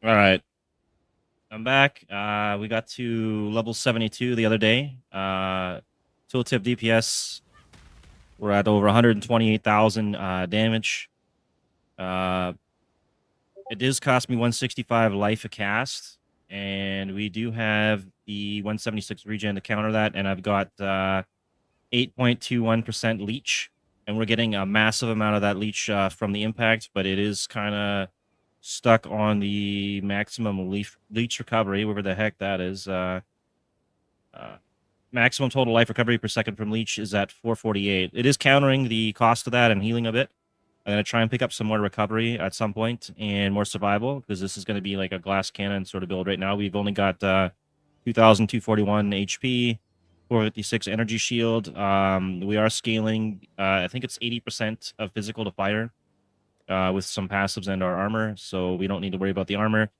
All right, I'm back. We got to level 72 the other day. Tooltip DPS, we're at over 128,000 damage. It does cost me 165 life a cast, and we do have the 176 regen to counter that, and I've got 8.21% leech, and we're getting a massive amount of that leech from the impact, but it is kind of stuck on the maximum leech recovery, whatever the heck that is. Maximum total life recovery per second from leech is at 448. It is countering the cost of that and healing a bit. I'm going to try and pick up some more recovery at some point and more survival, because this is going to be like a glass cannon sort of build right now. We've only got 2,241 HP, 456 energy shield. We are scaling, I think it's 80% of physical to fire with some passives and our armor, so we don't need to worry about the armor.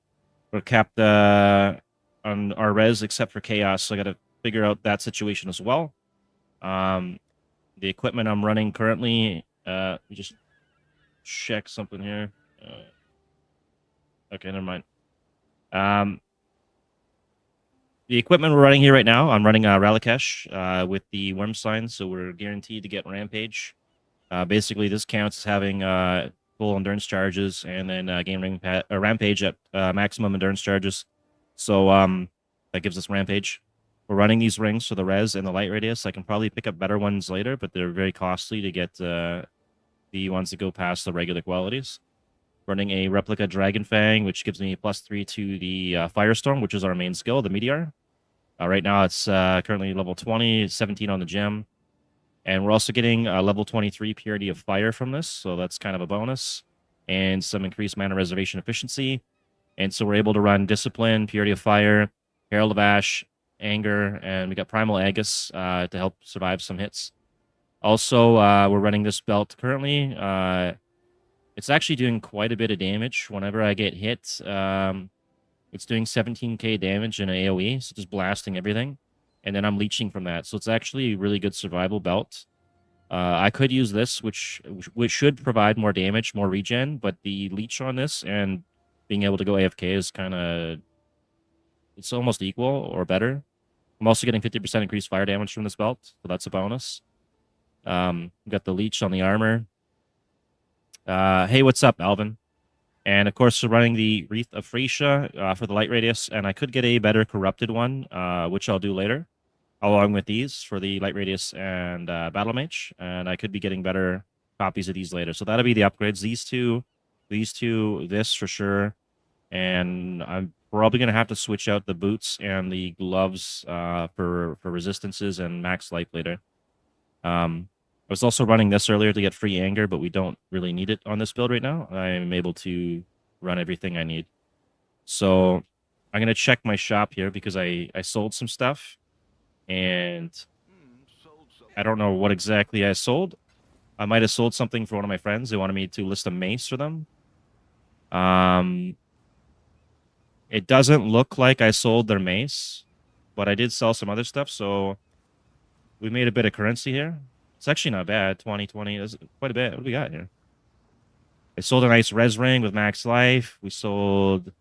We're capped on our res except for chaos, so I got to figure out that situation as well. The equipment I'm running currently, we just check something here. Okay, never mind. The equipment we're running here right now, I'm running Ralakesh with the worm sign, so we're guaranteed to get rampage. Basically, this counts as having full endurance charges and then gain rampage at maximum endurance charges. So that gives us rampage. We're running these rings for the res and the LightRadius. I can probably pick up better ones later, but they're very costly to get the ones that go past the regular qualities. Running a replica Dragon Fang, which gives me +3 to the Firestorm, which is our main skill, the Meteor. Right now it's currently level 20, 17 on the gem. And we're also getting level 23 Purity of Fire from this, so that's kind of a bonus. And some increased mana reservation efficiency. And so we're able to run Discipline, Purity of Fire, Herald of Ash, Anger, and we got Primal Agus to help survive some hits. Also, we're running this belt currently. It's actually doing quite a bit of damage whenever I get hit. It's doing 17k damage in an AoE, so just blasting everything. And then I'm leeching from that. So it's actually a really good survival belt. I could use this, which should provide more damage, more regen, but the leech on this and being able to go AFK is kind of... it's almost equal or better. I'm also getting 50% increased fire damage from this belt, so that's a bonus. We've got the leech on the armor. Hey, what's up, Alvin? And of course, we're running the Wreath of Frisia for the LightRadius, and I could get a better corrupted one, which I'll do later, along with these for the LightRadius and Battle Mage, and I could be getting better copies of these later. So that'll be the upgrades. These two, this for sure, and I'm probably gonna have to switch out the boots and the gloves for resistances and max life later. I was also running this earlier to get free anger, but we don't really need it on this build right now. I'm able to run everything I need. So I'm going to check my shop here because I sold some stuff. And I don't know what exactly I sold. I might have sold something for one of my friends. They wanted me to list a mace for them. It doesn't look like I sold their mace, but I did sell some other stuff. So we made a bit of currency here. It's actually not bad. 2020 is quite a bit. What do we got here? I sold a nice res ring with max life. We sold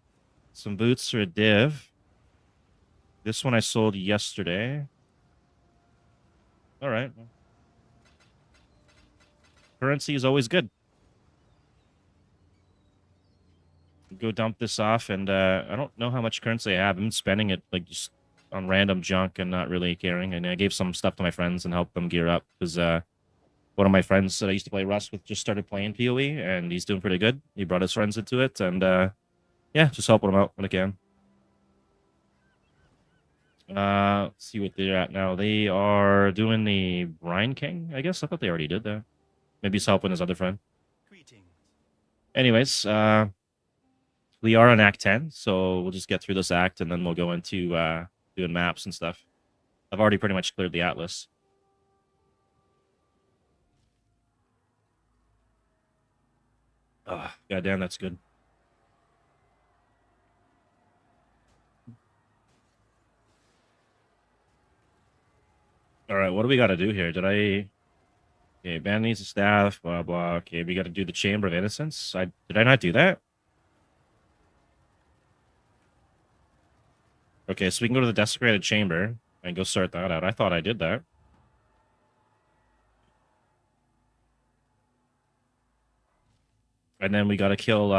some boots for a div. This one I sold yesterday. All right. Currency is always good. Go dump this off, and I don't know how much currency I have. I'm spending it like just on random junk and not really caring. And I gave some stuff to my friends and helped them gear up because one of my friends that I used to play Rust with just started playing PoE, and he's doing pretty good. He brought his friends into it, and yeah, just helping them out when I can. Let's see what they're at now. They are doing the Brine King, I guess. I thought they already did that. Maybe he's helping his other friend. Anyways, we are on Act 10, so we'll just get through this act, and then we'll go into doing maps and stuff. I've already pretty much cleared the Atlas. Oh, goddamn, that's good. All right, what do we got to do here? Did I... Okay, band needs a staff, blah, blah. Okay, we got to do the Chamber of Innocence. Did I not do that? Okay, so we can go to the desecrated chamber and go sort that out. I thought I did that. And then we gotta kill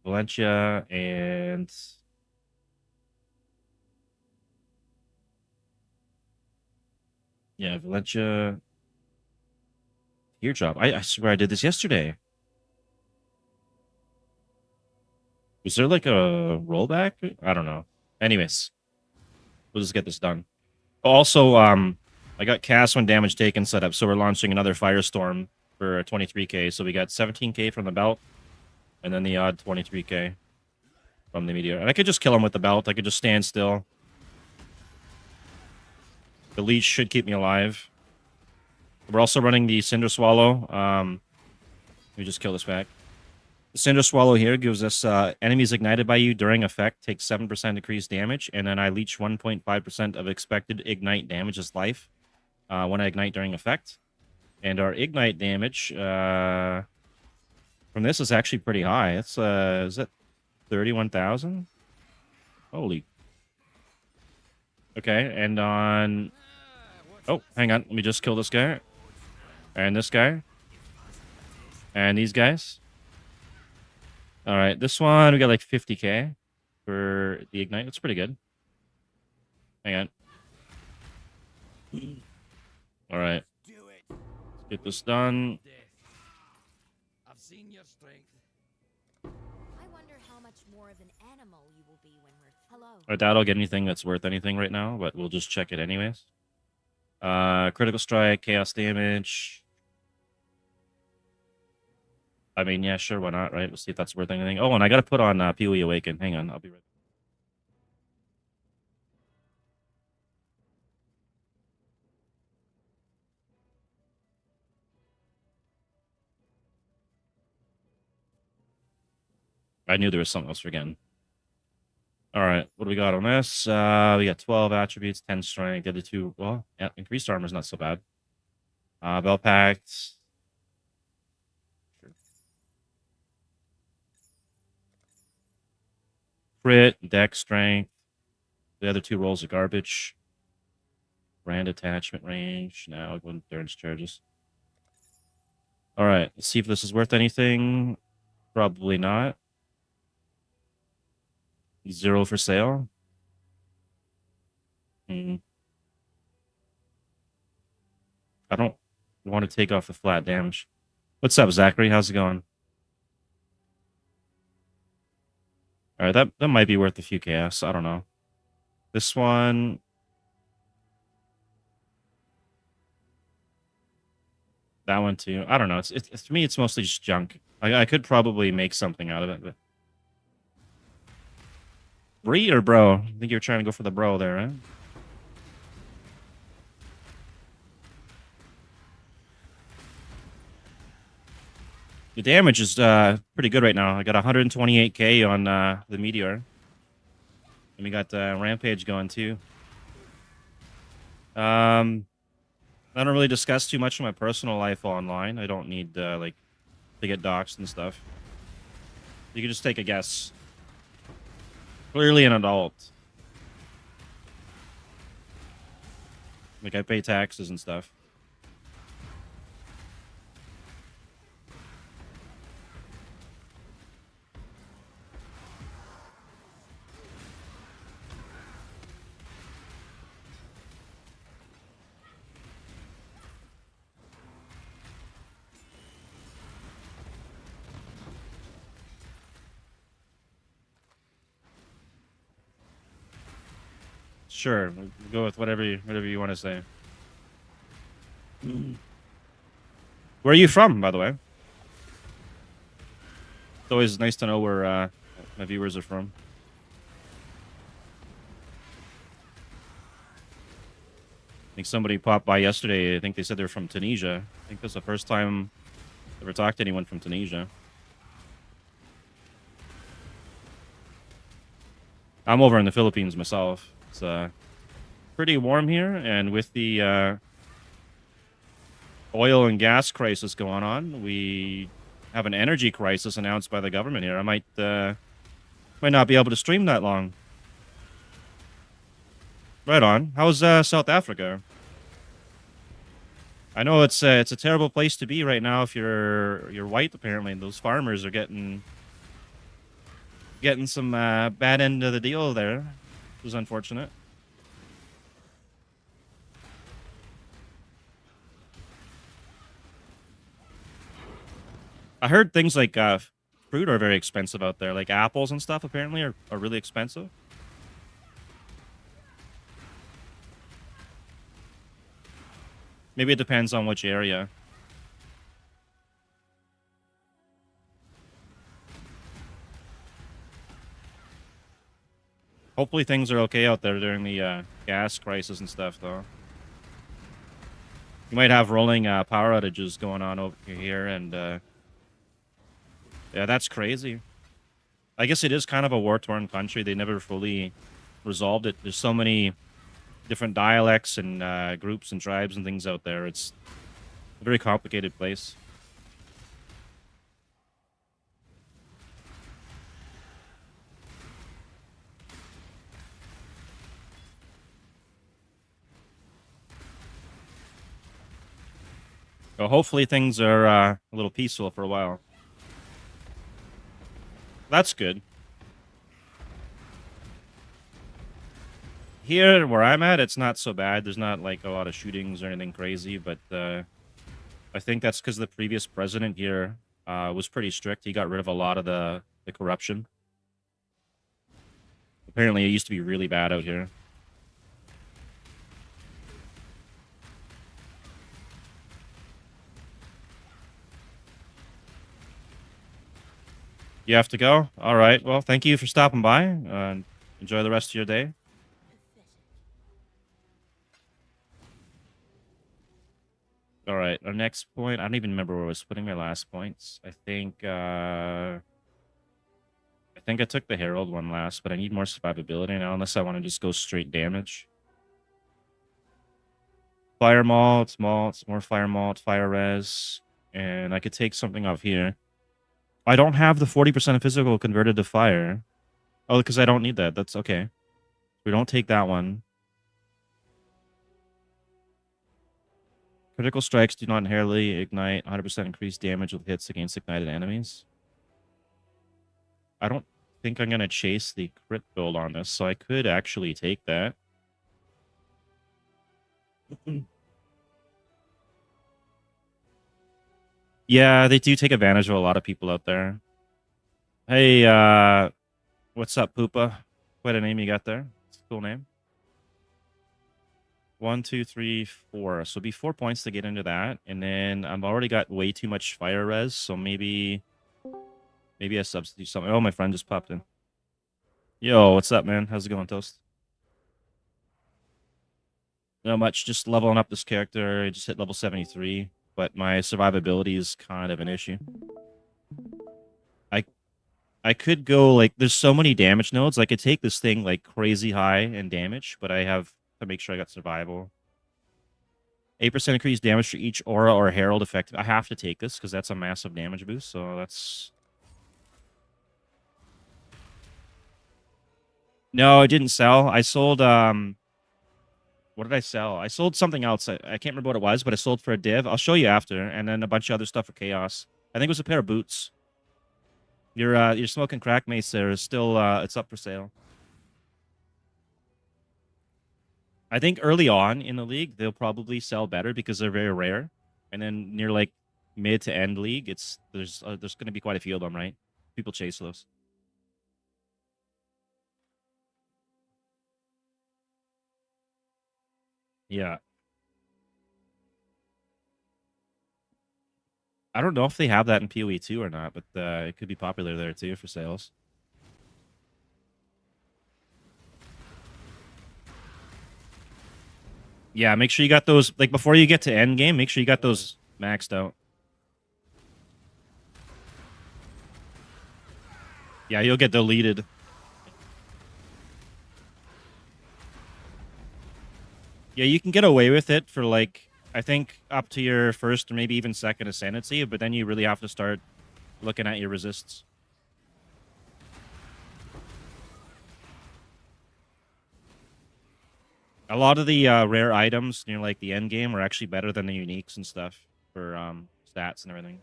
Valencia and yeah, Valencia Teardrop. I swear I did this yesterday. Was there like a rollback? I don't know. Anyways, we'll just get this done. Also, I got cast when damage taken set up, so we're launching another Firestorm for 23k. So we got 17k from the belt, and then the odd 23k from the Meteor. And I could just kill him with the belt. I could just stand still. The leech should keep me alive. We're also running the Cinder Swallow. Let me just kill this back. The Cinder Swallow here gives us enemies ignited by you during effect takes 7% increased damage, and then I leech 1.5% of expected ignite damage as life when I ignite during effect. And our ignite damage from this is actually pretty high. It's is it 31,000? Holy. Okay, and on... Oh, hang on. Let me just kill this guy. And this guy. And these guys. All right, this one, we got like 50k for the ignite. That's pretty good. Hang on. All right. Let's get this done. I've seen your strength. I wonder how much more of an animal you will be when we're... Hello. I doubt I'll get anything that's worth anything right now, but we'll just check it anyways. Critical strike, chaos damage. I mean, yeah, sure, why not, right? Let's see if that's worth anything. Oh, and I gotta put on PoE Awaken. Hang on, I'll be right back. I knew there was something else forgetting. All right, what do we got on this? We got 12 attributes, 10 strength, the other two. Well, yeah, increased armor is not so bad. Bell packed. Sure. Crit, deck strength. The other two rolls are garbage. Brand attachment range. Now go endurance charges. All right, let's see if this is worth anything. Probably not. 0 for sale. I don't want to take off the flat damage. What's up, Zachary? How's it going? All right, that might be worth a few chaos. I don't know. This one. That one too. I don't know. It's to me, it's mostly just junk. I could probably make something out of it, but Bree or bro? I think you're trying to go for the bro there, right? The damage is pretty good right now. I got 128k on the Meteor. And we got Rampage going too. I don't really discuss too much of my personal life online. I don't need like to get doxxed and stuff. You can just take a guess. Clearly an adult. Like I pay taxes and stuff. Sure, we'll go with whatever you want to say. Where are you from, by the way? It's always nice to know where my viewers are from. I think somebody popped by yesterday. I think they said they're from Tunisia. I think that's the first time I ever talked to anyone from Tunisia. I'm over in the Philippines myself. It's pretty warm here, and with the oil and gas crisis going on, we have an energy crisis announced by the government here. I might not be able to stream that long. Right on. How's South Africa? I know it's a terrible place to be right now if you're white. Apparently, those farmers are getting some bad end of the deal there. Which is unfortunate. I heard things like fruit are very expensive out there. Like apples and stuff apparently are really expensive. Maybe it depends on which area. Hopefully things are okay out there during the gas crisis and stuff, though. You might have rolling power outages going on over here, and yeah, that's crazy. I guess it is kind of a war-torn country. They never fully resolved it. There's so many different dialects and groups and tribes and things out there. It's a very complicated place. So hopefully things are a little peaceful for a while. That's good. Here where I'm at, it's not so bad. There's not like a lot of shootings or anything crazy, but I think that's because the previous president here was pretty strict. He got rid of a lot of the corruption. Apparently, it used to be really bad out here. You have to go? All right. Well, thank you for stopping by. Enjoy the rest of your day. All right. Our next point. I don't even remember where I was putting my last points. I think I took the Herald one last, but I need more survivability now, unless I want to just go straight damage. Fire malts, more fire malt, fire res, and I could take something off here. I don't have the 40% of physical converted to fire. Oh, because I don't need that. That's okay. We don't take that one. Critical strikes do not inherently ignite 100% increased damage with hits against ignited enemies. I don't think I'm going to chase the crit build on this, so I could actually take that. Yeah, they do take advantage of a lot of people out there. Hey, what's up, Poopa? Quite a name you got there. It's a cool name. 1, 2, 3, 4. So it'll be 4 points to get into that. And then I've already got way too much fire res, so maybe I substitute something. Oh, my friend just popped in. Yo, what's up, man? How's it going, Toast? Not much. Just leveling up this character. I just hit level 73, but my survivability is kind of an issue. I could go, like, there's so many damage nodes. I could take this thing, like, crazy high in damage, but I have to make sure I got survival. 8% increased damage for each aura or herald effect. I have to take this because that's a massive damage boost, so that's... No, it didn't sell. I sold, what did I sell? I sold something else. I can't remember what it was, but I sold for a div. I'll show you after, and then a bunch of other stuff for chaos. I think it was a pair of boots. Your smoking crack mace there is still it's up for sale. I think early on in the league they'll probably sell better because they're very rare, and then near like mid to end league, there's going to be quite a few of them, right? People chase those. Yeah. I don't know if they have that in PoE 2 or not, but it could be popular there too for sales. Yeah, make sure you got those, like, before you get to Endgame, make sure you got those maxed out. Yeah, you'll get deleted. Yeah, you can get away with it for, like, I think up to your first or maybe even second ascendancy, but then you really have to start looking at your resists. A lot of the rare items near like the end game are actually better than the uniques and stuff for stats and everything.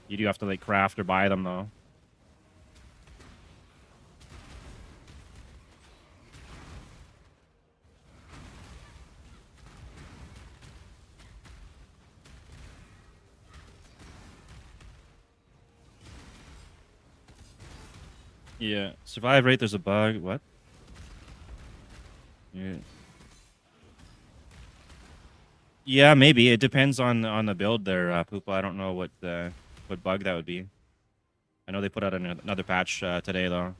You do have to like craft or buy them though. Yeah, survive rate. There's a bug. What? Yeah. Yeah, maybe it depends on the build there, Poopa. I don't know what bug that would be. I know they put out another patch today though.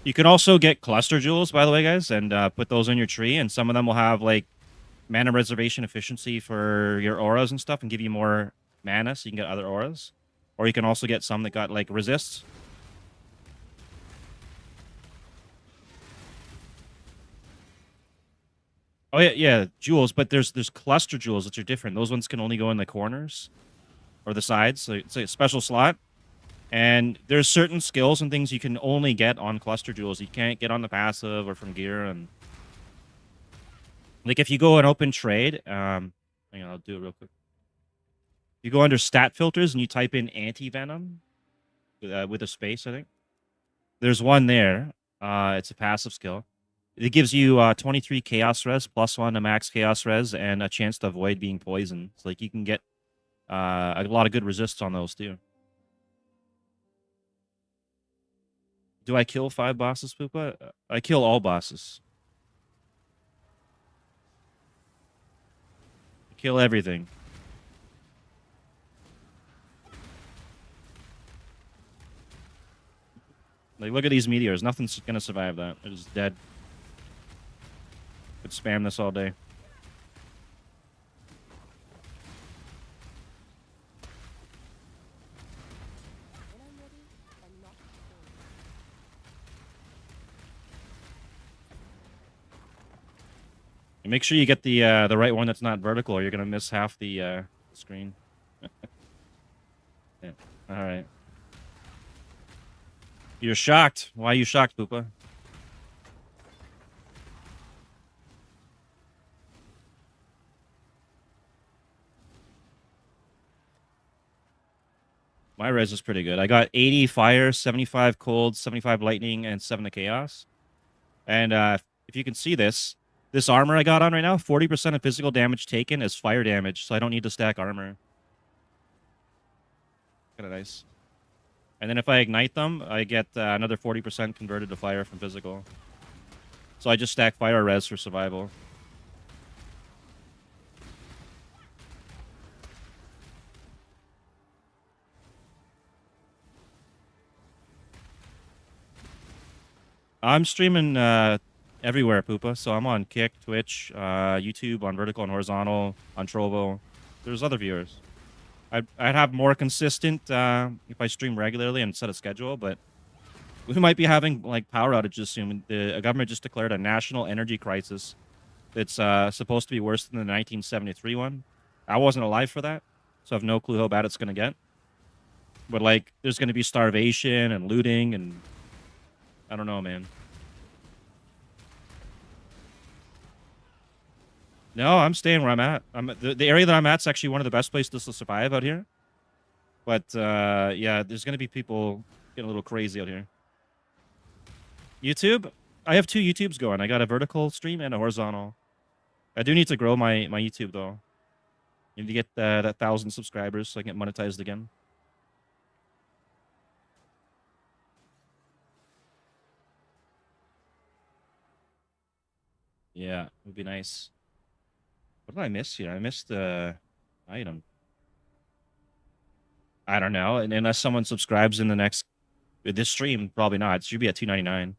You can also get cluster jewels, by the way, guys, and put those in your tree, and some of them will have like mana reservation efficiency for your auras and stuff, and give you more mana, so you can get other auras. Or you can also get some that got like resists. Oh yeah, jewels, but there's cluster jewels which are different. Those ones can only go in the corners or the sides, so it's a special slot. And there's certain skills and things you can only get on cluster jewels. You can't get on the passive or from gear. And like if you go and open trade, hang on, I'll do it real quick. You go under stat filters and you type in anti-venom with a space, I think. There's one there. It's a passive skill. It gives you 23 chaos res plus 1 to max chaos res and a chance to avoid being poisoned. So like you can get a lot of good resists on those too. Do I kill 5 bosses, Poopa? I kill all bosses. I kill everything. Like, look at these meteors. Nothing's gonna survive that. They're just dead. Could spam this all day. And make sure you get the right one that's not vertical, or you're gonna miss half the screen. Yeah. All right. You're shocked. Why are you shocked, Poopa? My res is pretty good. I got 80 fire, 75 cold, 75 lightning, and 7 of chaos. And if you can see this armor I got on right now, 40% of physical damage taken is fire damage, so I don't need to stack armor. Kind of nice. And then if I ignite them, I get another 40% converted to fire from physical. So I just stack fire res for survival. I'm streaming everywhere, Poopa. So I'm on Kick, Twitch, YouTube, on vertical and horizontal, on Trovo. There's other viewers. I'd have more consistent if I stream regularly and set a schedule, but we might be having like power outages soon. The government just declared a national energy crisis. It's supposed to be worse than the 1973 one. I wasn't alive for that, so I have no clue how bad it's going to get. But like, there's going to be starvation and looting, and I don't know, man. No, I'm staying where I'm at. The area that I'm at's actually one of the best places to survive out here. But yeah, there's gonna be people getting a little crazy out here. YouTube, I have 2 YouTubes going. I got a vertical stream and a horizontal. I do need to grow my YouTube though. I need to get that 1,000 subscribers so I can get monetized again. Yeah, it would be nice. What did I miss here? I missed the item. I don't know. And unless someone subscribes in the next this stream, probably not. It should be at 299.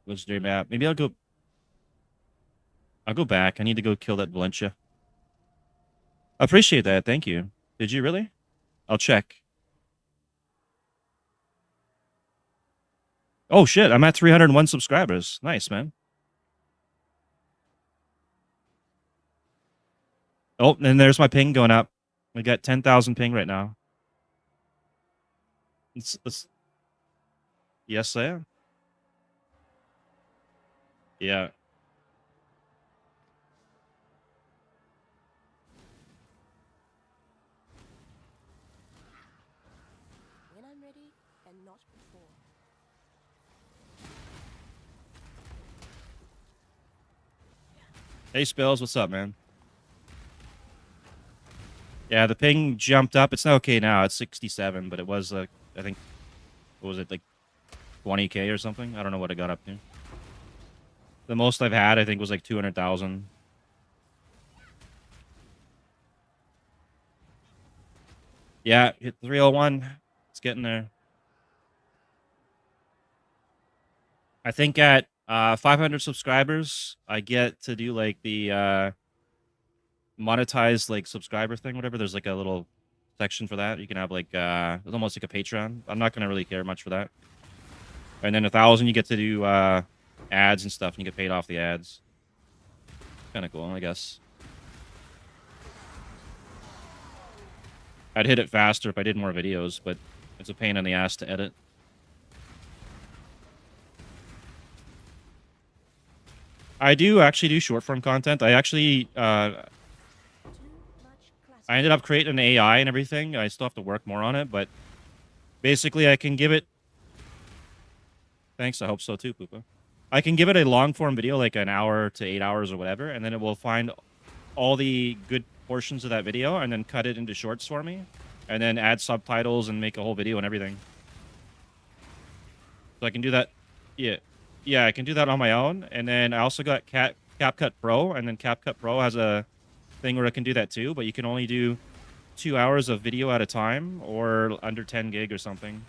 Legendary map. Maybe I'll go back. I need to go kill that Valencia. Appreciate that. Thank you. Did you really? I'll check. Oh shit, I'm at 301 subscribers. Nice, man. Oh, and there's my ping going up. We got 10,000 ping right now. Yes, I am. Yeah. When I'm ready, and not before. Hey, Spills, what's up, man? Yeah, the ping jumped up. It's not okay now. It's 67, but it was, I think, what was it, like 20K or something? I don't know what it got up to. The most I've had, I think, was like 200,000. Yeah, hit 301. It's getting there. I think at 500 subscribers, I get to do like the monetized like subscriber thing, whatever. There's like a little section for that. You can have like it's almost like a Patreon. I'm not gonna really care much for that. And then 1,000, you get to do ads and stuff, and you get paid off the ads. Kind of cool, I guess. I'd hit it faster if I did more videos, but it's a pain in the ass to edit. I do actually do short form content. I actually I ended up creating an AI and everything. I still have to work more on it, but basically I can give it. Thanks, I hope so too, Poopa. I can give it a long form video, like an hour to 8 hours or whatever, and then it will find all the good portions of that video and then cut it into shorts for me, and then add subtitles and make a whole video and everything. So I can do that. Yeah, yeah, I can do that on my own, and then I also got CapCut Pro, and then CapCut Pro has a thing where I can do that too, but you can only do 2 hours of video at a time or under 10 gig or something.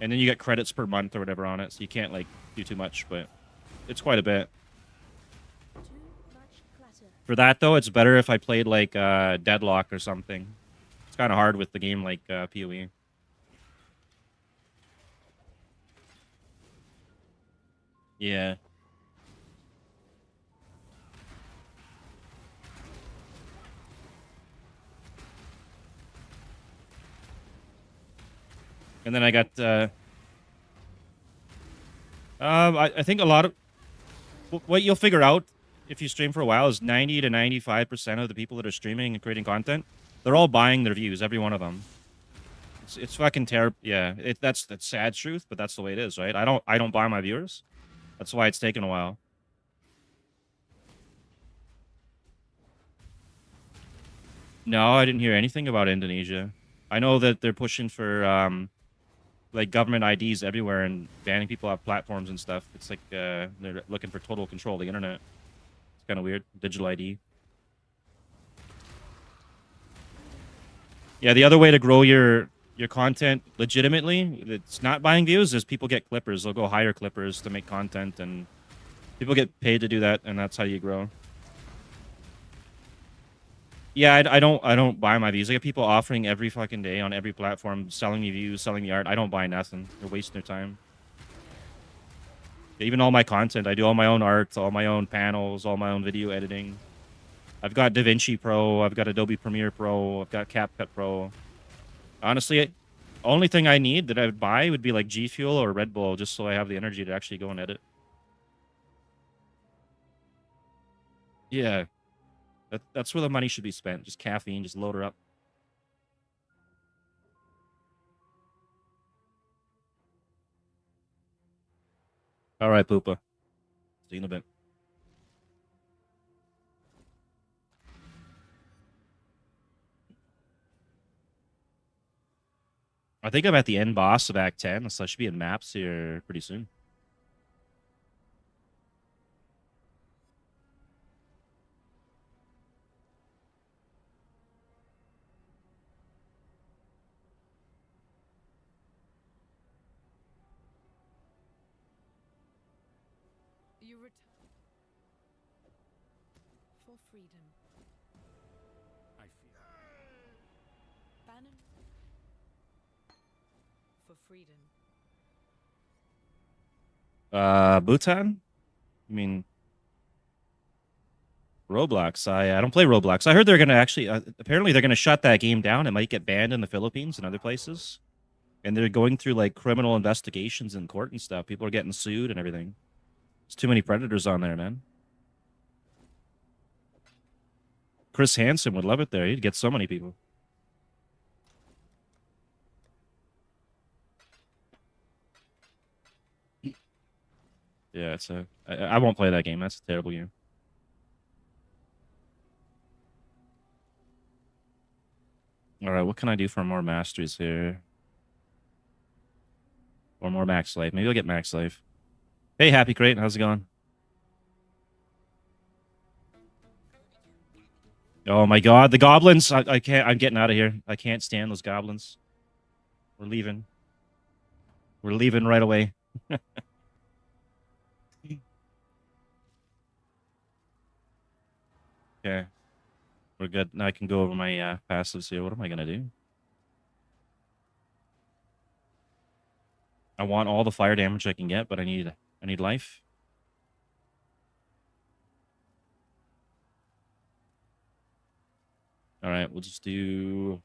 And then you get credits per month or whatever on it, so you can't like do too much, but it's quite a bit. For that though, it's better if I played like Deadlock or something. It's kind of hard with the game like PoE. Yeah. And then I got I think a lot of what you'll figure out if you stream for a while is 90 to 95% of the people that are streaming and creating content, they're all buying their views, every one of them. It's fucking terrible. Yeah, that's sad truth, but that's the way it is, right? I don't buy my viewers. That's why it's taken a while. No, I didn't hear anything about Indonesia. I know that they're pushing for like government IDs everywhere and banning people off platforms and stuff. It's like they're looking for total control of the internet. It's kind of weird. Digital ID. Yeah, the other way to grow your content legitimately, it's not buying views, is people get clippers. They'll go hire clippers to make content, and people get paid to do that, and that's how you grow. Yeah, I don't buy my views. I get people offering every fucking day on every platform, selling me views, selling me art. I don't buy nothing. They're wasting their time. Even all my content, I do all my own art, all my own panels, all my own video editing. I've got DaVinci Pro, I've got Adobe Premiere Pro, I've got CapCut Pro. Honestly, only thing I need that I would buy would be like G Fuel or Red Bull, just so I have the energy to actually go and edit. Yeah, that's where the money should be spent. Just caffeine, just load her up. All right, Poopa. See you in a bit. I think I'm at the end boss of Act 10, so I should be in maps here pretty soon. You return for freedom. I fear. Bannon. For freedom. Bhutan? I mean, Roblox. I don't play Roblox. I heard they're gonna actually. Apparently, they're gonna shut that game down. It might get banned in the Philippines and other places. And they're going through like criminal investigations in court and stuff. People are getting sued and everything. There's too many predators on there, man. Chris Hansen would love it there. He'd get so many people. Yeah, it's a. I won't play that game. That's a terrible game. All right, what can I do for more masteries here? Or more max life? Maybe I'll get max life. Hey, Happy Crate, how's it going? Oh my god, the goblins! I can't. I'm getting out of here. I can't stand those goblins. We're leaving. We're leaving right away. Okay, we're good. Now I can go over my passives here. What am I gonna do? I want all the fire damage I can get, but I need life. All right, we'll just do.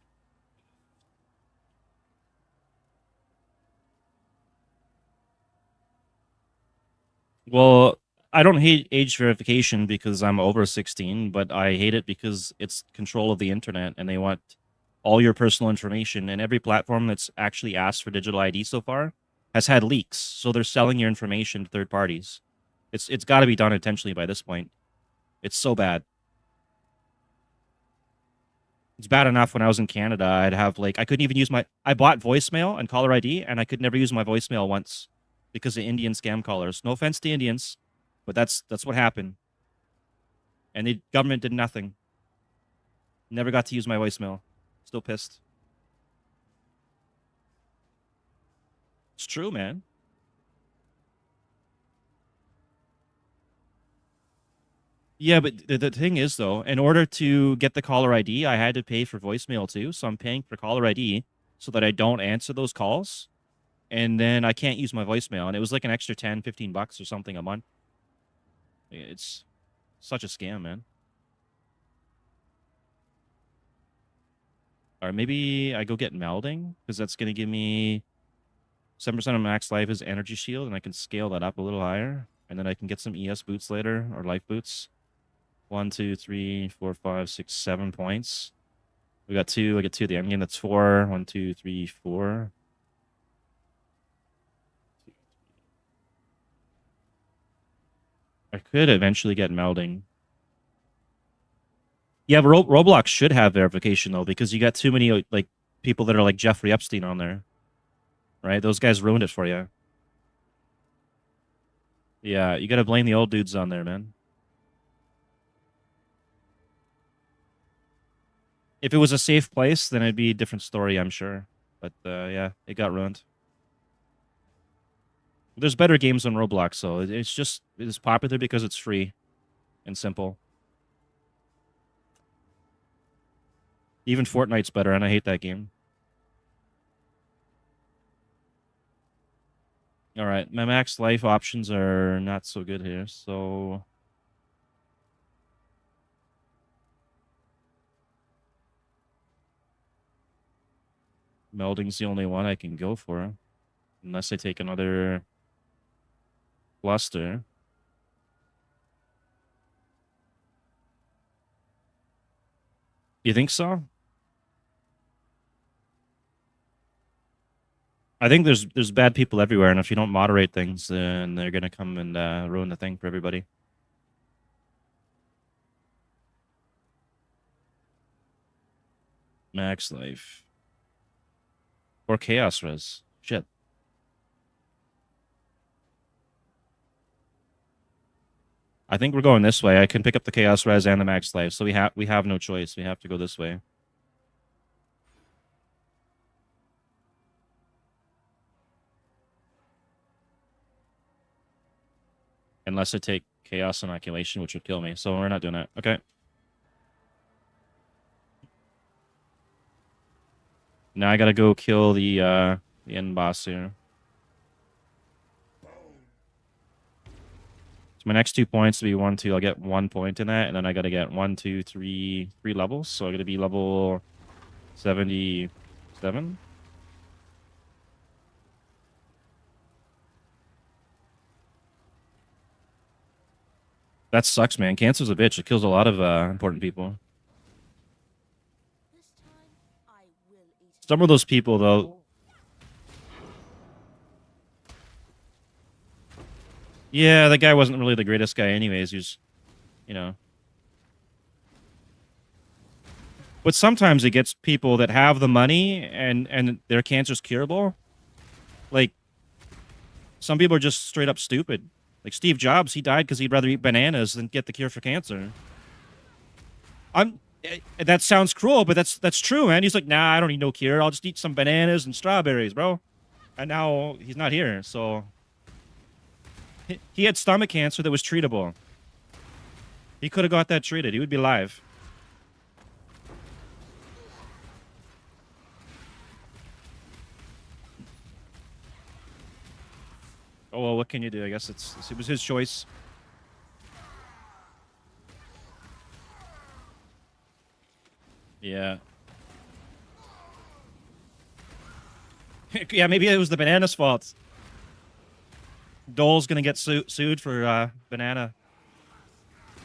Well, I don't hate age verification because I'm over 16, but I hate it because it's control of the internet and they want all your personal information. And every platform that's actually asked for digital ID so far has had leaks. So they're selling your information to third parties. It's got to be done intentionally by this point. It's so bad. It's bad enough when I was in Canada, I'd have like I couldn't even use my I bought voicemail and caller ID and I could never use my voicemail once because of Indian scam callers. No offense to Indians, but that's what happened. And the government did nothing. Never got to use my voicemail. Still pissed. It's true, man. Yeah, but the thing is, though, in order to get the caller ID, I had to pay for voicemail too. So I'm paying for caller ID so that I don't answer those calls. And then I can't use my voicemail. And it was like an extra 10, 15 bucks or something a month. It's such a scam, man. Or maybe I go get melding because that's going to give me 7% of max life is energy shield. And I can scale that up a little higher. And then I can get some ES boots later or life boots. 1, 2, 3, 4, 5, 6, 7 points. We got 2. I get 2 at the end game. That's 4. 1, 2, 3, 4. I could eventually get melding. Yeah, but Roblox should have verification though, because you got too many like people that are like Jeffrey Epstein on there, right? Those guys ruined it for you. Yeah, you got to blame the old dudes on there, man. If it was a safe place, then it'd be a different story, I'm sure. But yeah, it got ruined. There's better games on Roblox, so it's popular because it's free and simple. Even Fortnite's better, and I hate that game. All right, my max life options are not so good here, so melding's the only one I can go for, unless I take another cluster. You think so? I think there's bad people everywhere, and if you don't moderate things, then they're gonna come and ruin the thing for everybody. Max life. Or chaos res. Shit. I think we're going this way. I can pick up the chaos res and the max life, so we have no choice. We have to go this way. Unless I take chaos inoculation, which would kill me. So we're not doing that. Okay. Now I gotta go kill the end boss here. So my next 2 points to be 1, 2. I'll get 1 point in that, and then I gotta get 1, 2, 3 levels. So I'm gonna be level 77. That sucks, man. Cancer's a bitch. It kills a lot of important people. This time, I will eat it. Some of those people, though. Yeah, that guy wasn't really the greatest guy anyways. He was, you know. But sometimes it gets people that have the money and their cancer's curable. Like, some people are just straight up stupid. Like Steve Jobs, he died because he'd rather eat bananas than get the cure for cancer. That sounds cruel, but that's true, man. He's like, nah, I don't need no cure. I'll just eat some bananas and strawberries, bro. And now he's not here, so he had stomach cancer that was treatable. He could have got that treated. He would be alive. Oh well, what can you do? I guess it was his choice. Yeah. Yeah, maybe it was the banana's fault. Dole's gonna get sued for banana.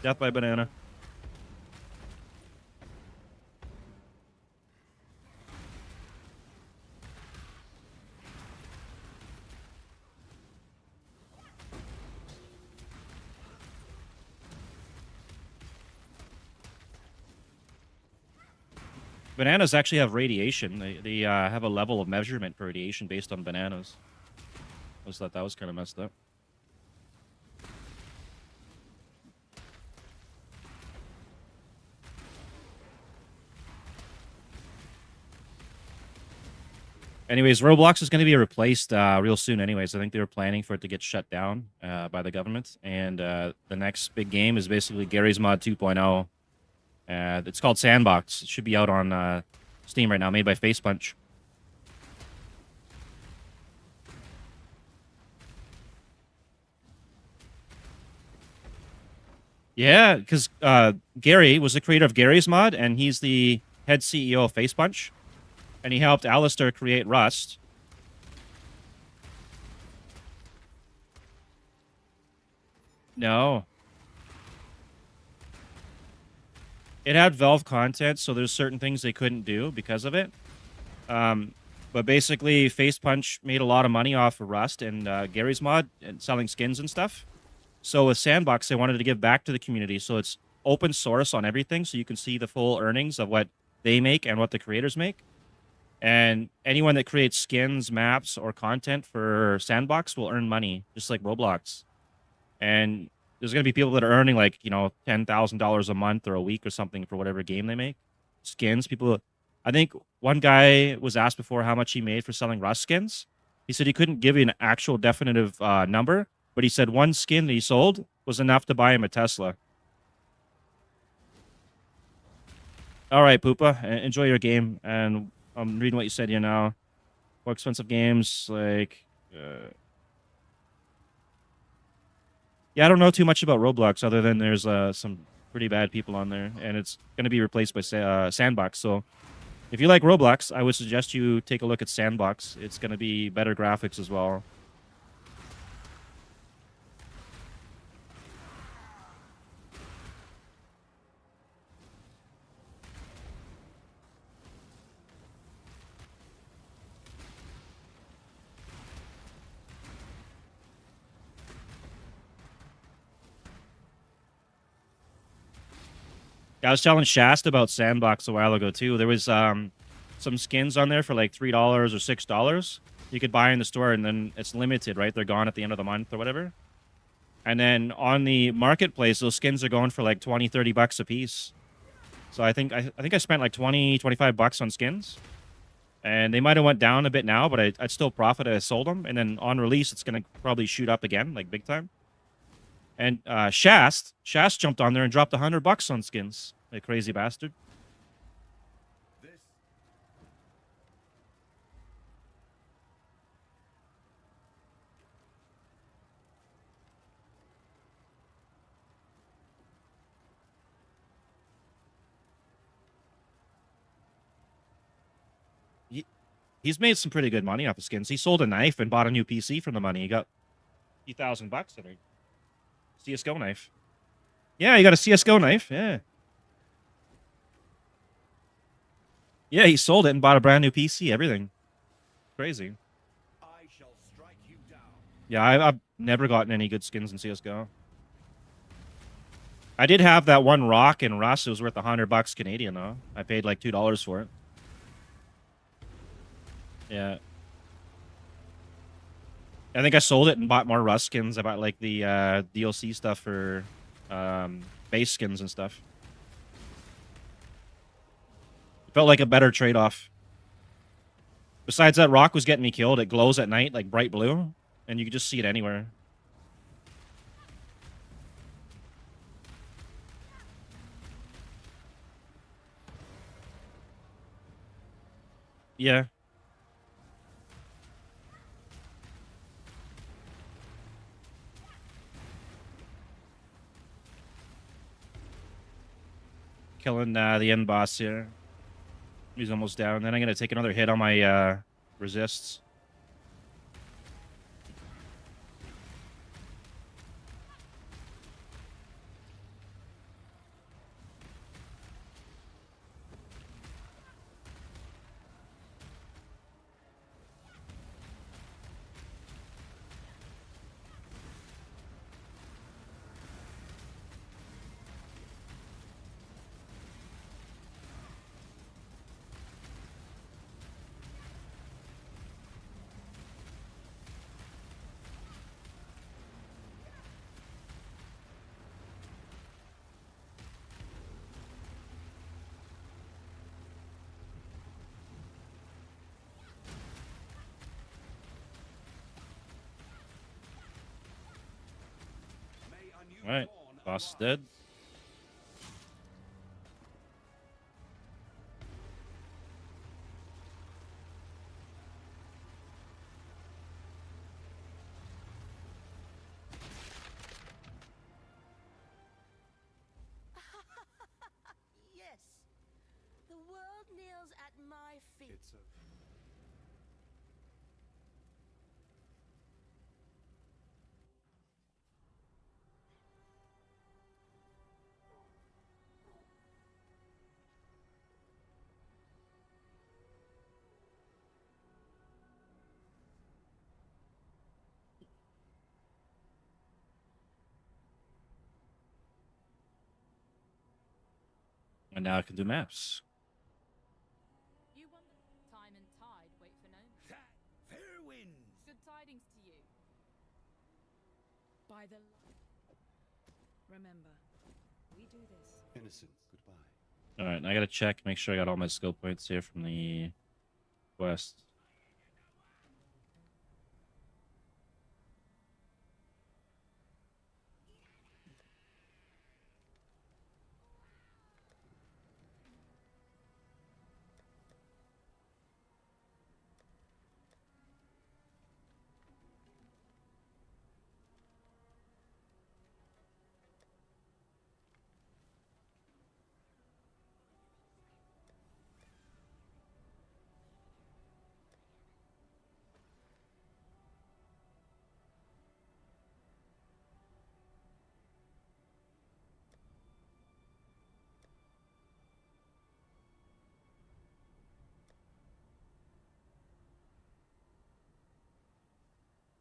Death by banana. Bananas actually have radiation. They have a level of measurement for radiation based on bananas. I just thought that was kind of messed up. Anyways, Roblox is going to be replaced real soon. Anyways, I think they were planning for it to get shut down by the government. And the next big game is basically Gary's Mod 2.0. It's called Sandbox. It should be out on Steam right now, made by Face Punch. Yeah, because Gary was the creator of Gary's Mod, and he's the head CEO of Face Punch. And he helped Alistair create Rust. No. It had Valve content, so there's certain things they couldn't do because of it. But basically, Face Punch made a lot of money off of Rust and Gary's Mod and selling skins and stuff. So with Sandbox, they wanted to give back to the community. So it's open source on everything, so you can see the full earnings of what they make and what the creators make. And anyone that creates skins, maps, or content for Sandbox will earn money, just like Roblox. And there's going to be people that are earning like, $10,000 a month or a week or something for whatever game they make. Skins, people. I think one guy was asked before how much he made for selling Rust skins. He said he couldn't give you an actual definitive number, but he said one skin that he sold was enough to buy him a Tesla. All right, Poopa, enjoy your game. And I'm reading what you said here now. More expensive games, like... Yeah, I don't know too much about Roblox other than there's some pretty bad people on there, and it's going to be replaced by Sandbox. So if you like Roblox, I would suggest you take a look at Sandbox. It's going to be better graphics as well. I was telling Shast about Sandbox a while ago too. There was some skins on there for like $3 or $6 you could buy in the store, and then it's limited, right? They're gone at the end of the month or whatever. And then on the marketplace, those skins are going for like 20, 30 bucks a piece. So I think I spent like 20, 25 bucks on skins. And they might have went down a bit now, but I'd still profit if I sold them. And then on release, it's going to probably shoot up again, like big time. And Shast jumped on there and dropped $100 on skins. Like crazy bastard. He's made some pretty good money off of skins. He sold a knife and bought a new PC from the money. He got a few $1,000 in it. CSGO knife. Yeah, he got a CSGO knife. Yeah. Yeah, he sold it and bought a brand new PC. Everything. Crazy. I shall strike you down. Yeah, I've never gotten any good skins in CSGO. I did have that one rock in Rust. It was worth $100 Canadian, though. I paid like $2 for it. Yeah. I think I sold it and bought more Rust skins. I bought like the DLC stuff for base skins and stuff. It felt like a better trade-off. Besides, that rock was getting me killed. It glows at night like bright blue, and you can just see it anywhere. Yeah. Killing the end boss here. He's almost down. Then I'm going to take another hit on my resists. May a new All right. dawn Boss is arise. dead. Yes. The world kneels at my feet. It's a And now I can do maps. You want the time and tide wait for no man. fair winds. Good tidings to you. By the remember, we do this. Innocence, goodbye. All right. I got to check, make sure I got all my skill points here from the quest.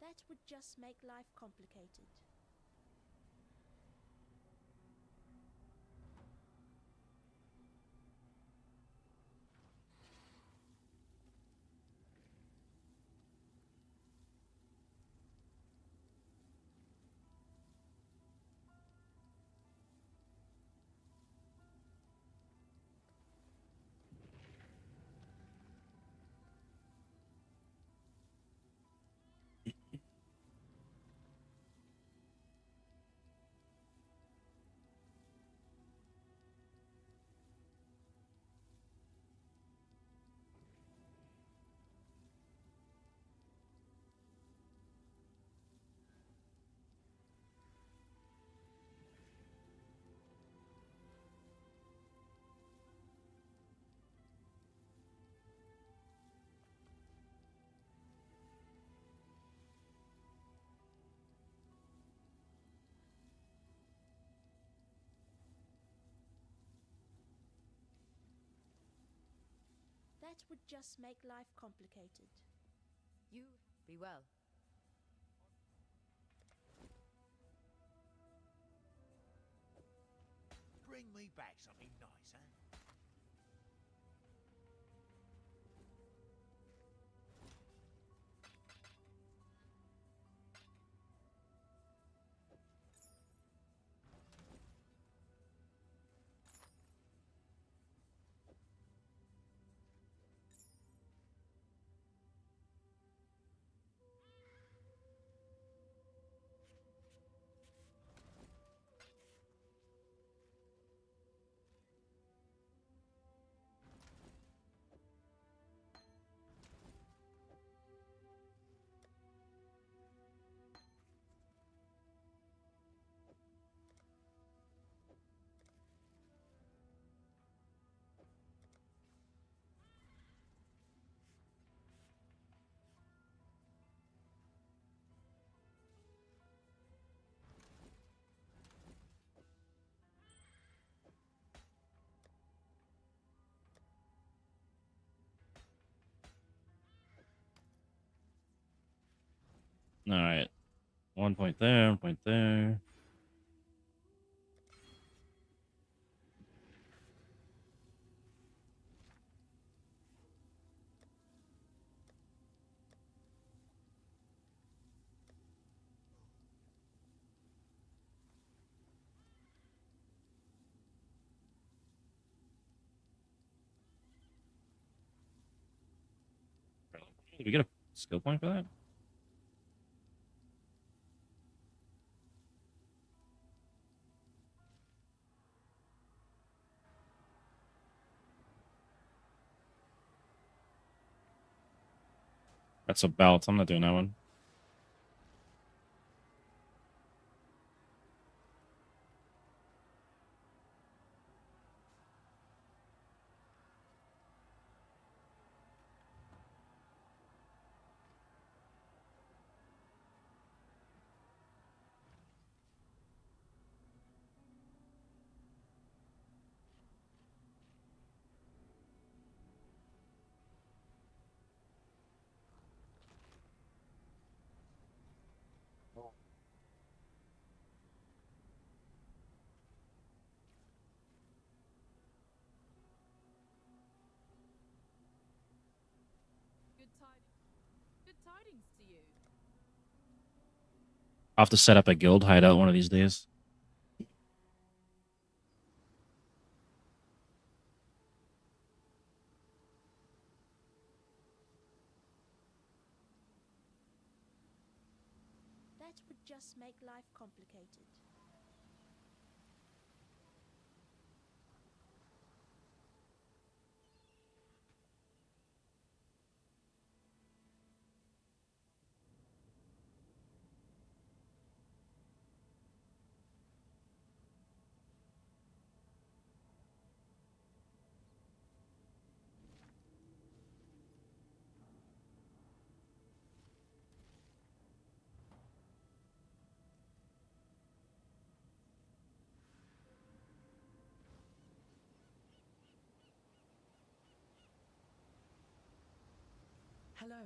That would just make life complicated. That would just make life complicated. You be well. Bring me back something nice, huh? All right. 1 point there, 1 point there. Did we get a skill point for that? That's a belt. I'm not doing that one. Good tidings to you. I'll have to set up a guild hideout one of these days. That would just make life complicated. Hello.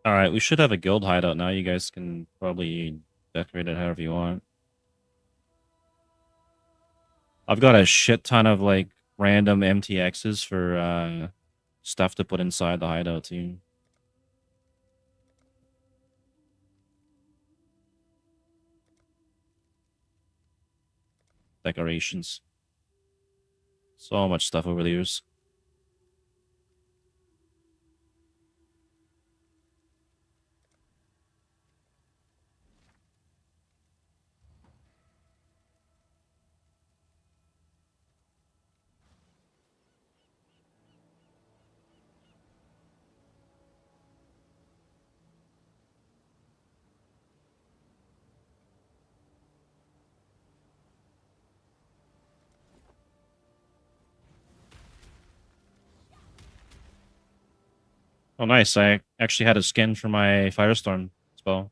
All right, we should have a guild hideout now. You guys can probably decorate it however you want. I've got a shit ton of like random MTXs for stuff to put inside the hideout too. Decorations. So much stuff over the years. Oh, nice. I actually had a skin for my Firestorm spell.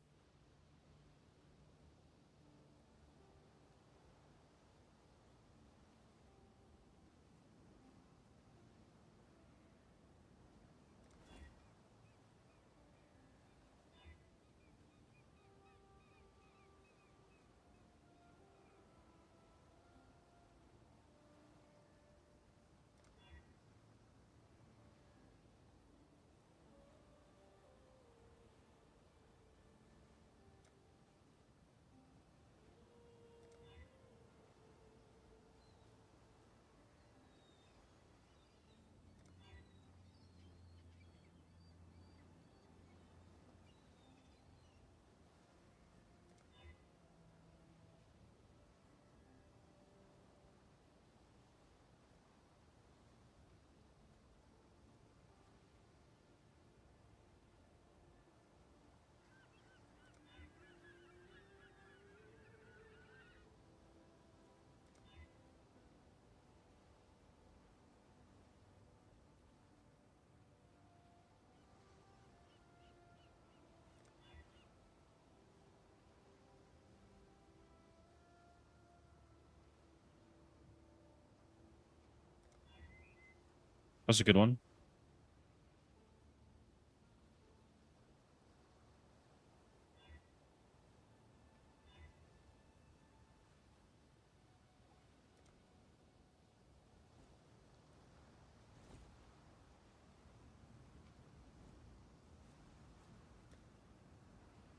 That's a good one.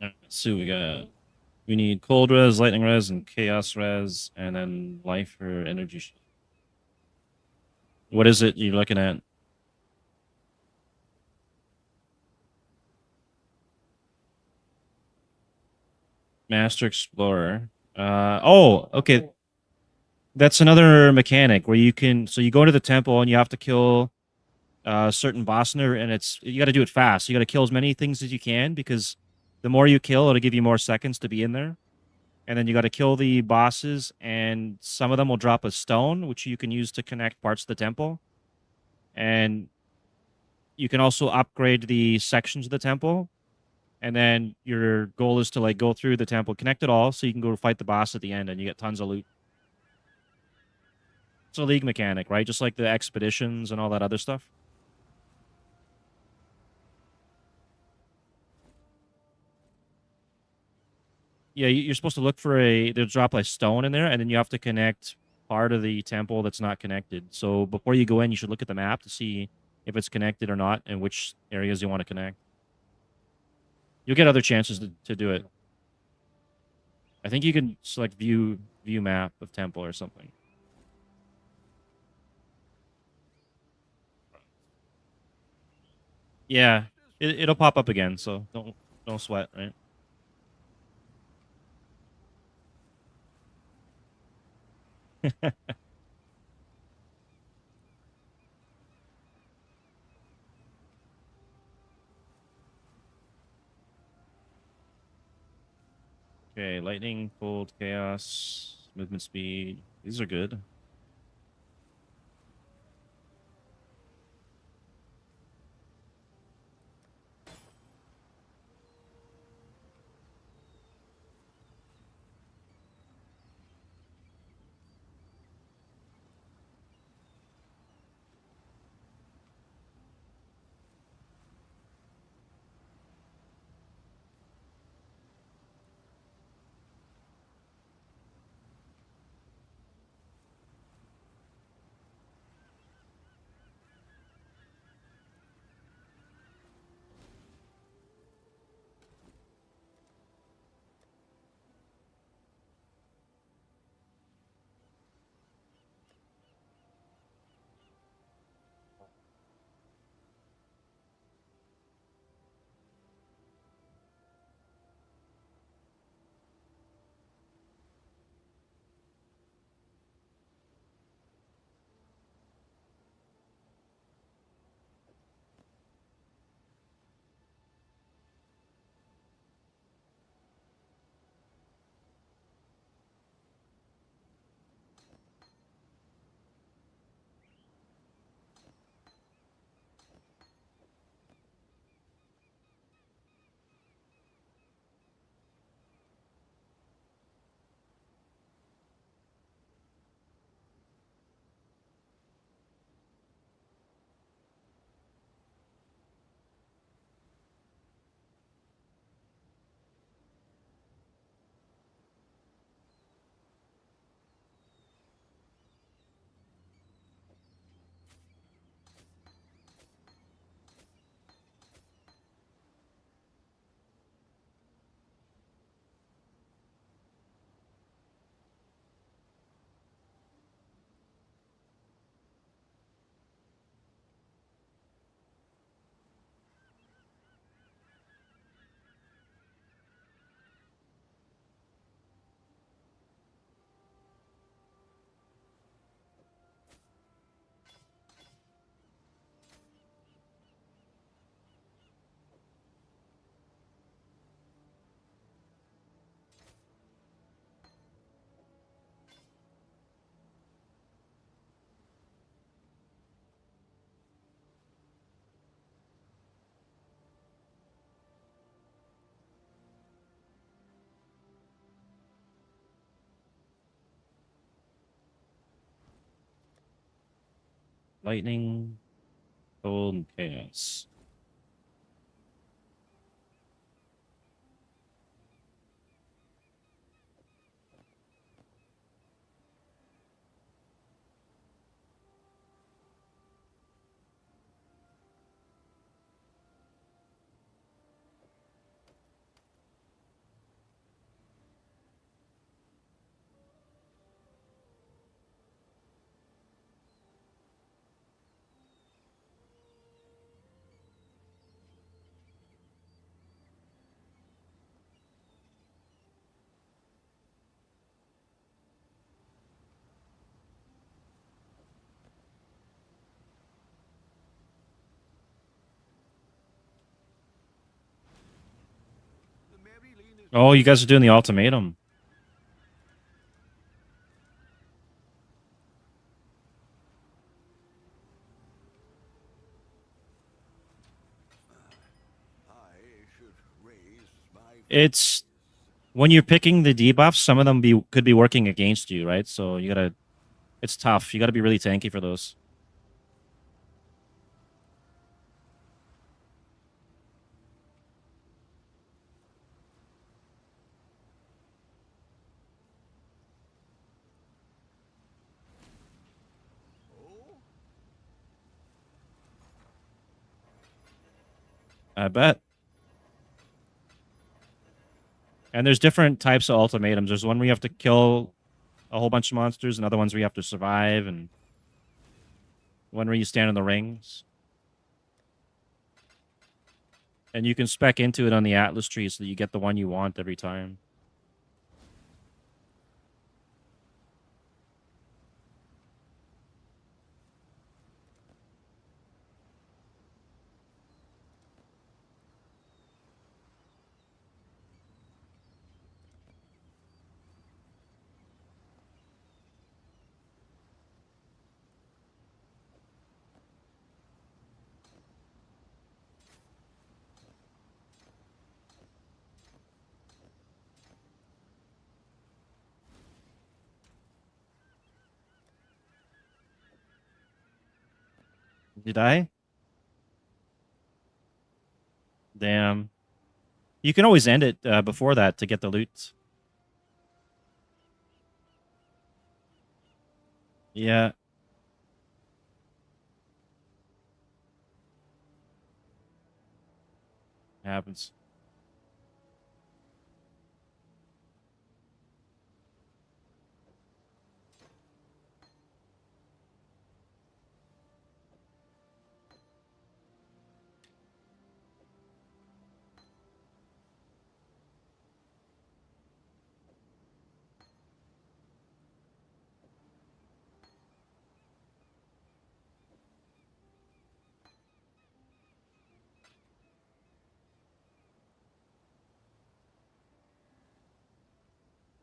Alright, so we need cold res, lightning res, and chaos res, and then life or energy. What is it you're looking at? Master Explorer. Oh, okay. That's another mechanic where you can. So you go into the temple and you have to kill a certain boss in there, and you got to do it fast. You got to kill as many things as you can because the more you kill, it'll give you more seconds to be in there. And then you got to kill the bosses, and some of them will drop a stone, which you can use to connect parts of the temple. And you can also upgrade the sections of the temple. And then your goal is to like go through the temple, connect it all, so you can go fight the boss at the end, and you get tons of loot. It's a league mechanic, right? Just like the expeditions and all that other stuff. Yeah, you're supposed to look for they'll drop a stone in there, and then you have to connect part of the temple that's not connected. So before you go in, you should look at the map to see if it's connected or not and which areas you want to connect. You'll get other chances to do it. I think you can select view map of temple or something. Yeah, it'll pop up again, so don't sweat, right? Okay, lightning, cold, chaos, movement speed. These are good. Lightning, cold, and chaos. Oh, you guys are doing the ultimatum. It's when you're picking the debuffs, some of them could be working against you, right? So you gotta. It's tough. You gotta be really tanky for those. I bet. And there's different types of ultimatums. There's one where you have to kill a whole bunch of monsters, and other ones where you have to survive, and one where you stand in the rings. And you can spec into it on the Atlas tree so that you get the one you want every time. Did I? Damn. You can always end it before that to get the loot. Yeah, happens.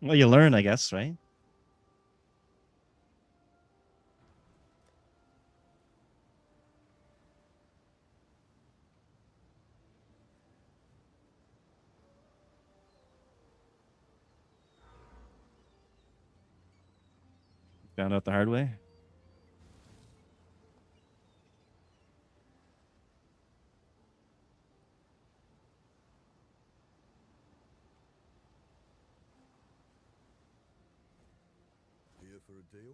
Well, you learn, I guess, right? Found out the hard way. Here for a deal?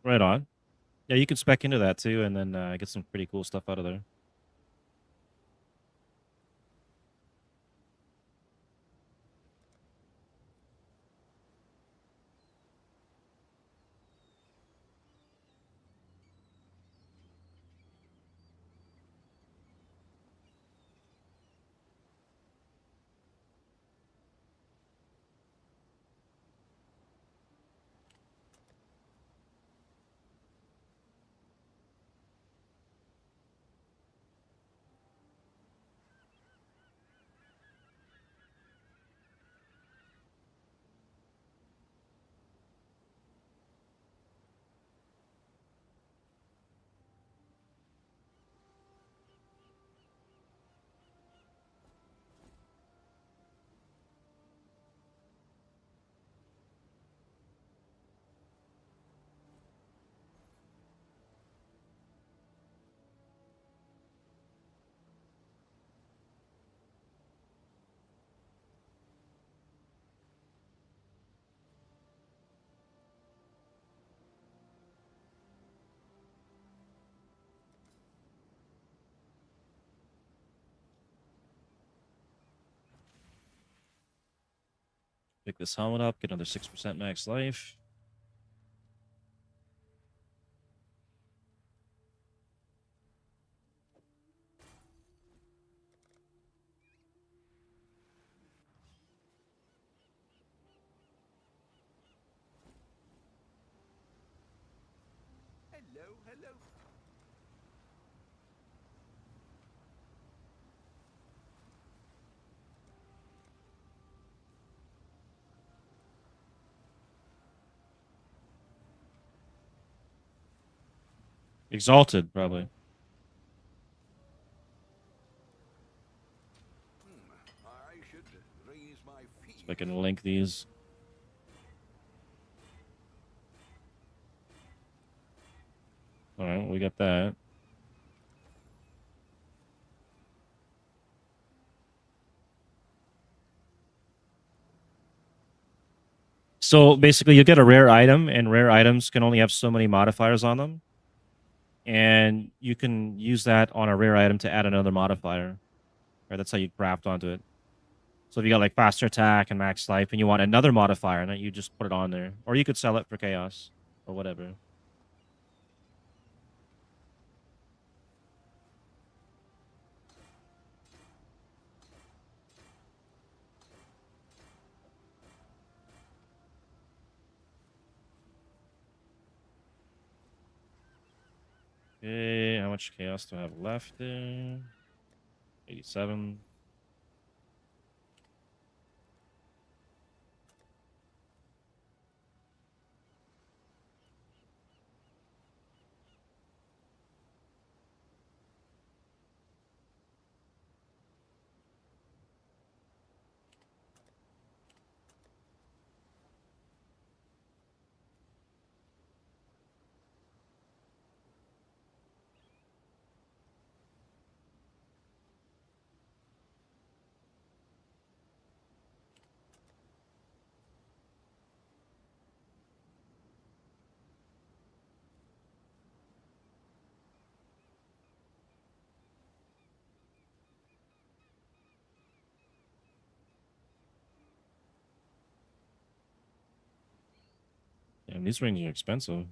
Right on. Yeah, you can spec into that too, and then get some pretty cool stuff out of there. Pick this helmet up, get another 6% max life. Hello, hello. Exalted, probably. I should raise my fee. So I can link these. All right, we got that. So basically, you get a rare item, and rare items can only have so many modifiers on them. And you can use that on a rare item to add another modifier. Right, that's how you craft onto it. So if you got like faster attack and max life, and you want another modifier, then you just put it on there, or you could sell it for chaos or whatever. Okay, how much chaos do I have left there? 87. Damn, these rings are expensive.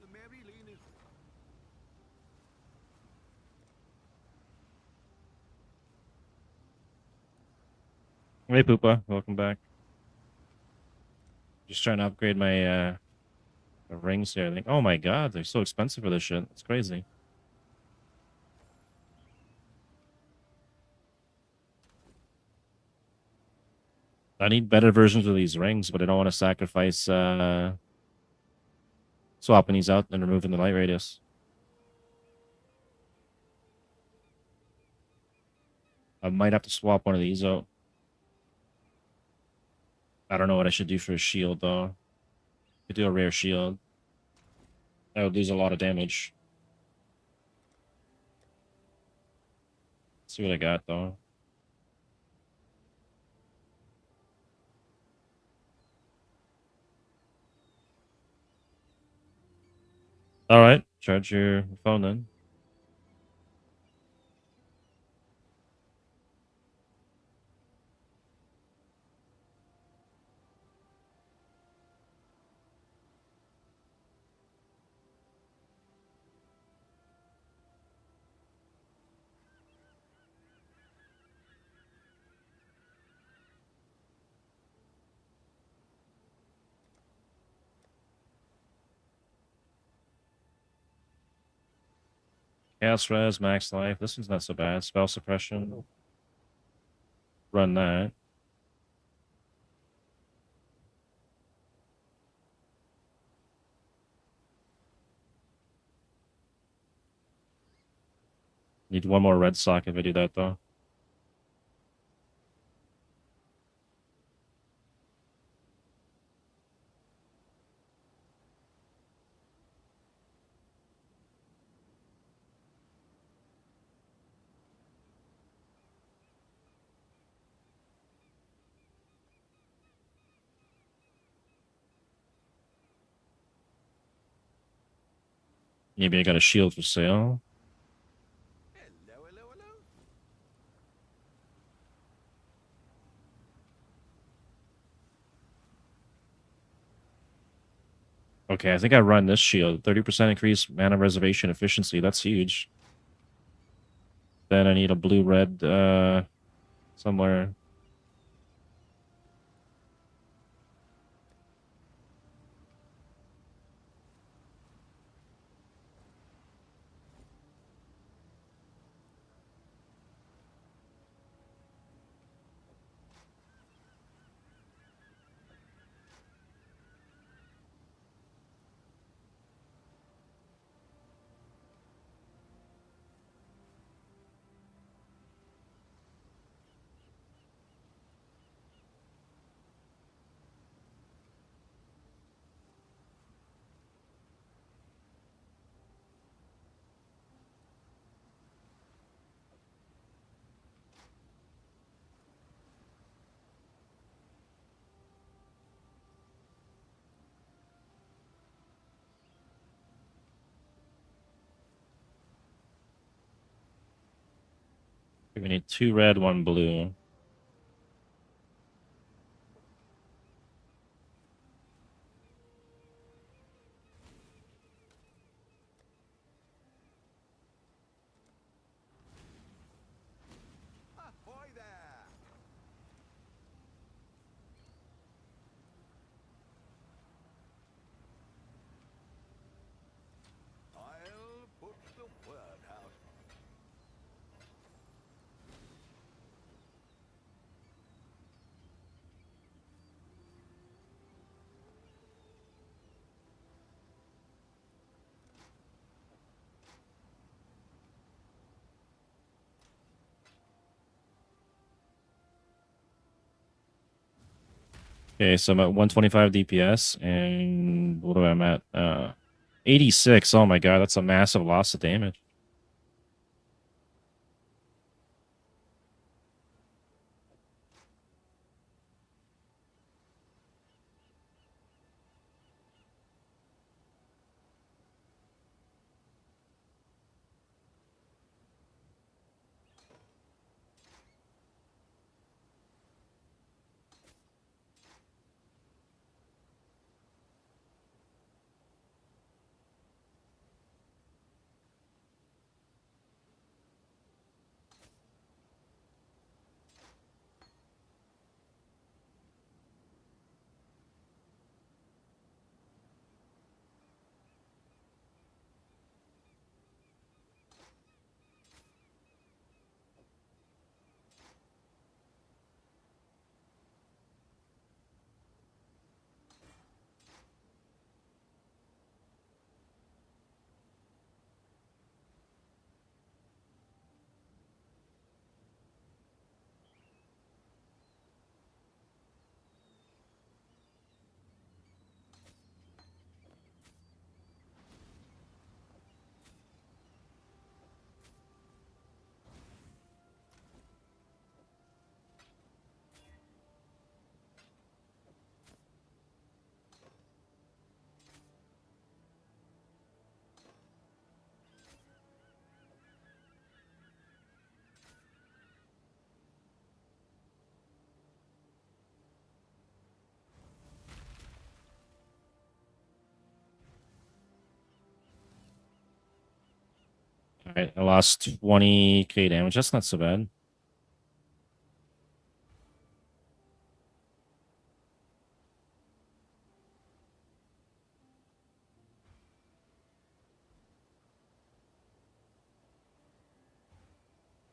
The Mary Lane is Hey, Poopa, welcome back. Just trying to upgrade my rings here. I think, oh my god, they're so expensive for this shit. It's crazy. I need better versions of these rings, but I don't want to sacrifice swapping these out and removing the light radius. I might have to swap one of these out. I don't know what I should do for a shield though. Could do a rare shield. That would lose a lot of damage. Let's see what I got though. All right, charge your phone then. Chaos res, max life. This one's not so bad. Spell suppression. Run that. Need one more red sock if I do that though. Maybe I got a shield for sale. Hello, hello, hello. Okay, I think I run this shield. 30% increase mana reservation efficiency. That's huge. Then I need a blue-red somewhere. We need 2 red, 1 blue. Ahoy there! I'll put the word out. Okay, so I'm at 125 DPS, and what am I at? 86. Oh my god, that's a massive loss of damage. Alright, I lost 20k damage. That's not so bad.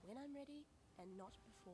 When I'm ready, and not before.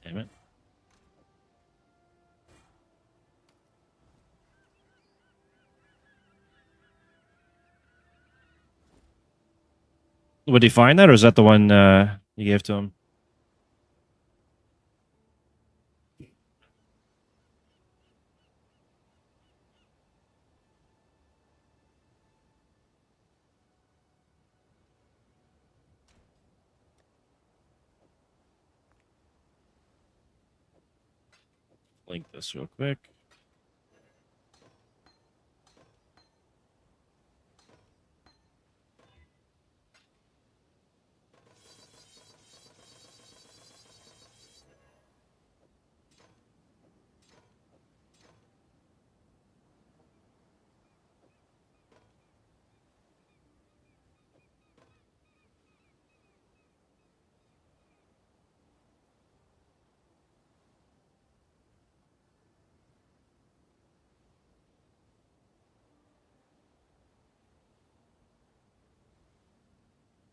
Damn it. Would he find that, or is that the one you gave to him? Link this real quick.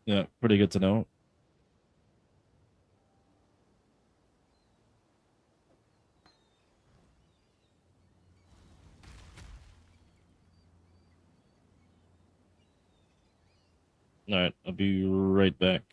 Yeah, pretty good to know. Alright, I'll be right back.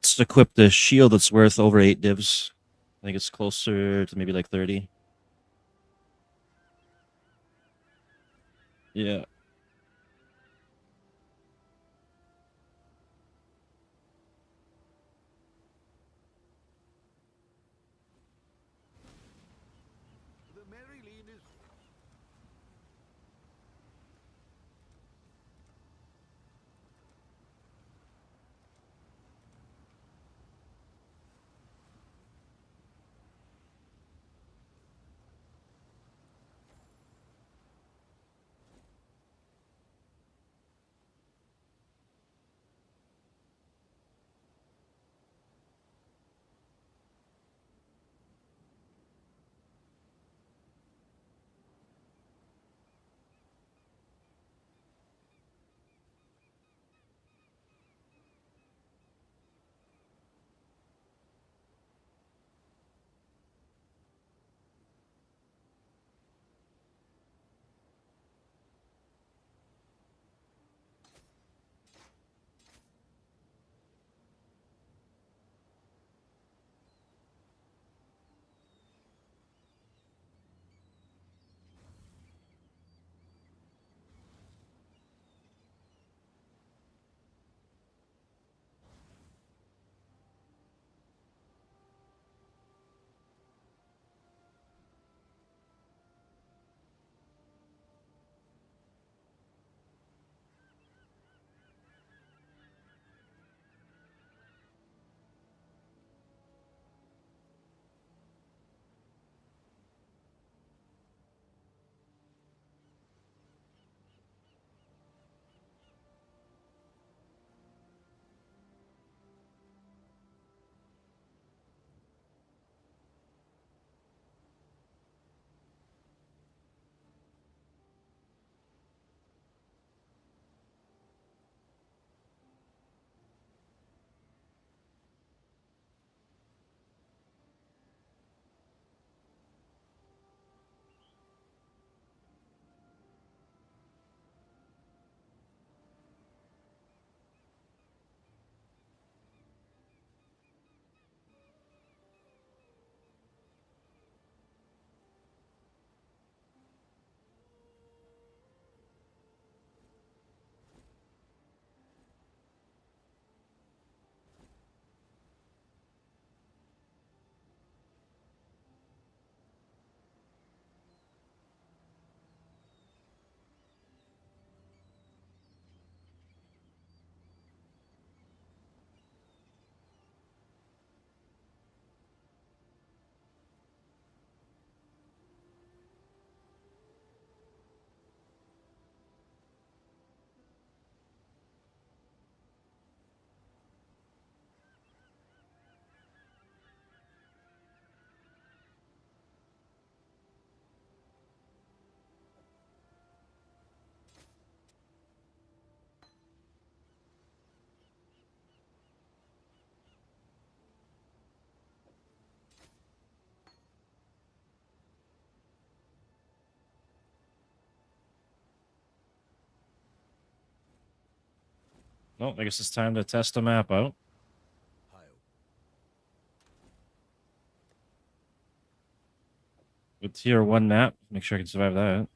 Let's equip the shield that's worth over 8 divs. I think it's closer to maybe like 30. Yeah. The Maryline is Well, I guess it's time to test the map out. Hail. With tier 1 map. Make sure I can survive that.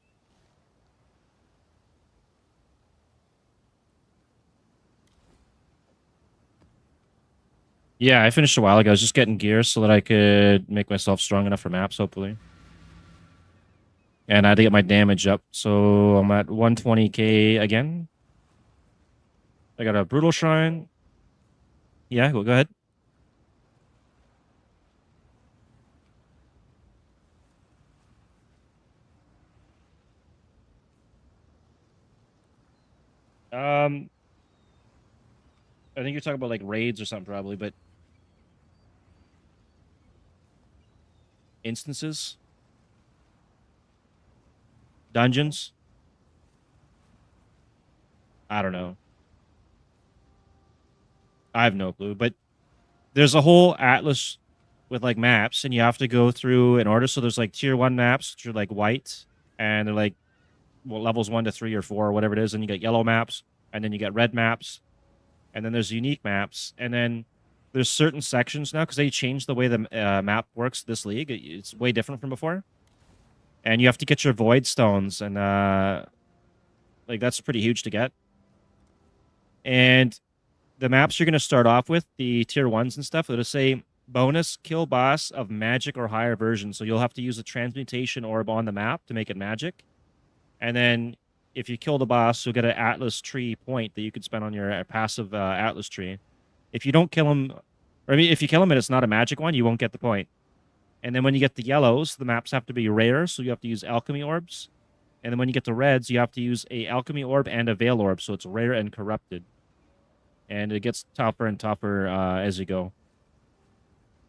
Yeah, I finished a while ago. I was just getting gear so that I could make myself strong enough for maps, hopefully. And I had to get my damage up, so I'm at 120k again. I got a Brutal Shrine. Yeah, go ahead. I think you're talking about like raids or something probably, but instances, dungeons. I don't know. I have no clue, but there's a whole atlas with like maps, and you have to go through in order. So there's like tier 1 maps, which are like white, and they're like levels 1 to 3 or 4 or whatever it is, and you get yellow maps, and then you get red maps, and then there's unique maps, and then there's certain sections now because they changed the way the map works this league. It's way different from before, and you have to get your void stones, and like that's pretty huge to get. And the maps you're going to start off with, the tier 1s and stuff, it'll say bonus kill boss of magic or higher version. So you'll have to use a transmutation orb on the map to make it magic. And then if you kill the boss, you'll get an Atlas tree point that you could spend on your passive Atlas tree. If you don't kill him, or I mean, if you kill him and it's not a magic one, you won't get the point. And then when you get the yellows, the maps have to be rare, so you have to use alchemy orbs. And then when you get the reds, you have to use a alchemy orb and a veil orb, so it's rare and corrupted. And it gets tougher and tougher as you go.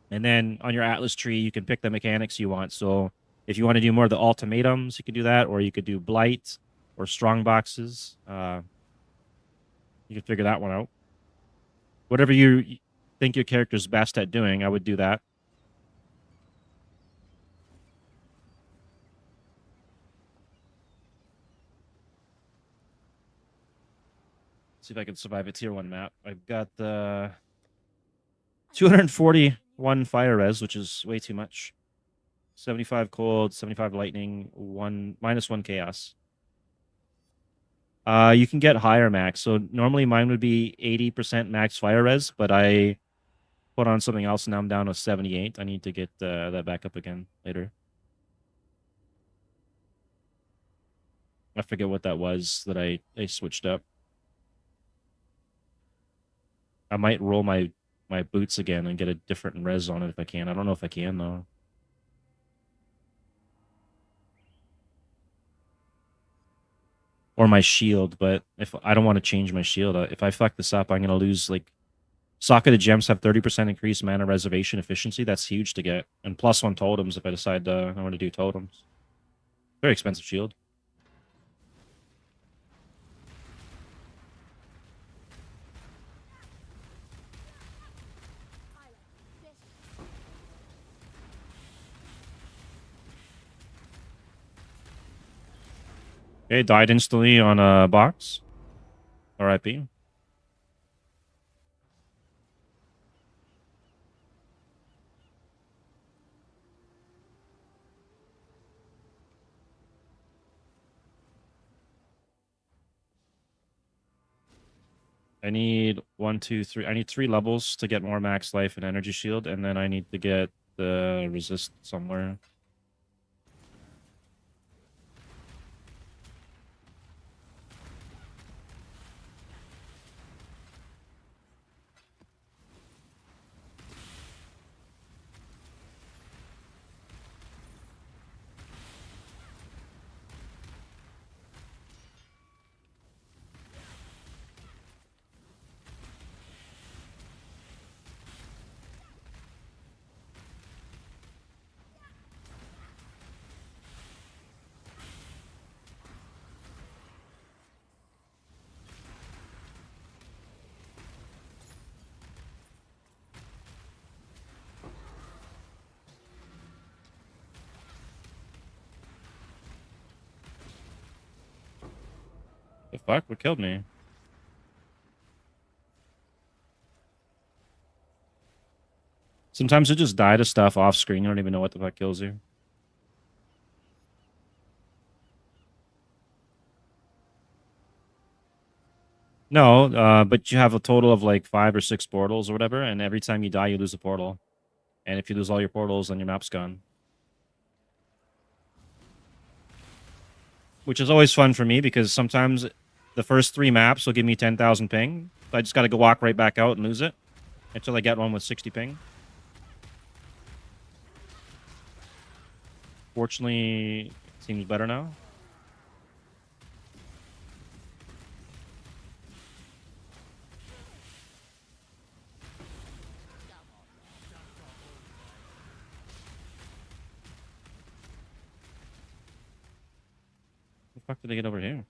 And then on your Atlas tree, you can pick the mechanics you want. So if you want to do more of the ultimatums, you can do that, or you could do blight or strong boxes. You can figure that one out. Whatever you think your character's best at doing, I would do that. See if I can survive a tier 1 map. I've got 241 fire res, which is way too much. 75 cold, 75 lightning, -1 chaos. You can get higher max. So normally mine would be 80% max fire res, but I put on something else and now I'm down to 78. I need to get that back up again later. I forget what that was that I switched up. I might roll my boots again and get a different res on it if I can. I don't know if I can though. Or my shield, but if I don't want to change my shield, if I fuck this up, I'm gonna lose like Socketed gems have 30% increased mana reservation efficiency. That's huge to get. And +1 totems if I decide I want to do totems. Very expensive shield. Okay, died instantly on a box. RIP. I need 1, 2, 3. I need 3 levels to get more max life and energy shield, and then I need to get the resist somewhere. The fuck? What killed me? Sometimes you just die to stuff off screen. You don't even know what the fuck kills you. No, but you have a total of like 5 or 6 portals or whatever, and every time you die, you lose a portal. And if you lose all your portals, then your map's gone. Which is always fun for me because sometimes the first 3 maps will give me 10,000 ping. So I just got to go walk right back out and lose it until I get one with 60 ping. Fortunately, it seems better now. The fuck did they get over here?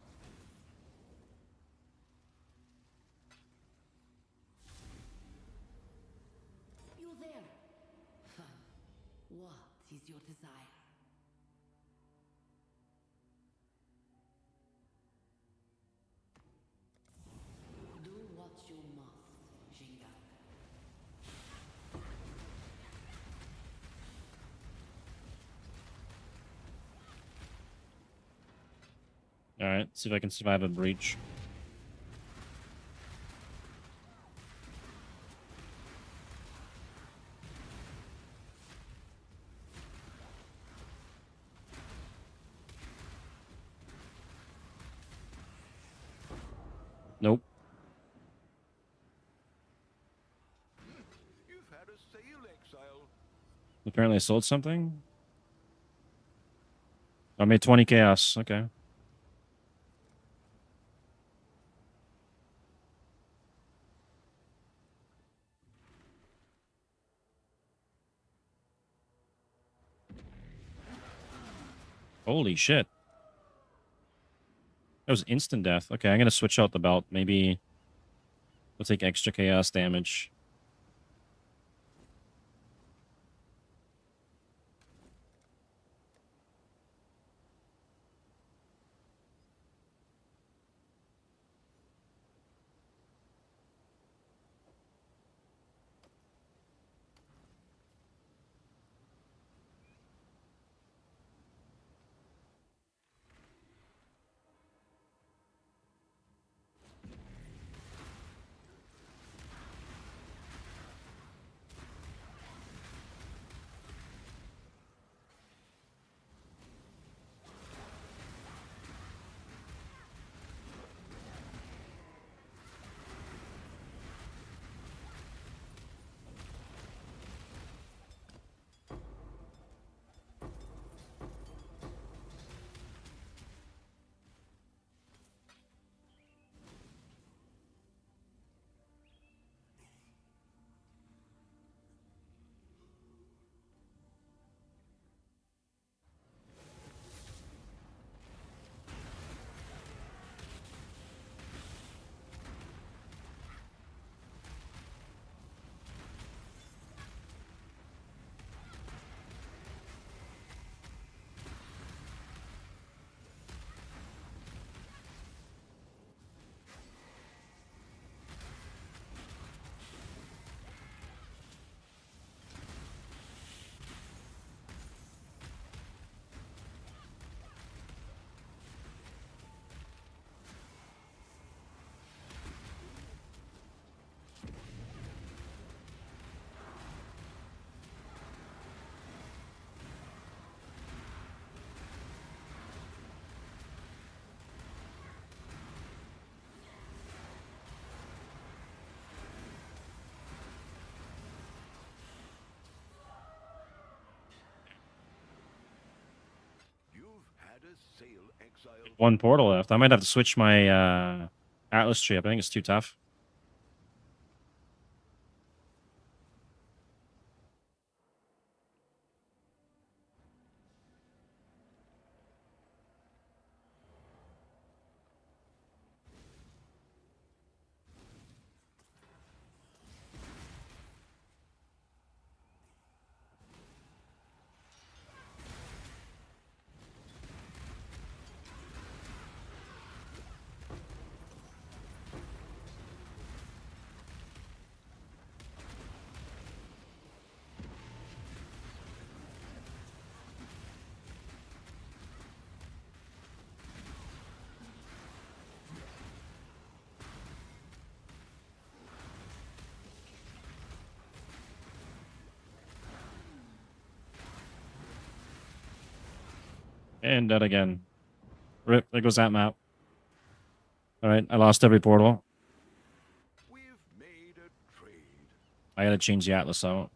You there? What is your desire? Do what you must, Jinga. Alright, see if I can survive a breach. Nope. You've had a sale, Exile. Apparently I sold something. I made 20 chaos. Okay. Holy shit. That was instant death. Okay, I'm going to switch out the belt. Maybe we'll take extra chaos damage. You've had a sale, Exile. 1 portal left. I might have to switch my Atlas tree up. I think it's too tough. And dead again. Rip, there goes that map. Alright, I lost every portal. We've made a trade. I gotta change the Atlas out.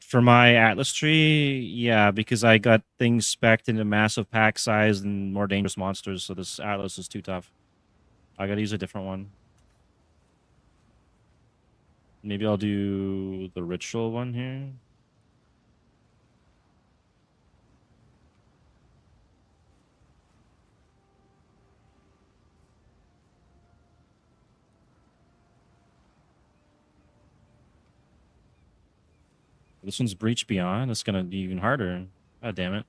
For my Atlas tree, yeah, because I got things spec'd into massive pack size and more dangerous monsters, so this Atlas is too tough. I gotta use a different one. Maybe I'll do the ritual one here. This one's Breach Beyond. It's gonna be even harder. God damn it.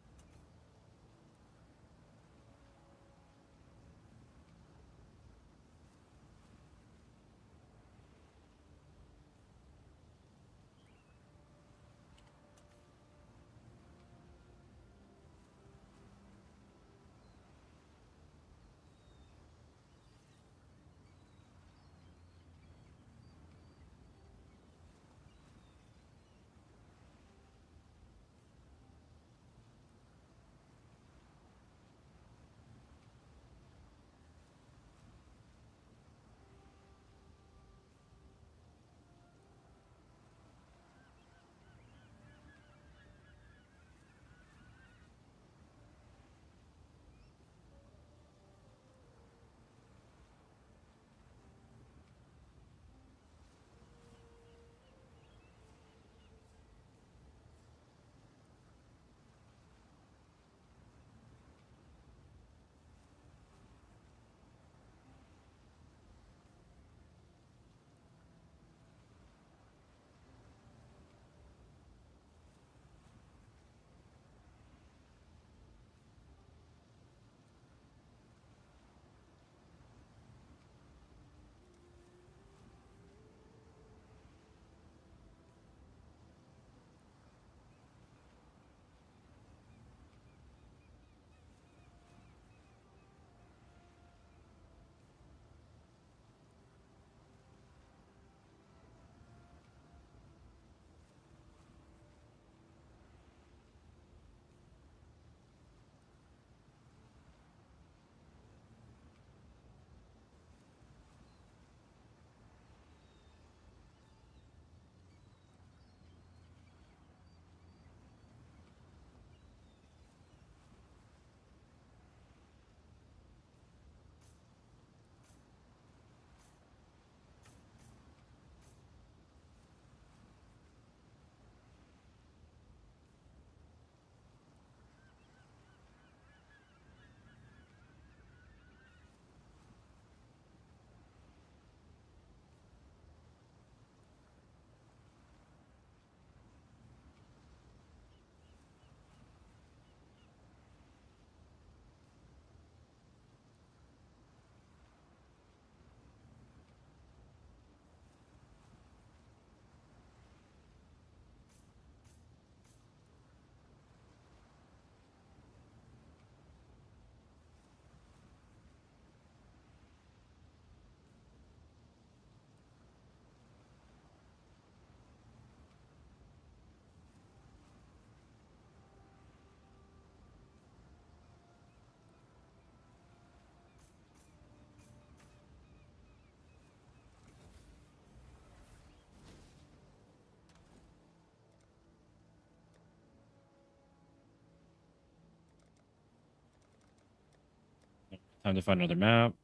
Time to find another map.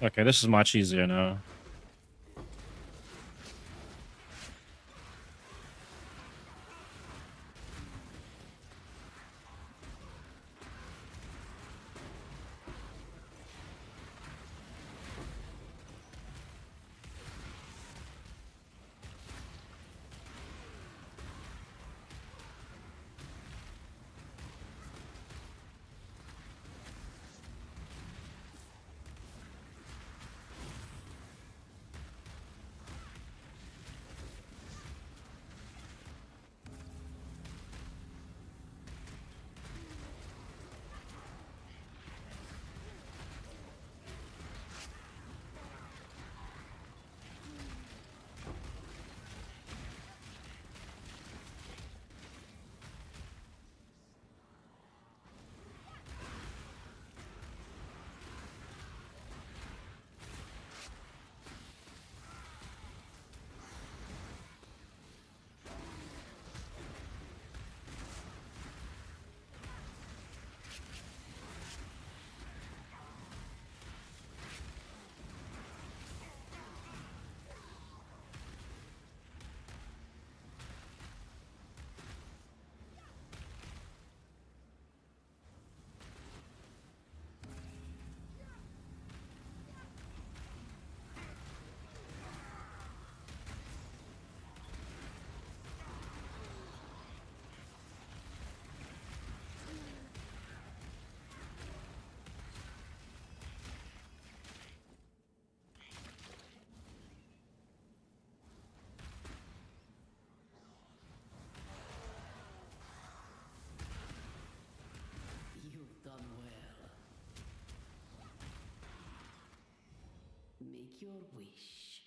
Okay, this is much easier now. make your wish.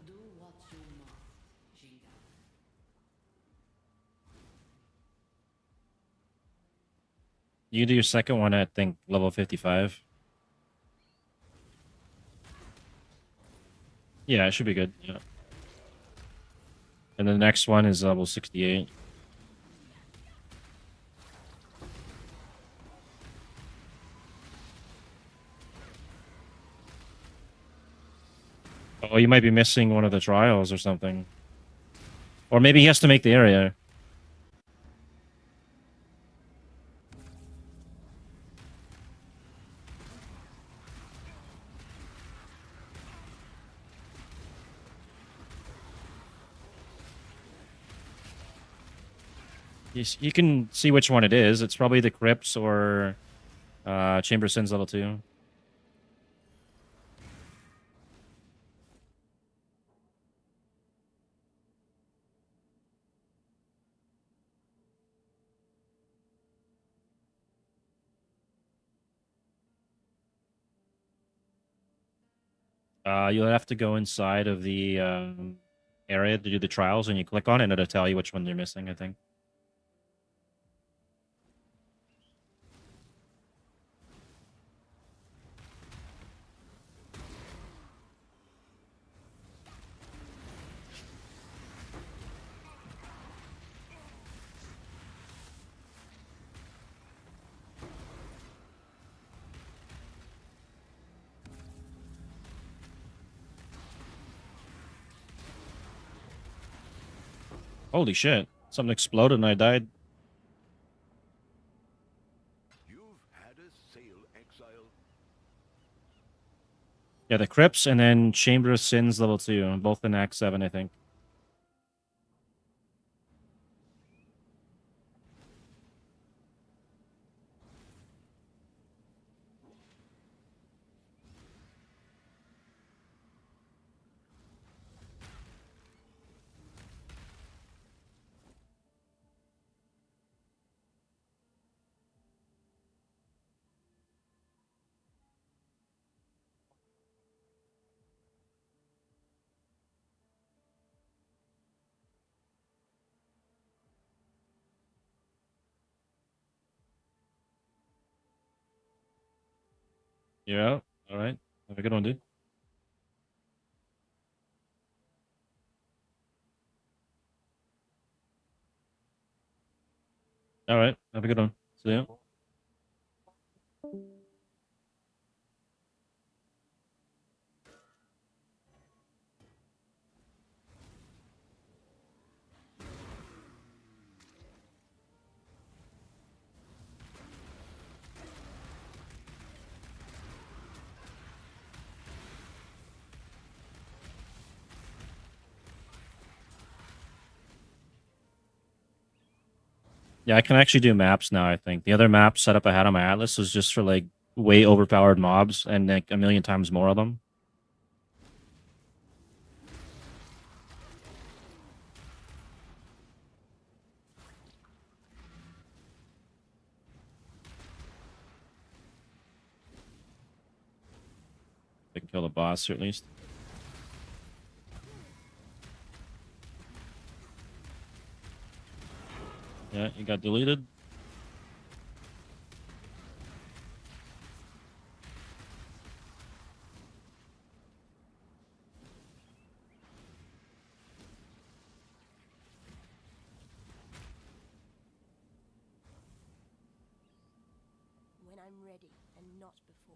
Do what you must, Jinga. You do your second one at, I think, level 55. Yeah, it should be good. Yeah. And the next one is level 68. Oh, you might be missing one of the trials or something. Or maybe he has to make the area. You can see which one it is. It's probably the Crypts or Chamber Sins level 2. You'll have to go inside of the area to do the trials, and you click on it, and it'll tell you which one you're missing, I think. Holy shit. Something exploded and I died. You've had a sail, Exile. Yeah, the Crypts and then Chamber of Sins level 2. Both in Act 7, I think. Yeah. All right. Have a good one, dude. All right. Have a good one. See ya. Yeah, I can actually do maps now, I think. The other map setup I had on my Atlas was just for like way overpowered mobs and like a million times more of them. I can kill the boss or at least. Yeah, you got deleted. When I'm ready and not before.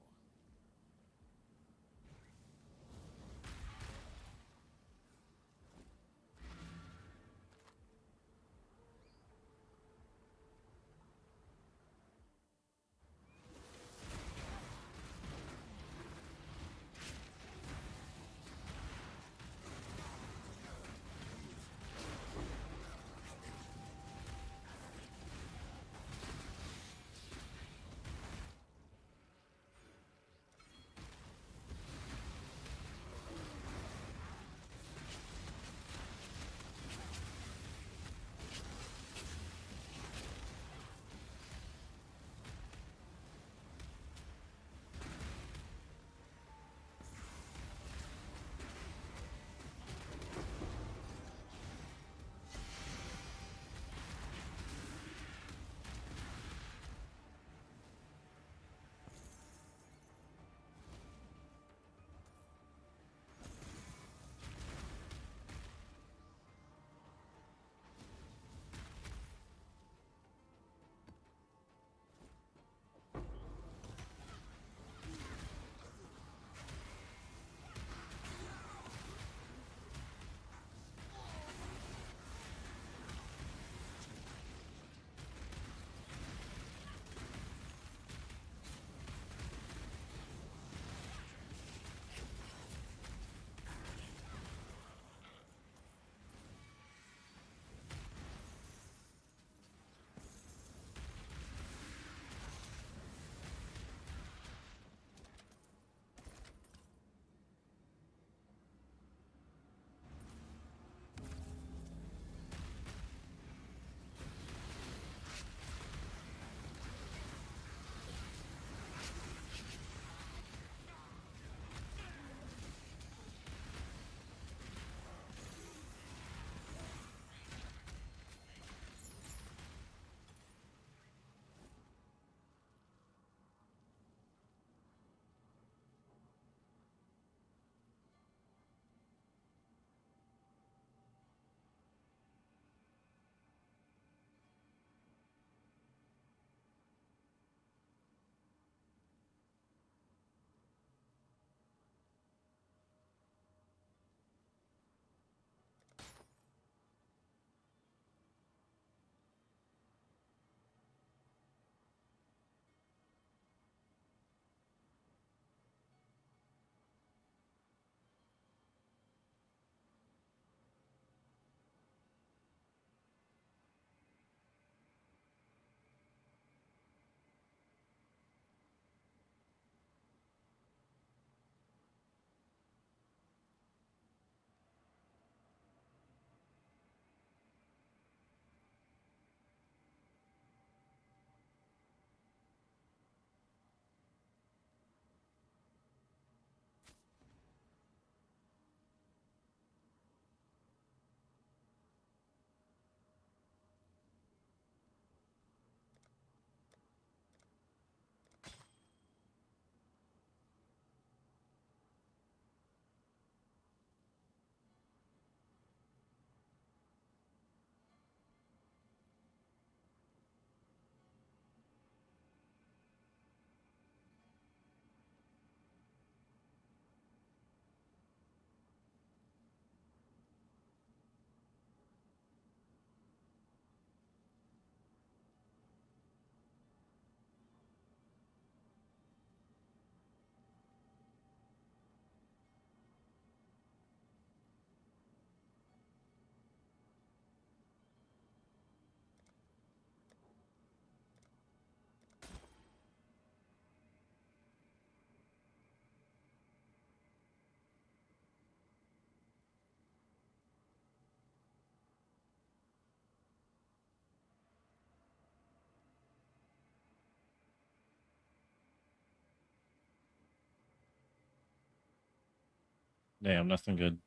Damn, nothing good.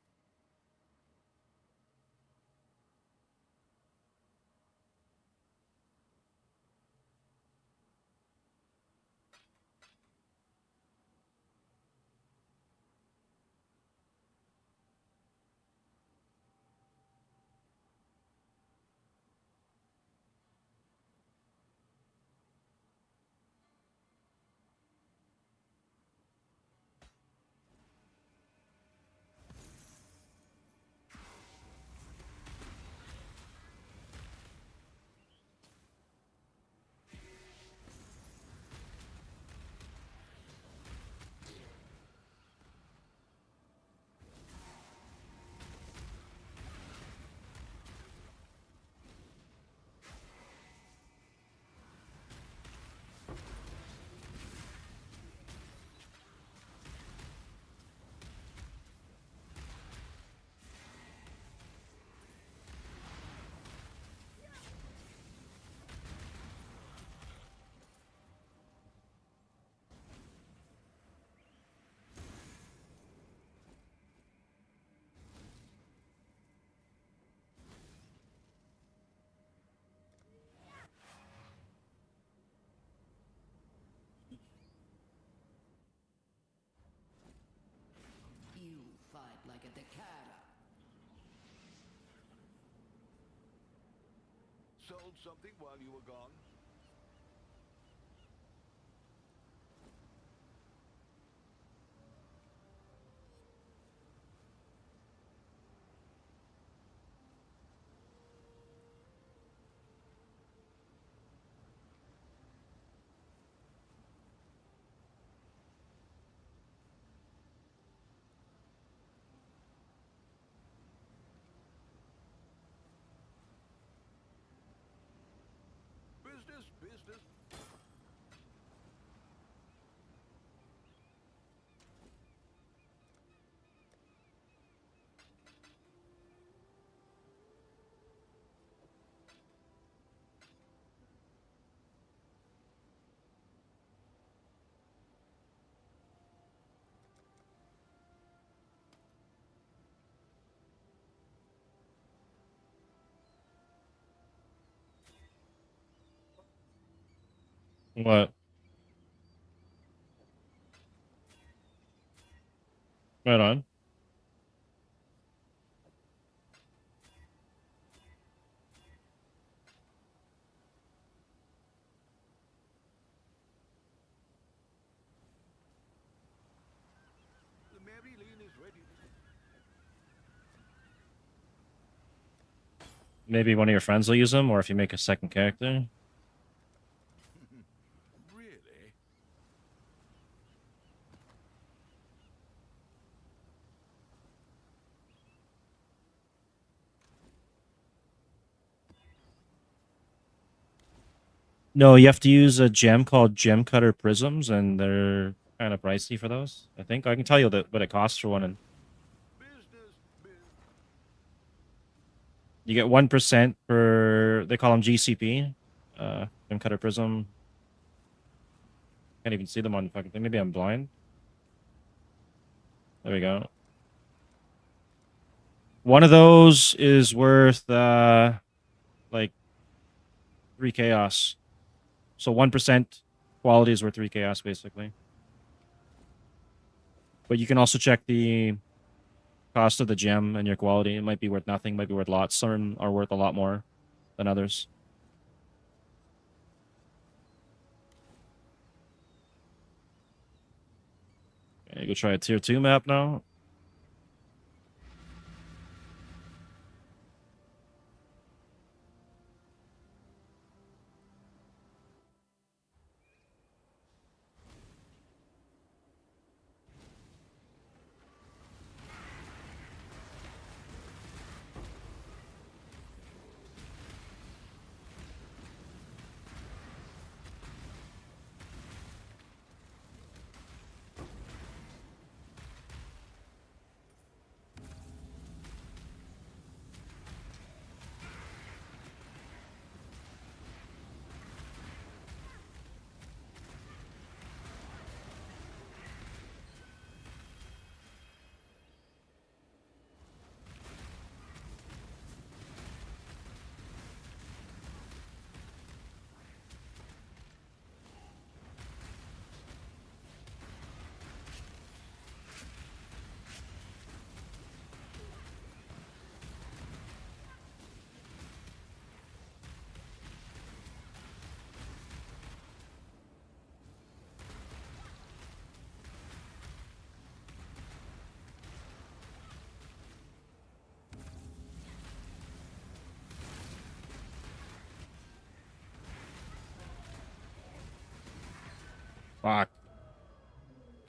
You fight like a Decada. Sold something while you were gone? Business, business. What? Right on. The Mary Lane is ready. Maybe one of your friends will use them, or if you make a second character. Really? No, you have to use a gem called Gem Cutter Prisms, and they're kind of pricey for those. I think I can tell you what it costs for one, and Business, business. you get 1% per. They call them GCP. Gem Cutter Prism. Can't even see them on the fucking thing. Maybe I'm blind. There we go. One of those is worth like 3 chaos. So 1% quality is worth 3 chaos basically. But you can also check the cost of the gem and your quality. It might be worth nothing, might be worth lots. Some are worth a lot more than others. Okay, go try a tier 2 map now.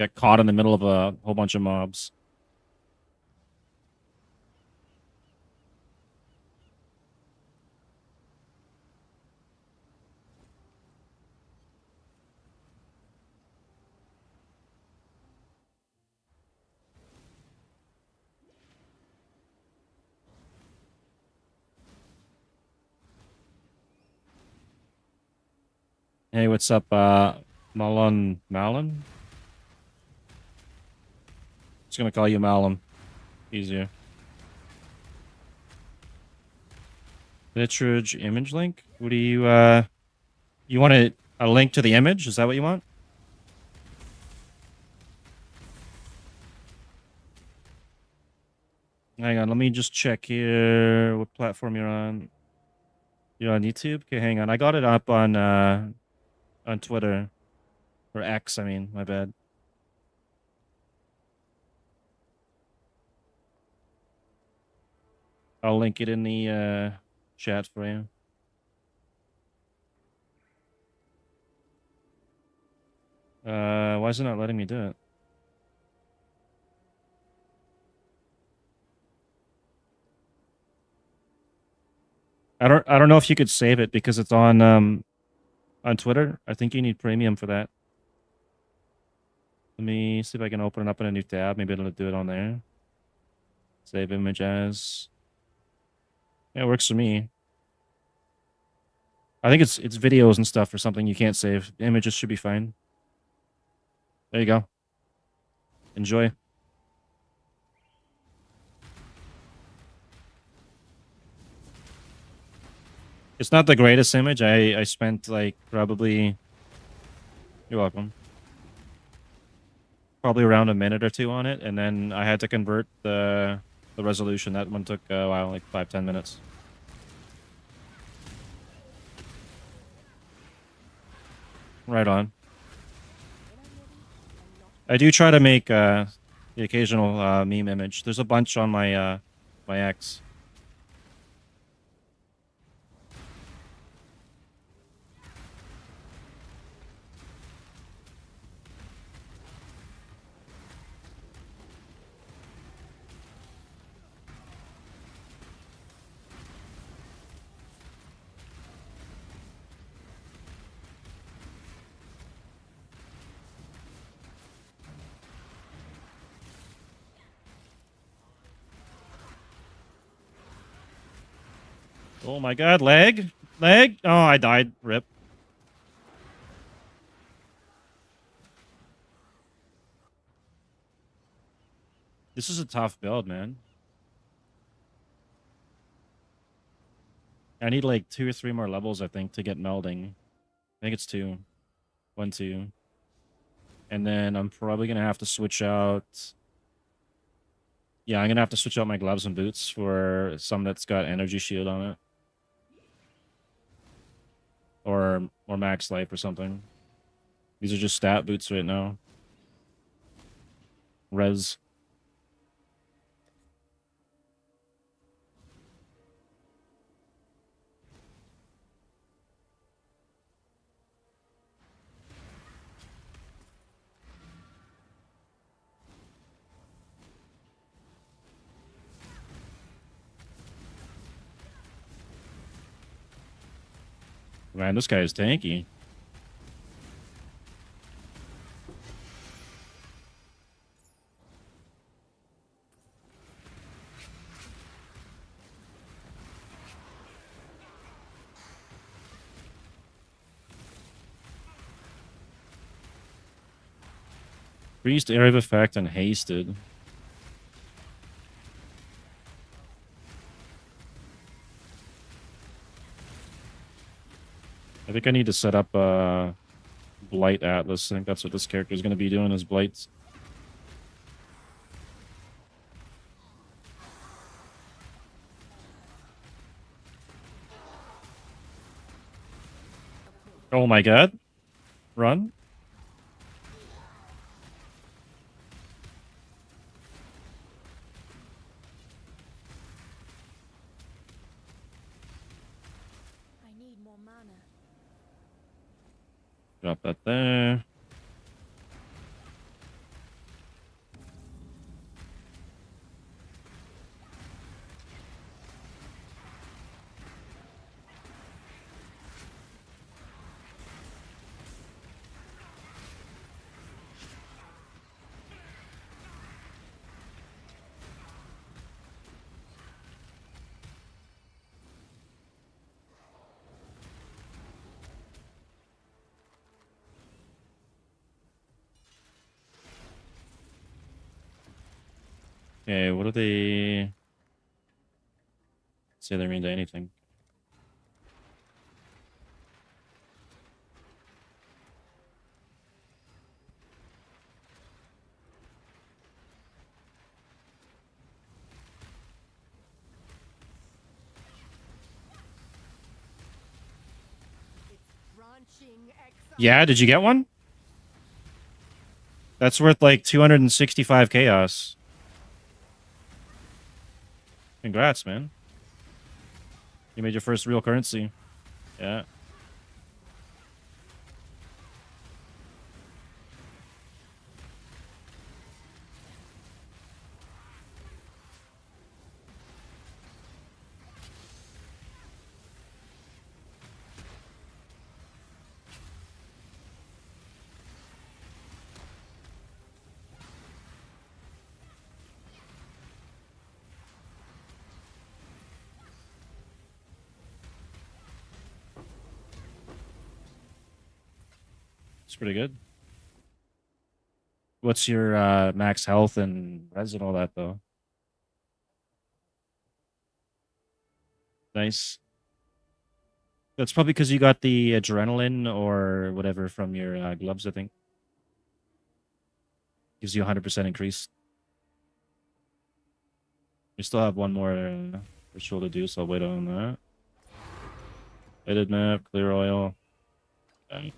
get caught in the middle of a whole bunch of mobs. Hey, what's up, Malin? Just gonna call you Malin. Easier. Mirage image link? What do you, you want a link to the image? Is that what you want? Hang on, let me just check here what platform you're on. You're on YouTube? Okay, hang on. I got it up on Twitter. Or X, I mean, my bad. I'll link it in the chat for you. Why is it not letting me do it? I don't know if you could save it because it's on Twitter. I think you need premium for that. Let me see if I can open it up in a new tab. Maybe it'll do it on there. Save image as. Yeah, it works for me. I think it's videos and stuff or something you can't save. Images should be fine. There you go. Enjoy. It's not the greatest image. I spent like probably. You're welcome. Probably around a minute or two on it, and then I had to convert the resolution. That one took a while, like 5-10 minutes. Right on. I do try to make the occasional meme image. There's a bunch on my my X. Oh my god, lag? Lag? Oh, I died. Rip. This is a tough build, man. I need like 2 or 3 more levels, I think, to get melding. I think it's 2. 1, 2. And then I'm probably going to have to switch out... Yeah, I'm going to have to switch out my gloves and boots for some that's got energy shield on it. Or max life or something. These are just stat boots right now. Res. Man, this guy is tanky. Increased area of effect and hasted. I think I need to set up a Blight Atlas. I think that's what this character is going to be doing, is Blights. Oh my god. Run. I need more mana. Drop that there. Okay, what do they say they're immune to anything? Branching exile. Yeah, did you get one? That's worth like 265 chaos. Congrats, man. You made your first real currency. Yeah. It's pretty good. What's your max health and res and all that, though? Nice. That's probably because you got the adrenaline or whatever from your gloves, I think. Gives you 100% increase. We still have one more ritual to do, so I'll wait on that. Edit map, clear oil. Okay.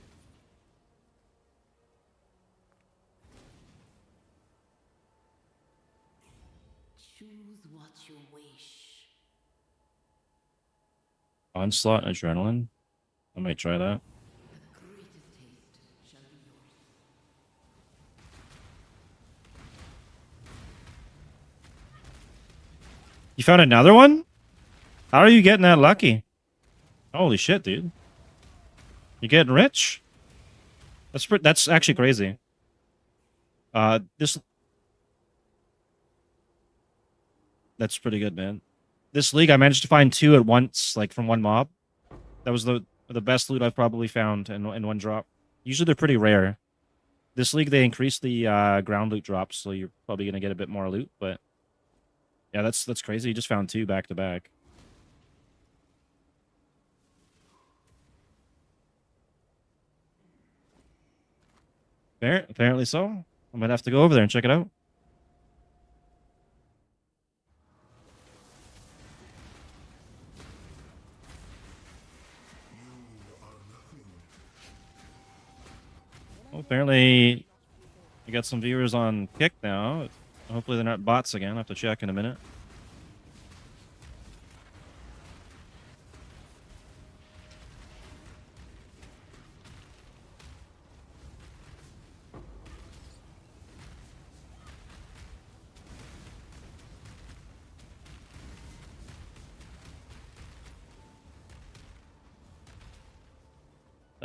Choose what you wish. Onslaught and adrenaline. I might try that. The greatest taste shall be yours. You found another one? How are you getting that lucky? Holy shit, dude. You're getting rich? That's actually crazy. This That's pretty good, man. This league I managed to find 2 at once, like from one mob. That was the best loot I've probably found in one drop. Usually they're pretty rare. This league they increased the ground loot drops, so you're probably gonna get a bit more loot, but yeah, that's crazy. You just found 2 back to back. Apparently so. I might have to go over there and check it out. Well, apparently you got some viewers on Kick now. Hopefully they're not bots again. I'll have to check in a minute.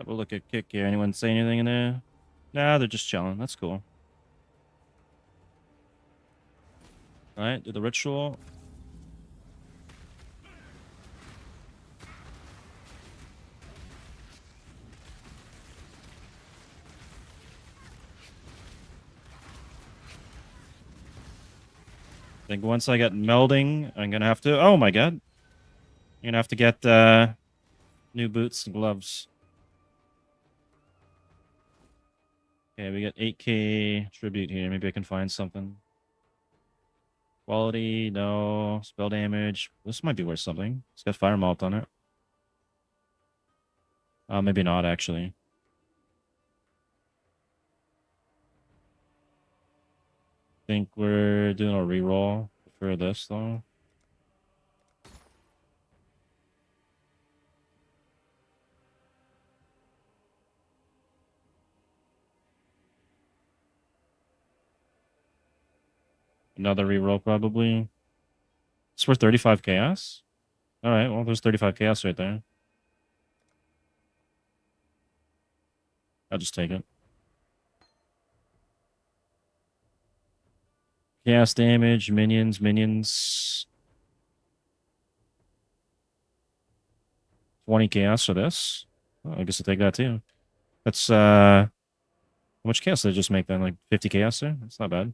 We'll look at Kick here. Anyone say anything in there? Nah, they're just chilling. That's cool. Alright, do the ritual. I think once I get melding, I'm gonna have to... Oh my god. I'm gonna have to get new boots and gloves. Okay, we got 8k tribute here. Maybe I can find something. Quality, no. Spell damage. This might be worth something. It's got fire malt on it. Maybe not, actually. Think we're doing a reroll for this, though. Another reroll, probably. It's worth 35 chaos? Alright, well, there's 35 chaos right there. I'll just take it. Chaos damage, minions. 20 chaos for this. Well, I guess I'll take that too. That's, how much chaos did I just make then? Like 50 chaos there? That's not bad.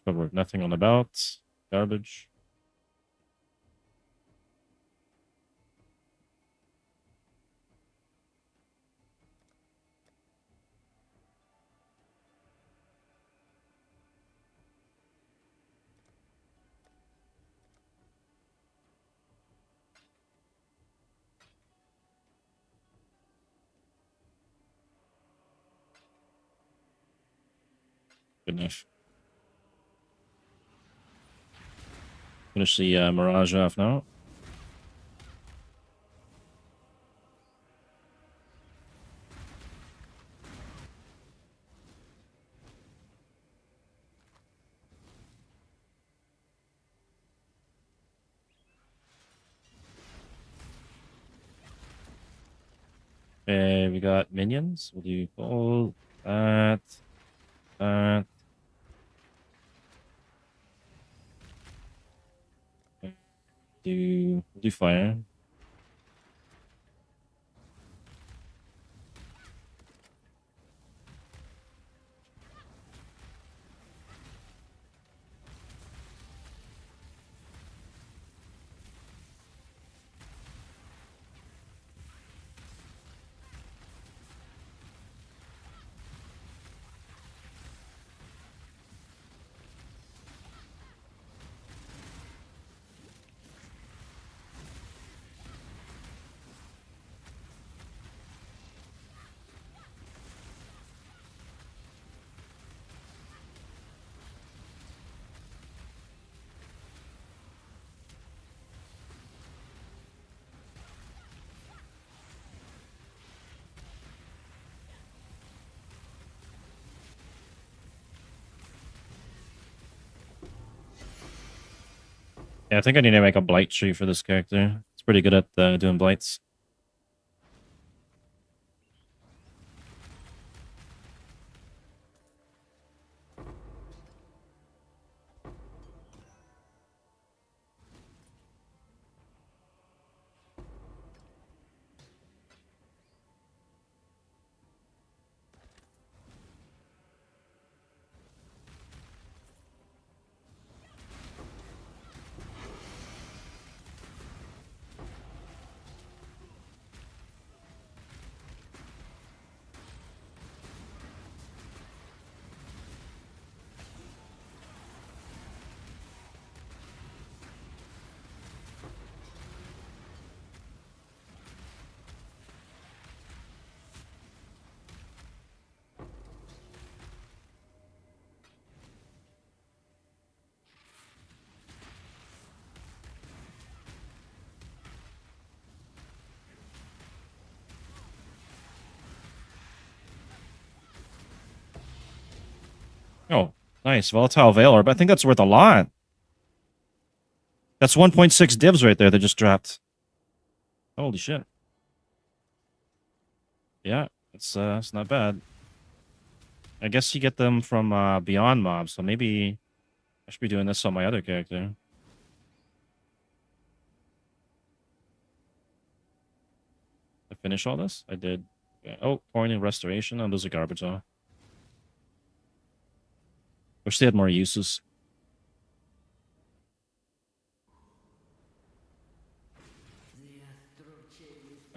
But nothing on the belt. Garbage. Good enough. Finish the Mirage off now. Okay, we got minions. We'll do gold, that, that. We'll do fire. Yeah, I think I need to make a blight tree for this character. It's pretty good at doing blights. Oh, nice. Volatile Veil Orb. I think that's worth a lot. That's 1.6 divs right there that just dropped. Holy shit. Yeah, it's not bad. I guess you get them from Beyond Mobs, so maybe I should be doing this on my other character. I finish all this? I did. Yeah. Oh, Coin and Restoration. Oh, those are garbage, though. Wish they had more uses.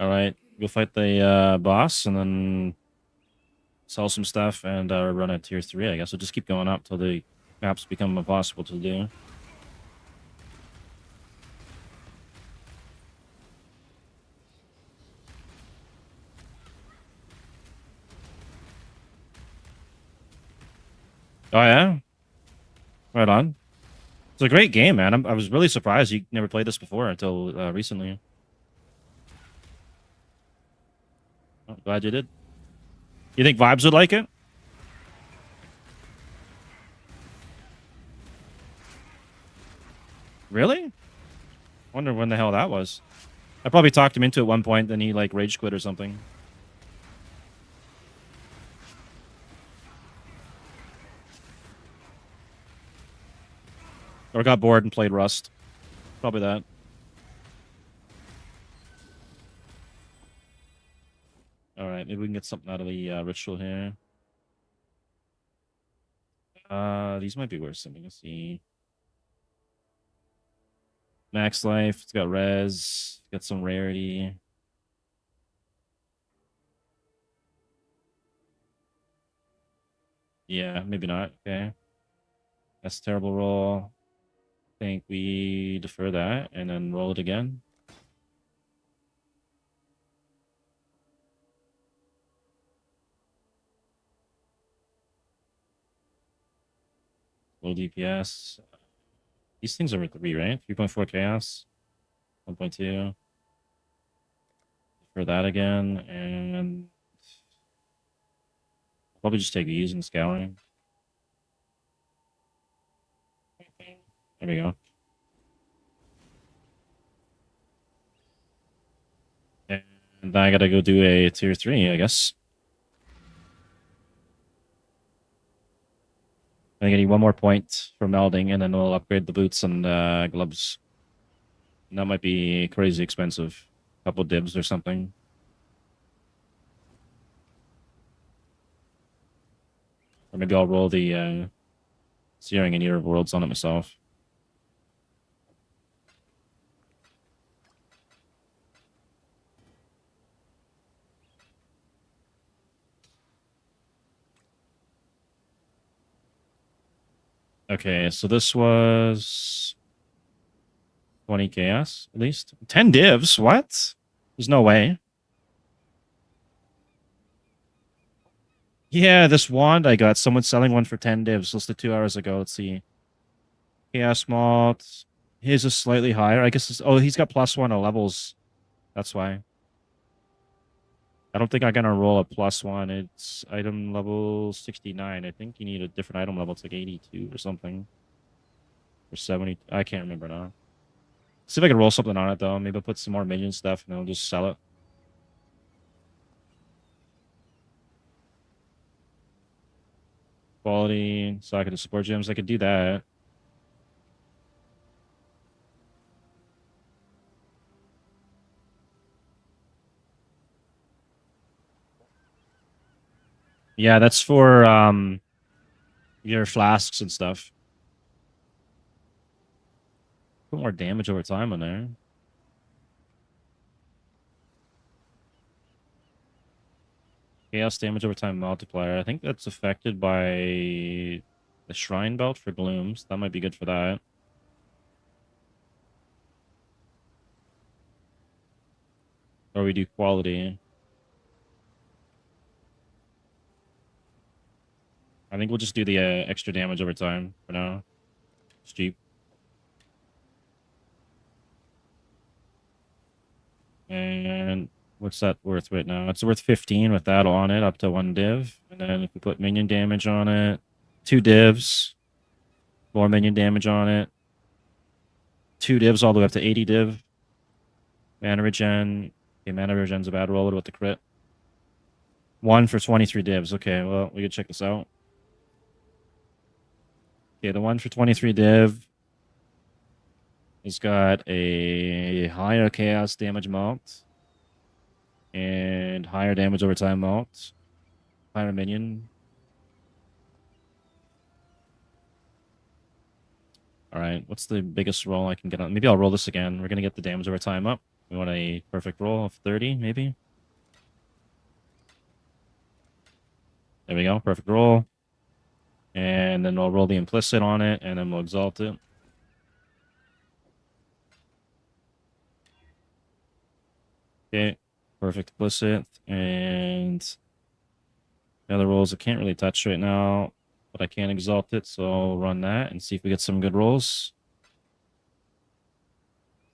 Alright, go fight the boss and then sell some stuff and run at tier 3, I guess. We'll just keep going up till the maps become impossible to do. Oh, yeah? Right on. It's a great game, man. I was really surprised you never played this before until recently. Oh, glad you did. You think Vibes would like it? Really? Wonder when the hell that was. I probably talked him into it at one point, then he like rage quit or something. Or got bored and played Rust. Probably that. Alright, maybe we can get something out of the ritual here. These might be worth something to see. Max life, it's got res, got some rarity. Yeah, maybe not. Okay. That's a terrible roll. I think we defer that and then roll it again. Low DPS. These things are 3, right? 3.4 chaos. 1.2. For that again, and probably just take these and scouring. There we go. And then I gotta go do a tier 3, I guess. I think I need 1 more point for melding, and then we'll upgrade the boots and gloves. And that might be crazy expensive. A couple dibs or something. Or maybe I'll roll the Searing and Ear of Worlds on it myself. Okay, so this was 20 chaos, at least. 10 divs? What? There's no way. Yeah, this wand I got. Someone selling one for 10 divs listed 2 hours ago. Let's see. Chaos Malt. His is slightly higher. I guess oh, he's got +1 on levels. That's why. I don't think I'm gonna roll a +1. It's item level 69. I think you need a different item level. It's like 82 or something. Or 70. I can't remember now. See if I can roll something on it though. Maybe I'll put some more minion stuff and I'll just sell it. Quality, socket of support gems. I could do that. Yeah, that's for your flasks and stuff. Put more damage over time on there. Chaos damage over time multiplier. I think that's affected by the Shrine Belt for Glooms. That might be good for that. Or we do quality. I think we'll just do the extra damage over time for now. It's cheap. And what's that worth right now? It's worth 15 with that on it, up to 1 div. And then if we put minion damage on it, 2 divs, more minion damage on it, 2 divs all the way up to 80 div. Mana regen. Okay, mana regen's a bad roll. What about the crit? 1 for 23 divs. Okay, well, we could check this out. Okay, the 1 for 23 div has got a higher chaos damage mount and higher damage over time mount, higher minion. All right, what's the biggest roll I can get on? Maybe I'll roll this again. We're gonna get the damage over time up. We want a perfect roll of 30, maybe. There we go, perfect roll. And then we'll roll the implicit on it, and then we'll exalt it. Okay, perfect implicit. And the other rolls I can't really touch right now, but I can exalt it, so I'll run that and see if we get some good rolls.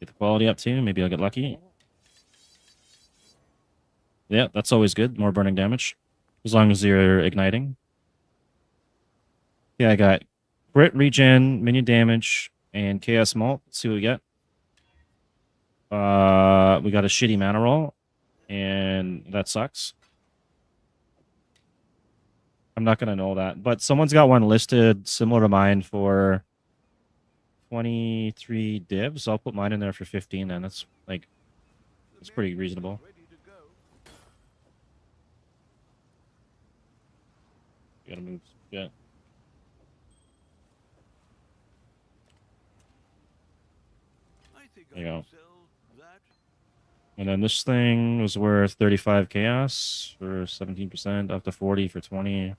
Get the quality up too, maybe I'll get lucky. Yeah, that's always good, more burning damage. As long as you're igniting. Yeah, I got crit regen, minion damage, and chaos malt. Let's see what we get. We got a shitty mana roll, and that sucks. I'm not gonna know that, but someone's got one listed similar to mine for 23 divs. I'll put mine in there for 15. Then that's like it's pretty reasonable. Ready to go. Gotta move. Yeah. There you go. Sell that? And then this thing was worth 35 chaos for 17%, up to 40 for 20.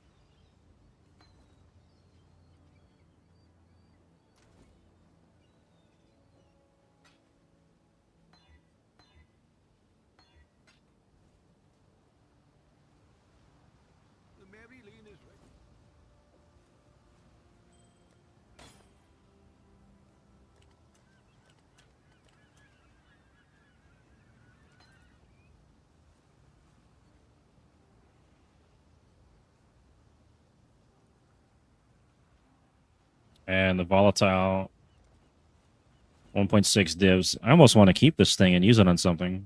The Mary Lane is right. And the volatile 1.6 divs. I almost want to keep this thing and use it on something.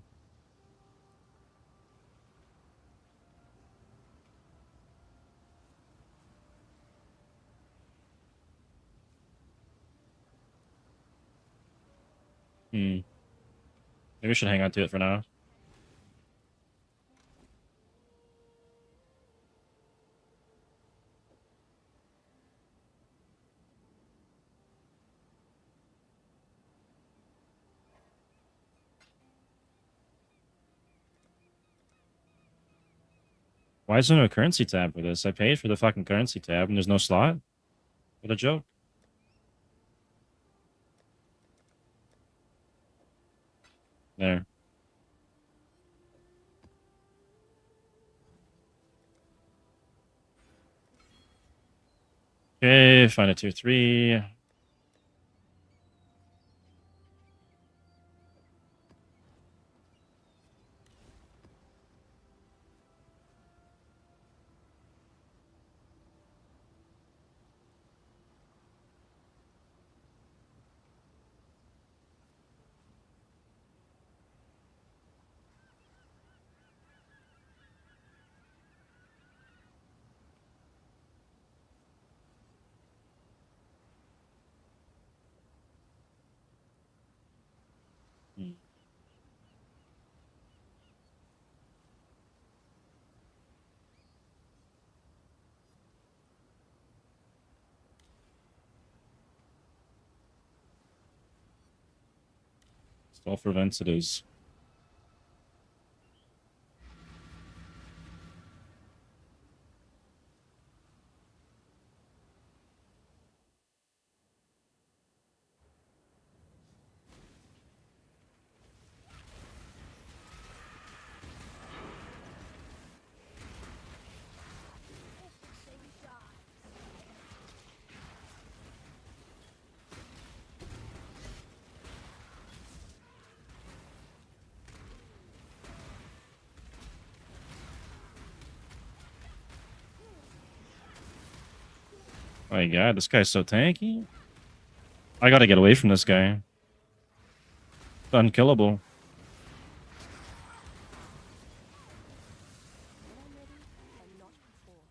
Maybe we should hang on to it for now. Why is there no currency tab for this? I paid for the fucking currency tab and there's no slot? What a joke. There. Okay, find a tier 3. Self-prevents it is. Oh my god, this guy's so tanky. I gotta get away from this guy. It's unkillable. When I'm ready and not before.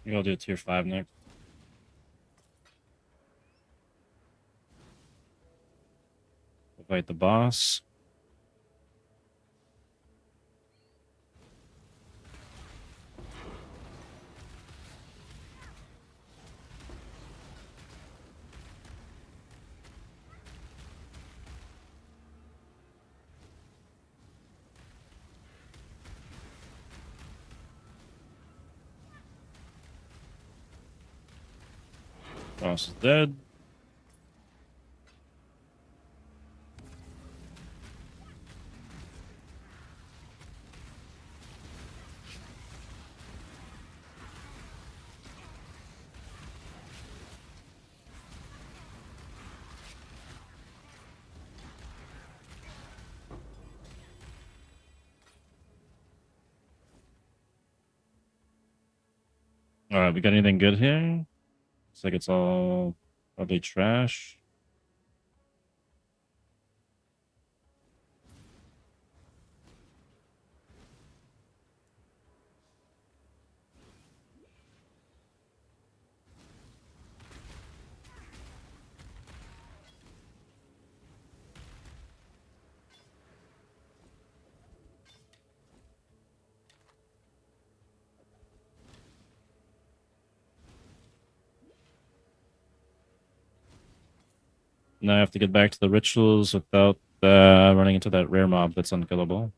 Maybe I'll do a tier 5 next. Fight the boss. Boss is dead. All right, we got anything good here? Looks like it's all probably trash. Now I have to get back to the rituals without running into that rare mob that's unkillable.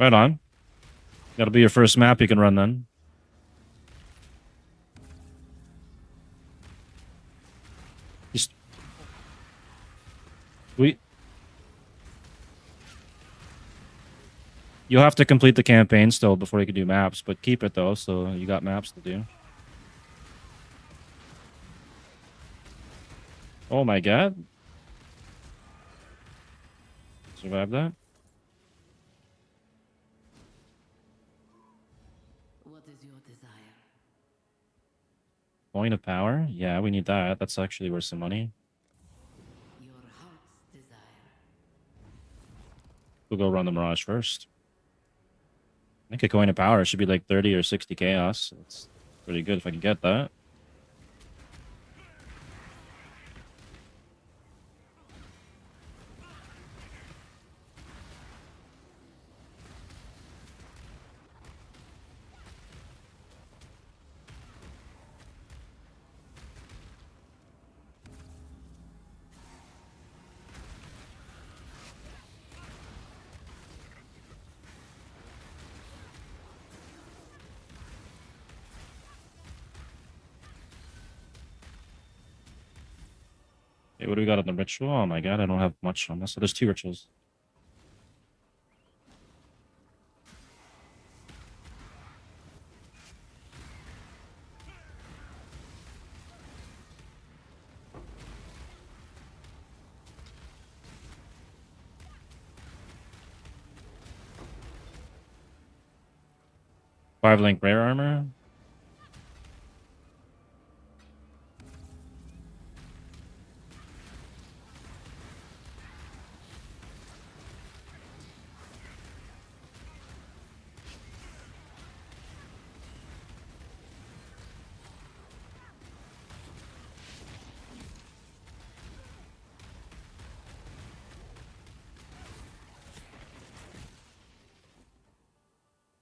Right on. That'll be your first map you can run then. Just... You'll have to complete the campaign still before you can do maps, but keep it though, so you got maps to do. Oh my god. Survive that? What is your desire? Point of power? Yeah, we need that. That's actually worth some money. Your heart's desire. We'll go run the Mirage first. I think a coin of power should be like 30 or 60 chaos. It's pretty good if I can get that. Hey, what do we got on the ritual? Oh my god, I don't have much on this. So there's 2 rituals. Five link rare armor.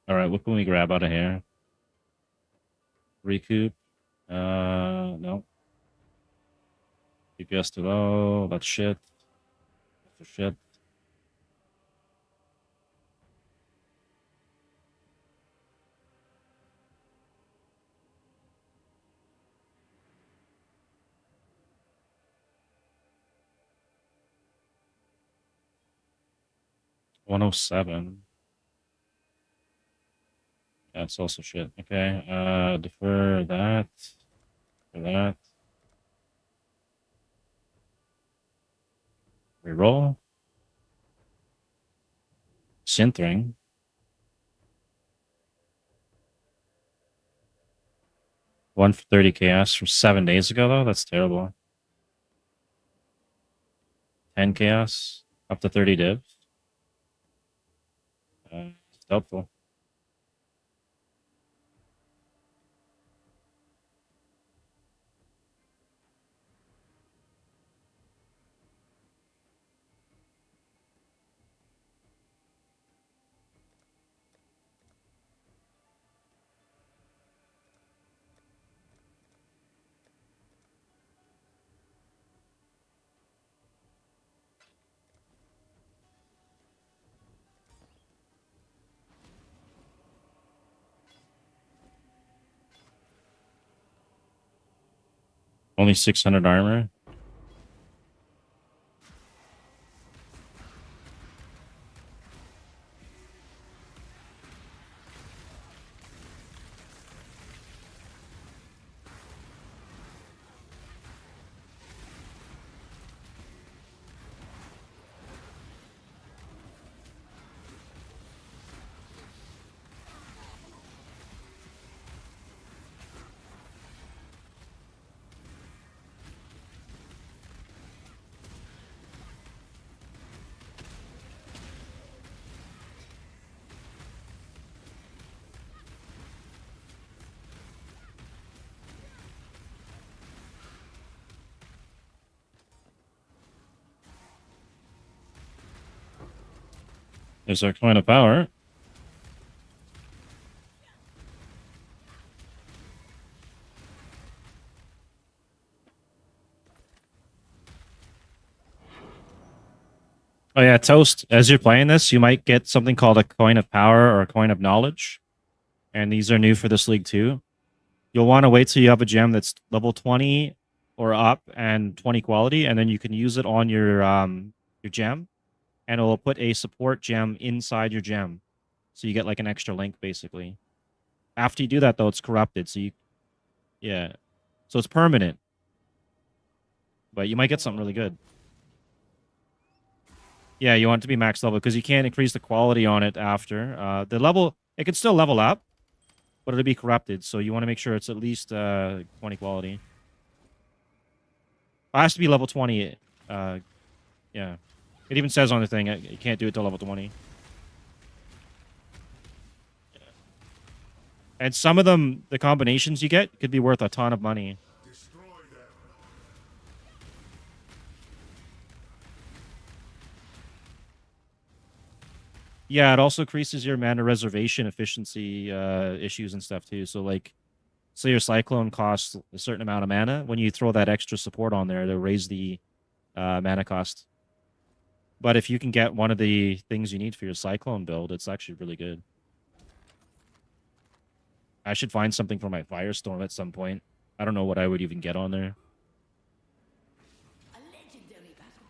All right, what can we grab out of here? Recoup. No. DPS too low. That's shit. That's shit. $107. That's also shit. Okay. Defer that. For that. Reroll. Synthring. One for 30 chaos from 7 days ago, though. That's terrible. 10 chaos. Up to 30 divs. It's doubtful. Only 600 armor. There's our coin of power. Oh yeah, Toast, as you're playing this, you might get something called a coin of power or a coin of knowledge. And these are new for this league too. You'll want to wait till you have a gem that's level 20 or up and 20 quality, and then you can use it on your gem, and it will put a support gem inside your gem. So you get like an extra link basically. After you do that though, it's corrupted. So yeah. So it's permanent. But you might get something really good. Yeah, you want it to be max level because you can't increase the quality on it after. The level, it can still level up, but it'll be corrupted. So you want to make sure it's at least 20 quality. It has to be level 20. Yeah. It even says on the thing, you can't do it till level 20. And some of them, the combinations you get could be worth a ton of money. Yeah, it also increases your mana reservation efficiency issues and stuff too. So like, say your Cyclone costs a certain amount of mana. When you throw that extra support on there, they'll raise the mana cost. But if you can get one of the things you need for your Cyclone build, it's actually really good. I should find something for my Firestorm at some point. I don't know what I would even get on there. A legendary battle.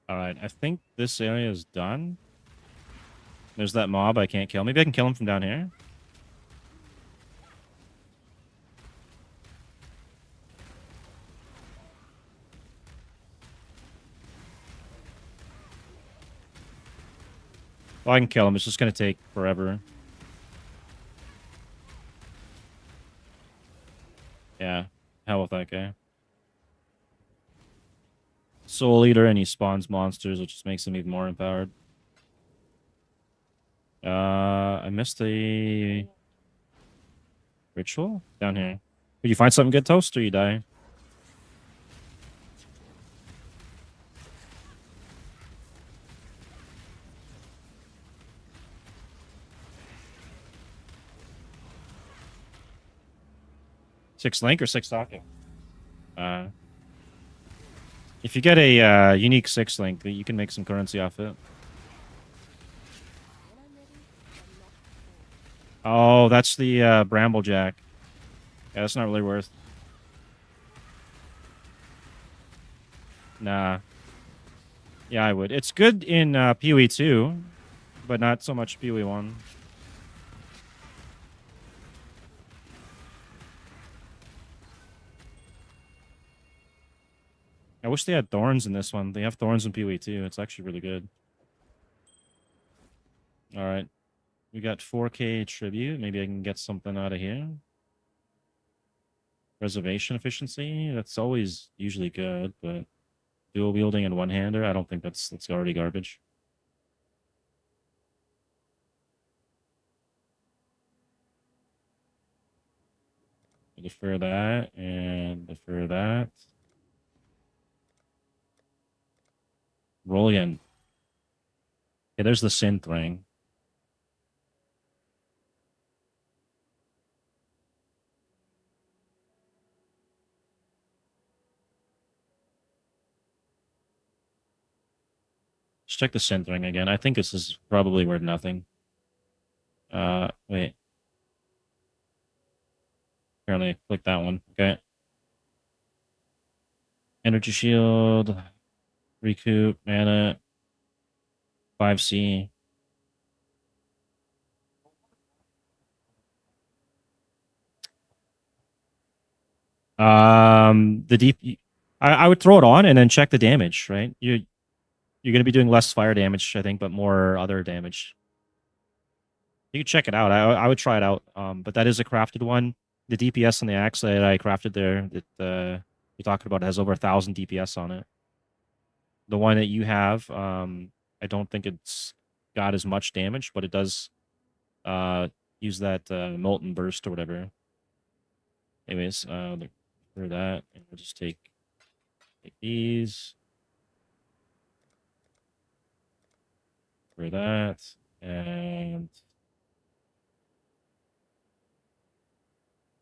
All right, I think this area is done. There's that mob I can't kill. Maybe I can kill him from down here. Well, I can kill him. It's just going to take forever. Yeah, hell with that guy. Soul Eater, and he spawns monsters, which just makes him even more empowered. I missed the ritual down here. Did you find something good, Toast, or you die? Six link or six talking? If you get a unique 6 link, you can make some currency off it. When I'm ready and not before. Oh, that's the Bramblejack. Yeah, that's not really worth. Nah. Yeah, I would. It's good in PoE 2, but not so much PoE 1. I wish they had thorns in this one. They have thorns in PoE 2. It's actually really good. All right. We got 4K tribute. Maybe I can get something out of here. Reservation efficiency. That's always usually good, but dual wielding and one-hander, I don't think that's already garbage. Defer that and defer that. Roll again. Okay, there's the synth ring. Let's check the synth ring again. I think this is probably worth nothing. Wait. Apparently, click that one. Okay. Energy shield, recoup, mana, 5C. The deep. I would throw it on and then check the damage. Right, you're going to be doing less fire damage, I think, but more other damage. You can check it out. I would try it out. But that is a crafted one. The DPS on the axe that I crafted there that you're talking about has over 1,000 DPS on it. The one that you have, I don't think it's got as much damage, but it does use that molten burst or whatever. Anyways, for that, and we'll just take these for that, and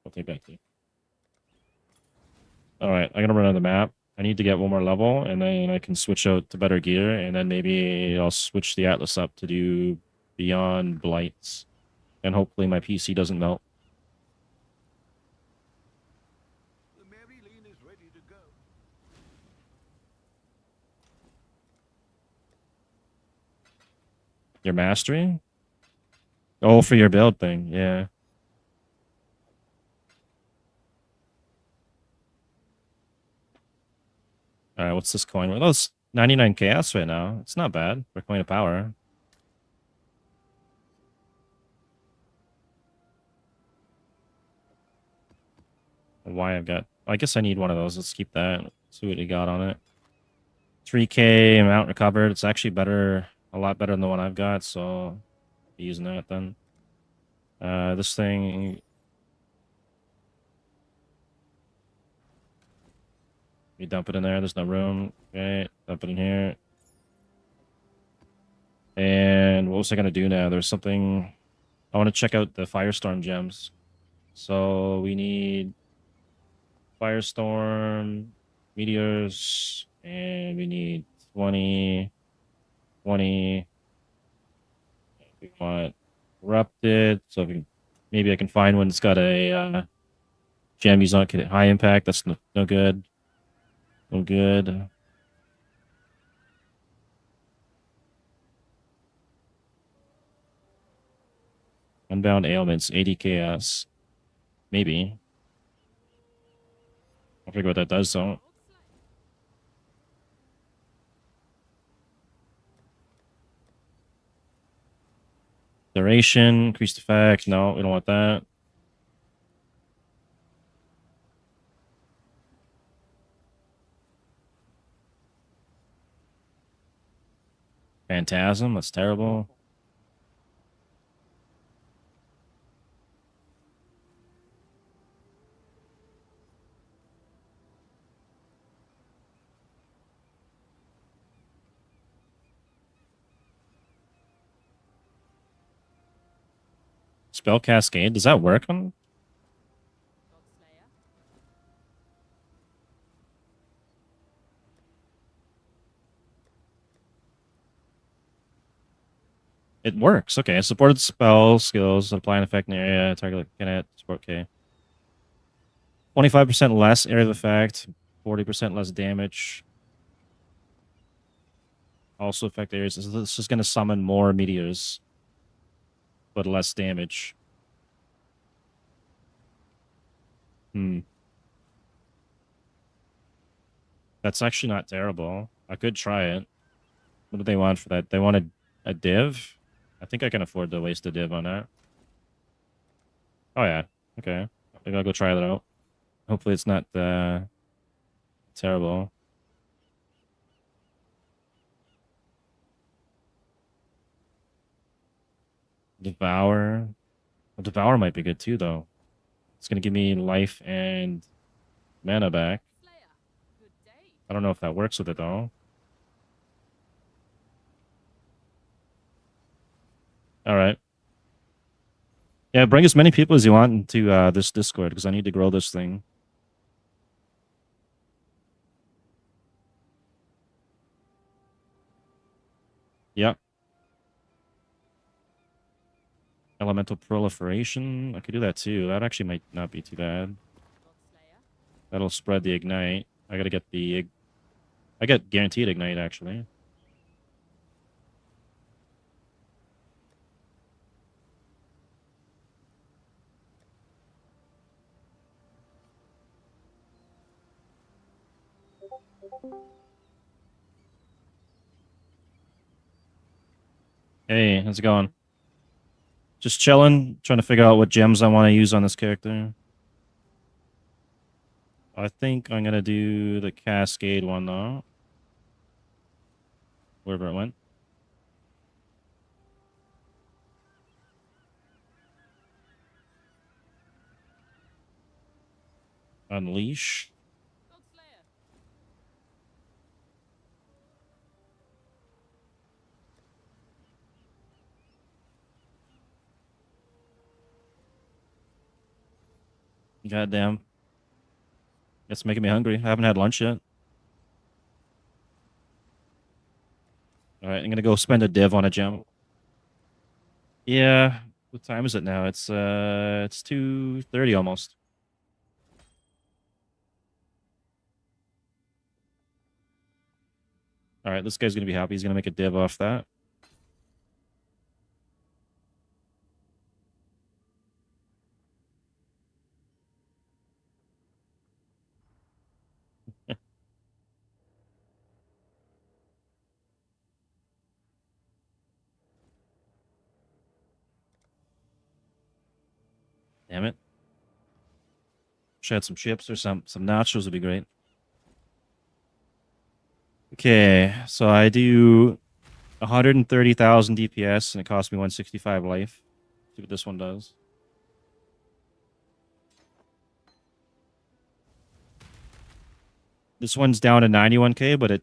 I'll take that too. All right, I'm gonna run on the map. I need to get one more level, and then I can switch out to better gear, and then maybe I'll switch the Atlas up to do Beyond Blights, and hopefully my PC doesn't melt. The Maryline is ready to go. Your mastery? Oh, for your build thing, yeah. All right, what's this coin? Well, that's 99 chaos right now. It's not bad for coin of power. Why I've got... I guess I need one of those. Let's keep that. See what you got on it. 3K amount recovered. It's actually better, a lot better than the one I've got, so I'll be using that then. This thing... You dump it in there. There's no room. Okay, dump it in here. And what was I going to do now? There's something... I want to check out the Firestorm gems. So we need Firestorm, Meteors, and we need 20, 20. We want Corrupted. So maybe I can find one that's got a gem use on high impact. That's no good. No good. Unbound ailments, 80 chaos. Maybe. I'll figure what that does, though. Duration, increased effect. No, we don't want that. Phantasm, that's terrible. Spell Cascade, does that work on? Godslayer. It works. Okay. Supported spell skills apply an effect in the area. Target can add support K. 25% less area of effect. 40% less damage. Also affect areas. This is going to summon more meteors, but less damage. That's actually not terrible. I could try it. What do they want for that? They wanted a div? I think I can afford to waste a div on that. Oh, yeah. Okay. Maybe I'll go try that out. Hopefully it's not terrible. Devour. Well, Devour might be good too, though. It's going to give me life and mana back. Slayer, good day. I don't know if that works with it, though. All right. Yeah, bring as many people as you want into this Discord, because I need to grow this thing. Yep. Elemental proliferation. I could do that too. That actually might not be too bad. God Slayer. That'll spread the ignite. I gotta get the... I get guaranteed ignite, actually. Hey, how's it going? Just chilling, trying to figure out what gems I want to use on this character. I think I'm gonna do the Cascade one, though. Wherever it went. Unleash. God Slayer. Goddamn. It's making me hungry. I haven't had lunch yet. Alright, I'm gonna go spend a div on a gem. Yeah. What time is it now? It's 2:30 almost. Alright, this guy's gonna be happy. He's gonna make a div off that. Damn it. Wish I had some chips or some nachos would be great. Okay, so I do 130,000 DPS and it costs me 165 life. See what this one does. This one's down to 91k, but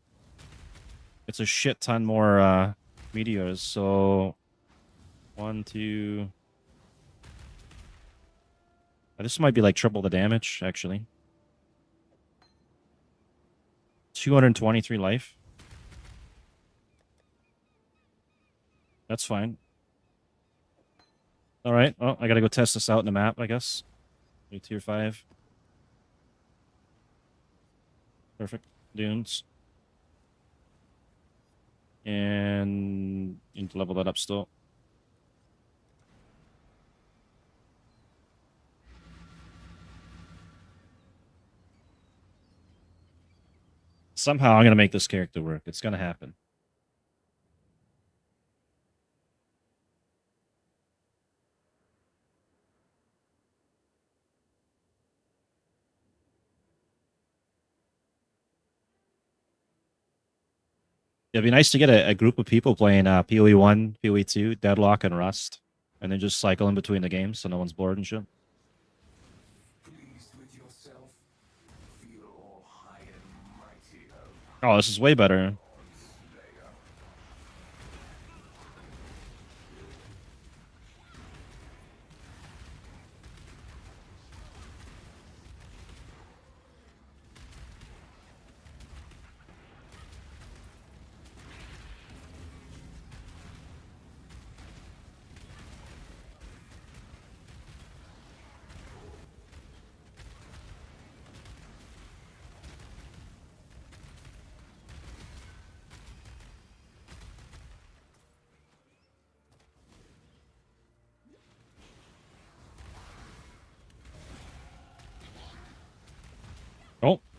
it's a shit ton more meteors. So 1, 2. This might be like triple the damage, actually. 223 life. That's fine. All right. Well, I gotta go test this out in the map, I guess. Tier 5. Perfect. Dunes. And you need to level that up still. Somehow I'm going to make this character work. It's going to happen. It'd be nice to get a group of people playing PoE 1, PoE 2, Deadlock, and Rust. And then just cycle in between the games so no one's bored and shit. Pleased with yourself? Feel all high and mighty, Oh, this is way better. Slayer.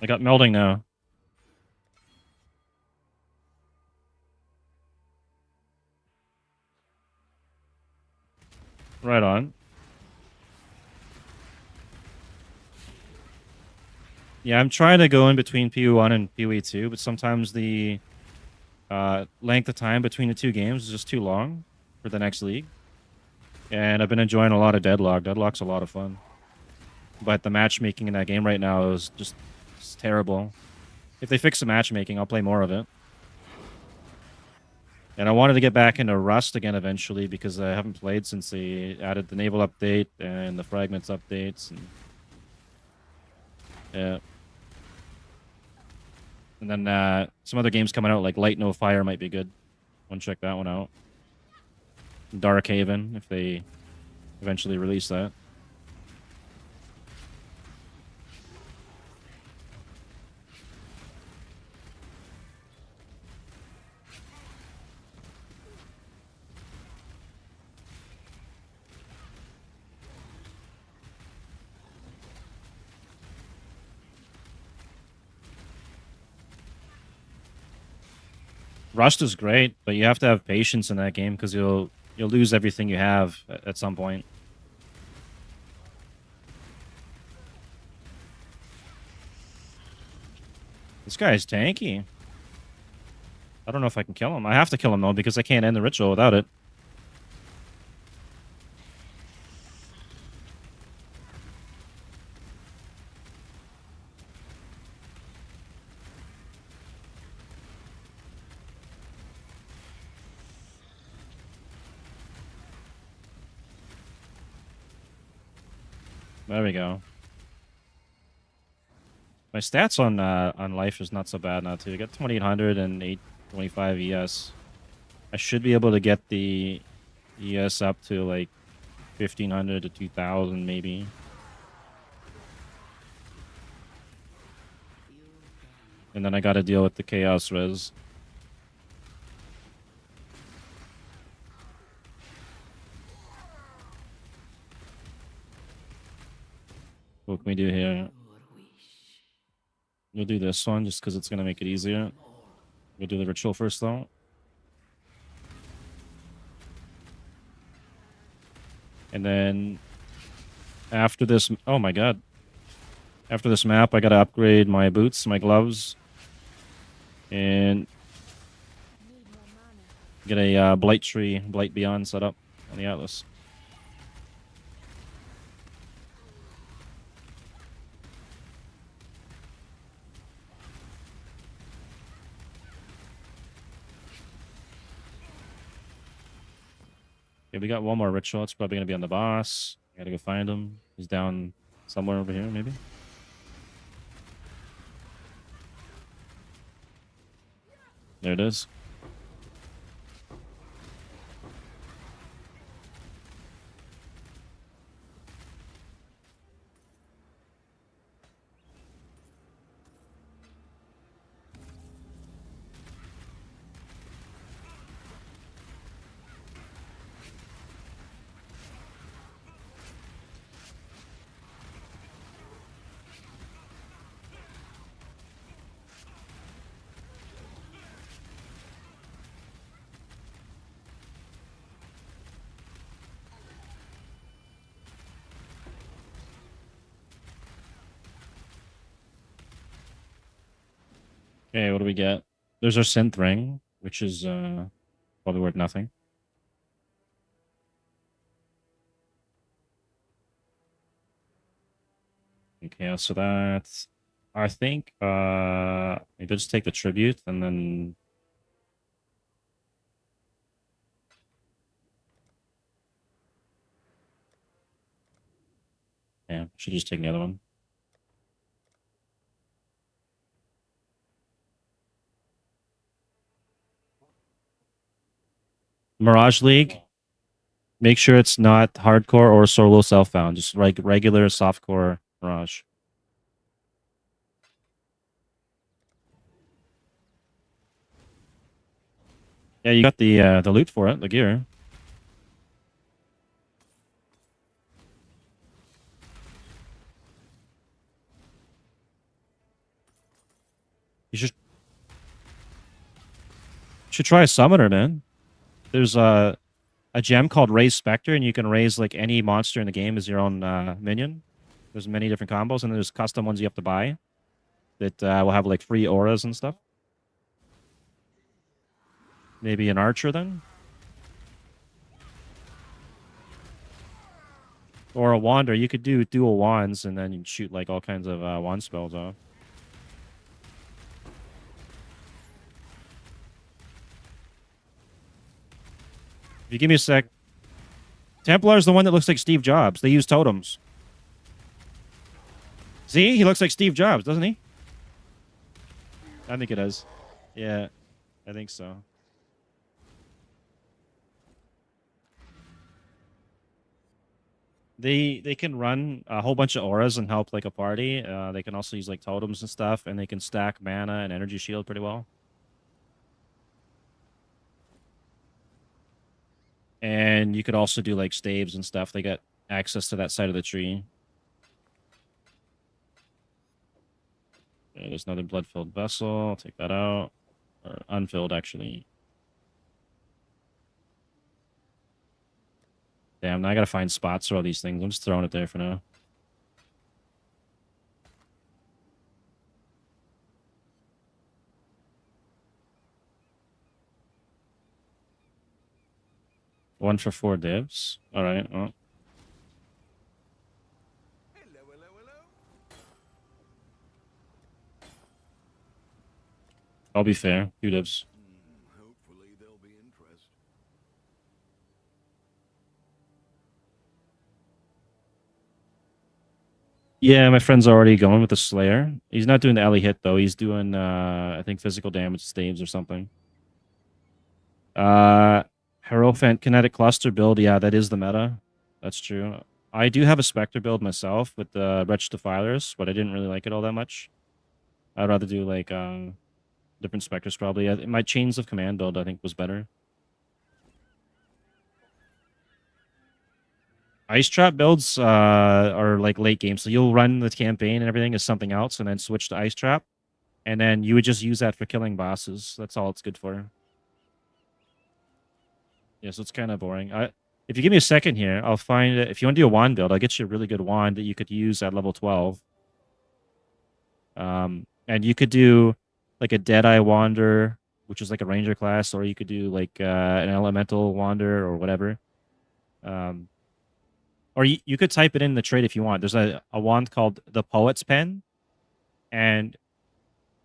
I got melding now. Right on. Yeah, I'm trying to go in between PoE1 and PoE2, but sometimes the length of time between the two games is just too long for the next league. And I've been enjoying a lot of Deadlock. Deadlock's a lot of fun. But the matchmaking in that game right now is just it's terrible. If they fix the matchmaking, I'll play more of it. And I wanted to get back into Rust again eventually because I haven't played since they added the Naval update and the Fragments updates. And yeah. And then some other games coming out like Light No Fire might be good. Want to check that one out. Dark Haven, if they eventually release that. Rust is great, but you have to have patience in that game because you'll lose everything you have at some point. This guy is tanky. I don't know if I can kill him. I have to kill him though because I can't end the ritual without it. There we go. My stats on life is not so bad now too. I got 2800 and 825 ES. I should be able to get the ES up to like 1500 to 2000 maybe. And then I got to deal with the chaos res. What can we do here? We'll do this one just because it's going to make it easier. We'll do the ritual first though. And then after this, oh my god. After this map, I got to upgrade my boots, my gloves. And get a Blight Tree, Blight Beyond set up on the Atlas. Okay, we got one more ritual. It's probably going to be on the boss. I got to go find him. He's down somewhere over here, maybe. There it is. Okay, what do we get? There's our synth ring, which is probably worth nothing. Okay, so that's I think maybe just take the tribute and then yeah, should just take the other one. Mirage League. Make sure it's not hardcore or solo self-found. Just like regular softcore Mirage. Yeah, you got the loot for it, the gear. Should try a summoner, man. There's a gem called Raise Spectre, and you can raise like any monster in the game as your own minion. There's many different combos, and there's custom ones you have to buy that will have like free auras and stuff. Maybe an archer then? Or a wander. You could do dual wands and then you shoot like all kinds of wand spells off. If you give me a sec. Templar's the one that looks like Steve Jobs. They use totems. See? He looks like Steve Jobs, doesn't he? I think it does. Yeah, I think so. They can run a whole bunch of auras and help like a party. They can also use like totems and stuff, and they can stack mana and energy shield pretty well. And you could also do like staves and stuff. They got access to that side of the tree. Okay, there's another blood-filled vessel. I'll take that out. Or unfilled, actually. Damn, now I gotta find spots for all these things. I'm just throwing it there for now. One for 4 divs. Alright, well. Hello, hello, hello. I'll be fair. 2 divs. Hopefully there'll be interest. Yeah, my friend's already going with the Slayer. He's not doing the alley hit, though. He's doing, I think, physical damage staves or something. Hierophant Kinetic Cluster build. Yeah, that is the meta. That's true. I do have a Spectre build myself with the Wretched Defilers, but I didn't really like it all that much. I'd rather do, like, different Spectres, probably. My Chains of Command build, I think, was better. Ice Trap builds are like late game, so you'll run the campaign and everything as something else, and then switch to Ice Trap, and then you would just use that for killing bosses. That's all it's good for. Yeah, so it's kind of boring. If you give me a second here, I'll find it. If you want to do a wand build, I'll get you a really good wand that you could use at level 12. And you could do like a Deadeye Wander, which is like a ranger class, or you could do like an elemental wander or whatever. Or you could type it in the trait if you want. There's a wand called the Poet's Pen. And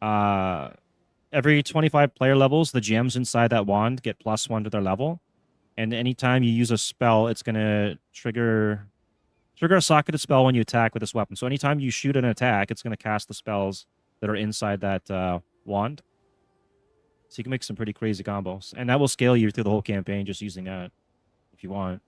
every 25 player levels, the gems inside that wand get +1 to their level. And anytime you use a spell, it's going to trigger a socketed spell when you attack with this weapon. So anytime you shoot an attack, it's going to cast the spells that are inside that wand. So you can make some pretty crazy combos. And that will scale you through the whole campaign just using that if you want.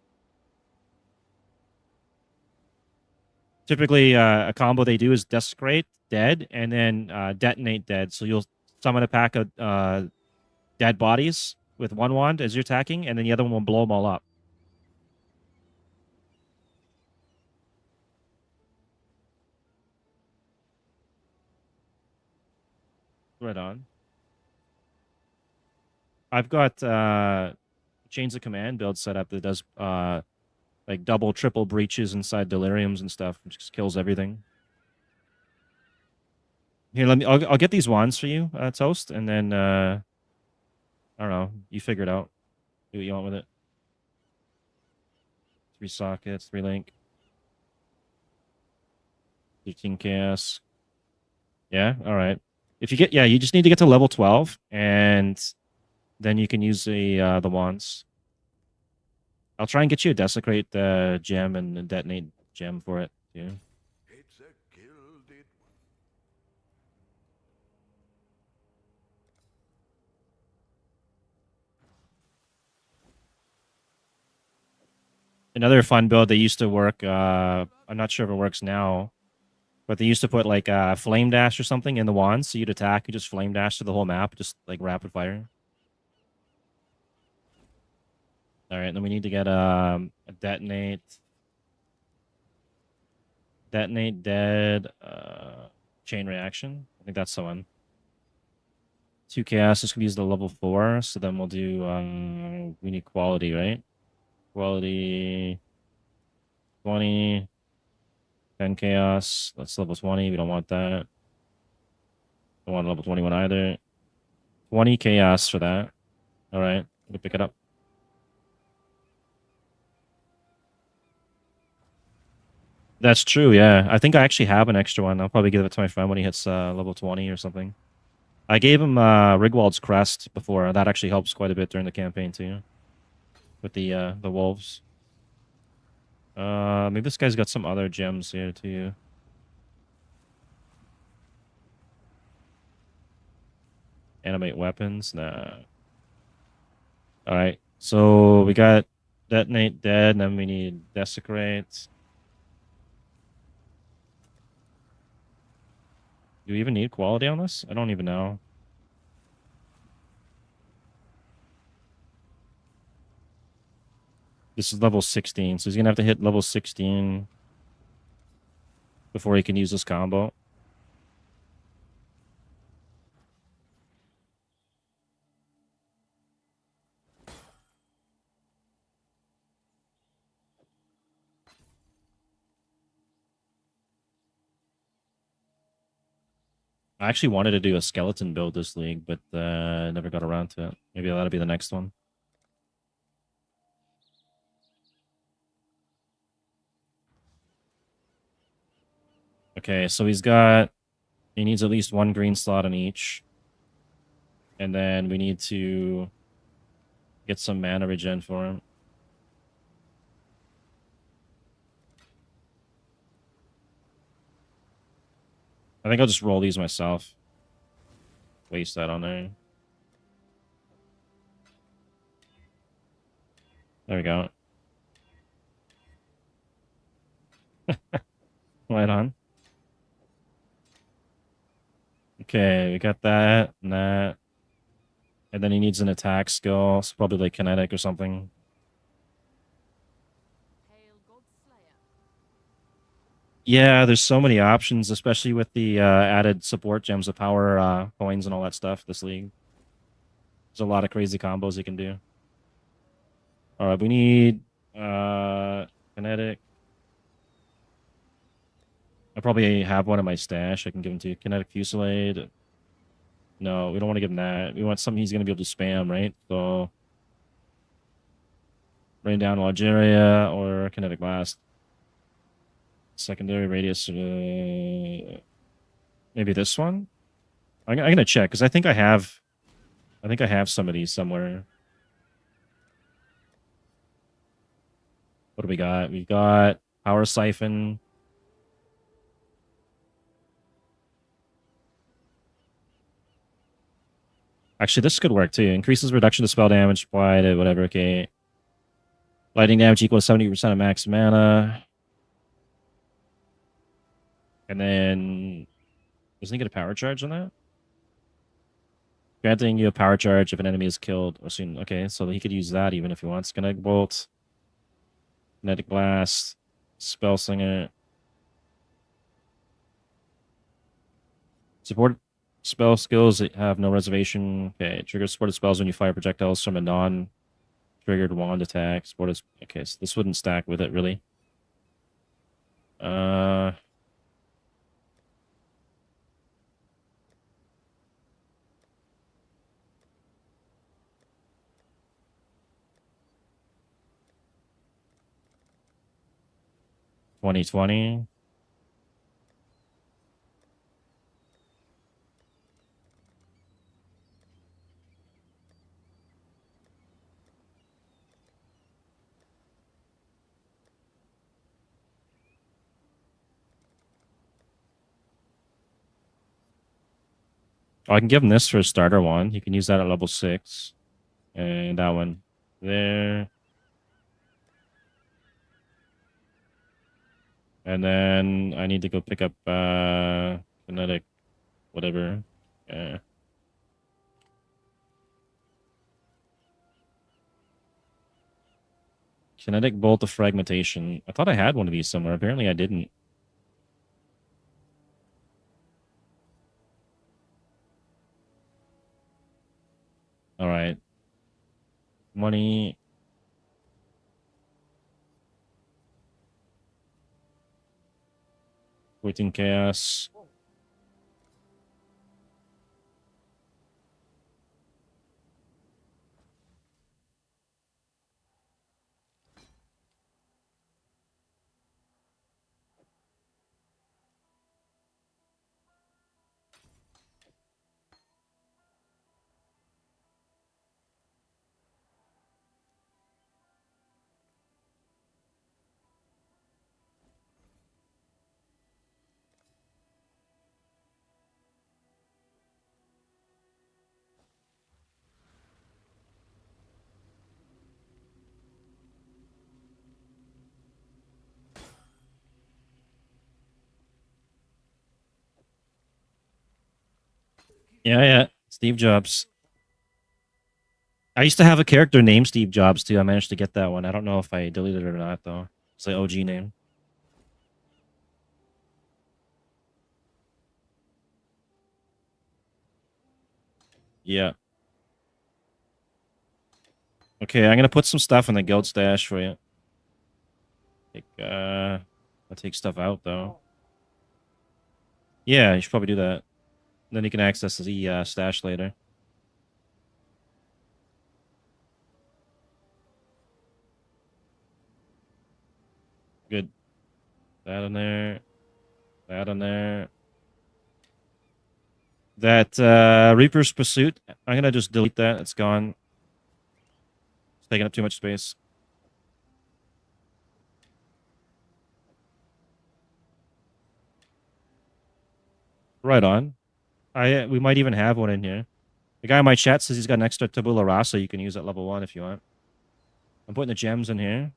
Typically, a combo they do is Desecrate, Dead, and then Detonate, Dead. So you'll summon a pack of dead bodies with one wand as you're attacking, and then the other one will blow them all up. Right on. I've got Chains of Command build set up that does like double, triple breaches inside deliriums and stuff, which just kills everything. Here, I'll get these wands for you, Toast, and then I don't know, you figure it out. Do what you want with it. 3 sockets, 3 link. 13 chaos. Yeah, all right. If you get, you just need to get to level 12, and then you can use the wands. I'll try and get you a Desecrate gem and a Detonate gem for it, too. It's a gilded Another fun build that used to work, I'm not sure if it works now, but they used to put like Flame Dash or something in the wands, so you'd attack, you just Flame Dash to the whole map, just like rapid fire. All right, then we need to get a Detonate, Dead, Chain Reaction. I think that's the one. 2 chaos. This could use the level 4. So then we'll do, we need quality, right? Quality 20, 10 chaos. That's level 20. We don't want that. Don't want level 21 either. 20 chaos for that. All right, we'll pick it up. That's true, yeah. I think I actually have an extra one. I'll probably give it to my friend when he hits level 20 or something. I gave him Rigwald's Crest before. That actually helps quite a bit during the campaign too. With the wolves. Maybe this guy's got some other gems here too. Animate weapons? Nah. Alright. So we got Detonate Dead, and then we need Desecrate. Do we even need quality on this? I don't even know. This is level 16, so he's going to have to hit level 16 before he can use this combo. I actually wanted to do a skeleton build this league, but never got around to it. Maybe that'll be the next one. Okay, so he needs at least 1 green slot in each. And then we need to get some mana regen for him. I think I'll just roll these myself. Waste that on there. There we go. Right on. Okay, we got that and that. And then he needs an attack skill. So probably like kinetic or something. Hail Godslayer. Yeah, there's so many options, especially with the added support gems of power coins and all that stuff this league. There's a lot of crazy combos you can do. Alright, we need kinetic. I probably have one in my stash. I can give him to you. Kinetic Fusillade. No, we don't want to give him that. We want something he's going to be able to spam, right? So, Rain Down Algeria or Kinetic Blast. Secondary Radius. Maybe this one? I'm going to check, because I think I have some of these somewhere. What do we got? We've got Power Siphon. Actually, this could work too. Increases reduction to spell damage applied at whatever. Okay. Lightning damage equals 70% of max mana. And then, doesn't he get a power charge on that? Granting you a power charge if an enemy is killed or seen. Okay, so he could use that even if he wants. Kinetic Bolt, Kinetic Blast, Spell Slinger. Support spell skills that have no reservation. Okay, trigger supported spells when you fire projectiles from a non-triggered wand attack. Okay, so this wouldn't stack with it really. 2020. Oh, I can give him this for a starter one. You can use that at level 6. And that one there. And then I need to go pick up kinetic whatever. Yeah. Kinetic Bolt of Fragmentation. I thought I had one of these somewhere. Apparently I didn't. All right. Money. Waiting chaos. Yeah. Steve Jobs. I used to have a character named Steve Jobs too. I managed to get that one. I don't know if I deleted it or not though. It's the OG name. Yeah. Okay, I'm gonna put some stuff in the guild stash for you. I'll take stuff out though. Yeah, you should probably do that. Then you can access the stash later. Good. That in there. That in there. That Reaper's Pursuit. I'm gonna just delete that. It's gone. It's taking up too much space. Right on. We might even have one in here. The guy in my chat says he's got an extra tabula rasa you can use at level 1 if you want. I'm putting the gems in here.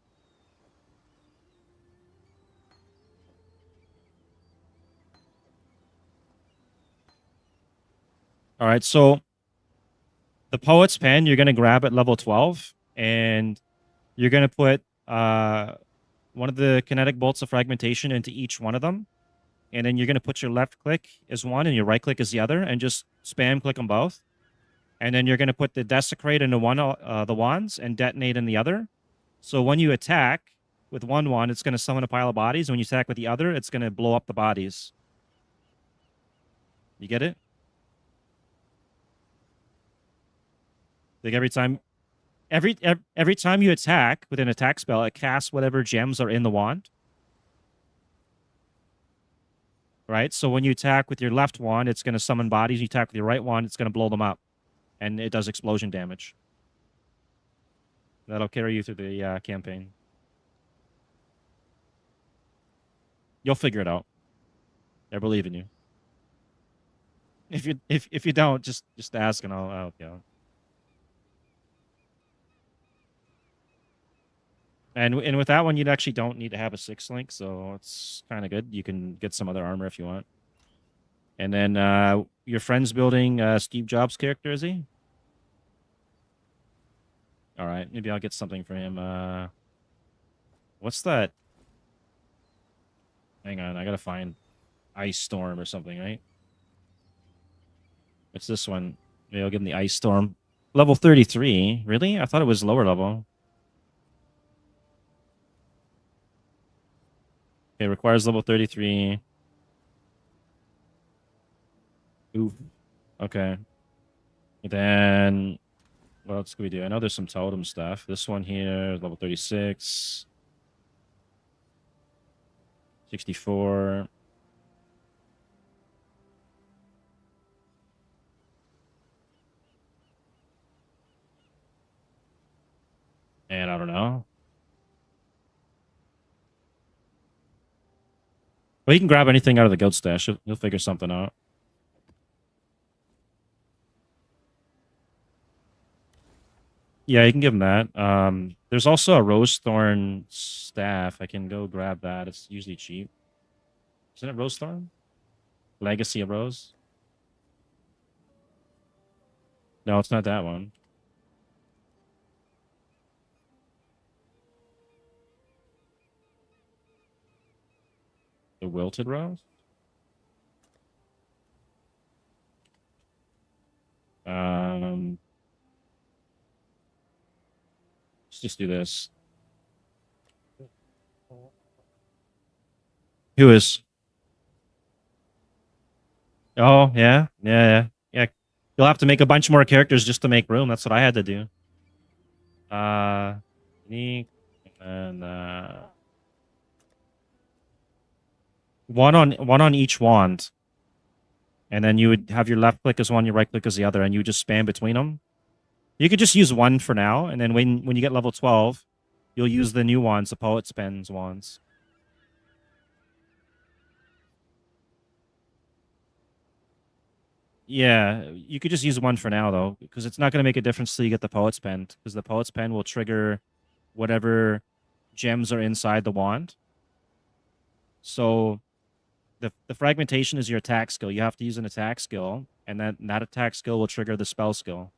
All right, so the Poet's Pen you're going to grab at level 12, and you're going to put one of the kinetic bolts of fragmentation into each one of them. And then you're going to put your left click as one and your right click as the other, and just spam click them both. And then you're going to put the Desecrate into one the wands and detonate in the other. So when you attack with one wand, it's going to summon a pile of bodies. When you attack with the other, it's going to blow up the bodies. You get it? Like every time you attack with an attack spell, it casts whatever gems are in the wand. Right? So when you attack with your left wand, it's going to summon bodies. You attack with your right wand, it's going to blow them up. And it does explosion damage. That'll carry you through the campaign. You'll figure it out. I believe in you. If you don't, just ask and I'll help you out. And with that one, you actually don't need to have a 6 link, so it's kind of good. You can get some other armor if you want. And then your friend's building Steve Jobs character, is he? All right, maybe I'll get something for him. What's that? Hang on, I gotta find Ice Storm or something, right? It's this one. Maybe I'll give him the Ice Storm. Level 33. Really? I thought it was lower level. Okay, requires level 33. Oof. Okay. And then what else can we do? I know there's some totem stuff. This one here, level 36. 64. And I don't know. Well, you can grab anything out of the guild stash. You'll figure something out. Yeah, you can give him that. There's also a Rose Thorn staff. I can go grab that. It's usually cheap. Isn't it Rose Thorn? Legacy of Rose? No, it's not that one. The Wilted Rose? just do this. Who is? Oh, yeah. Yeah. You'll have to make a bunch more characters just to make room. That's what I had to do. Unique. And one on each wand. And then you would have your left click as one, your right click as the other, and you would just spam between them. You could just use one for now, and then when you get level 12, you'll use the new wands, the Poet Spends wands. Yeah, you could just use one for now, though, because it's not going to make a difference till you get the Poet's Pen, because the Poet's Pen will trigger whatever gems are inside the wand. So the fragmentation is your attack skill. You have to use an attack skill, and then that attack skill will trigger the spell skill.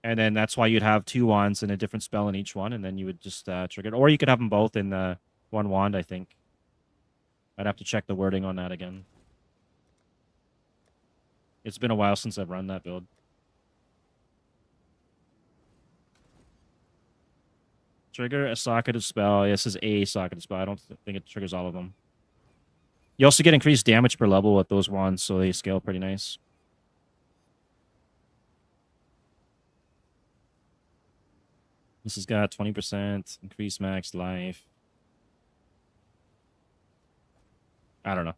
And then that's why you'd have two wands and a different spell in each one, and then you would just trigger it. Or you could have them both in the one wand, I think. I'd have to check the wording on that again. It's been a while since I've run that build. Trigger a socketed spell. This is a socketed spell. I don't think it triggers all of them. You also get increased damage per level with those wands, so they scale pretty nice. This has got 20% increased max life. I don't know.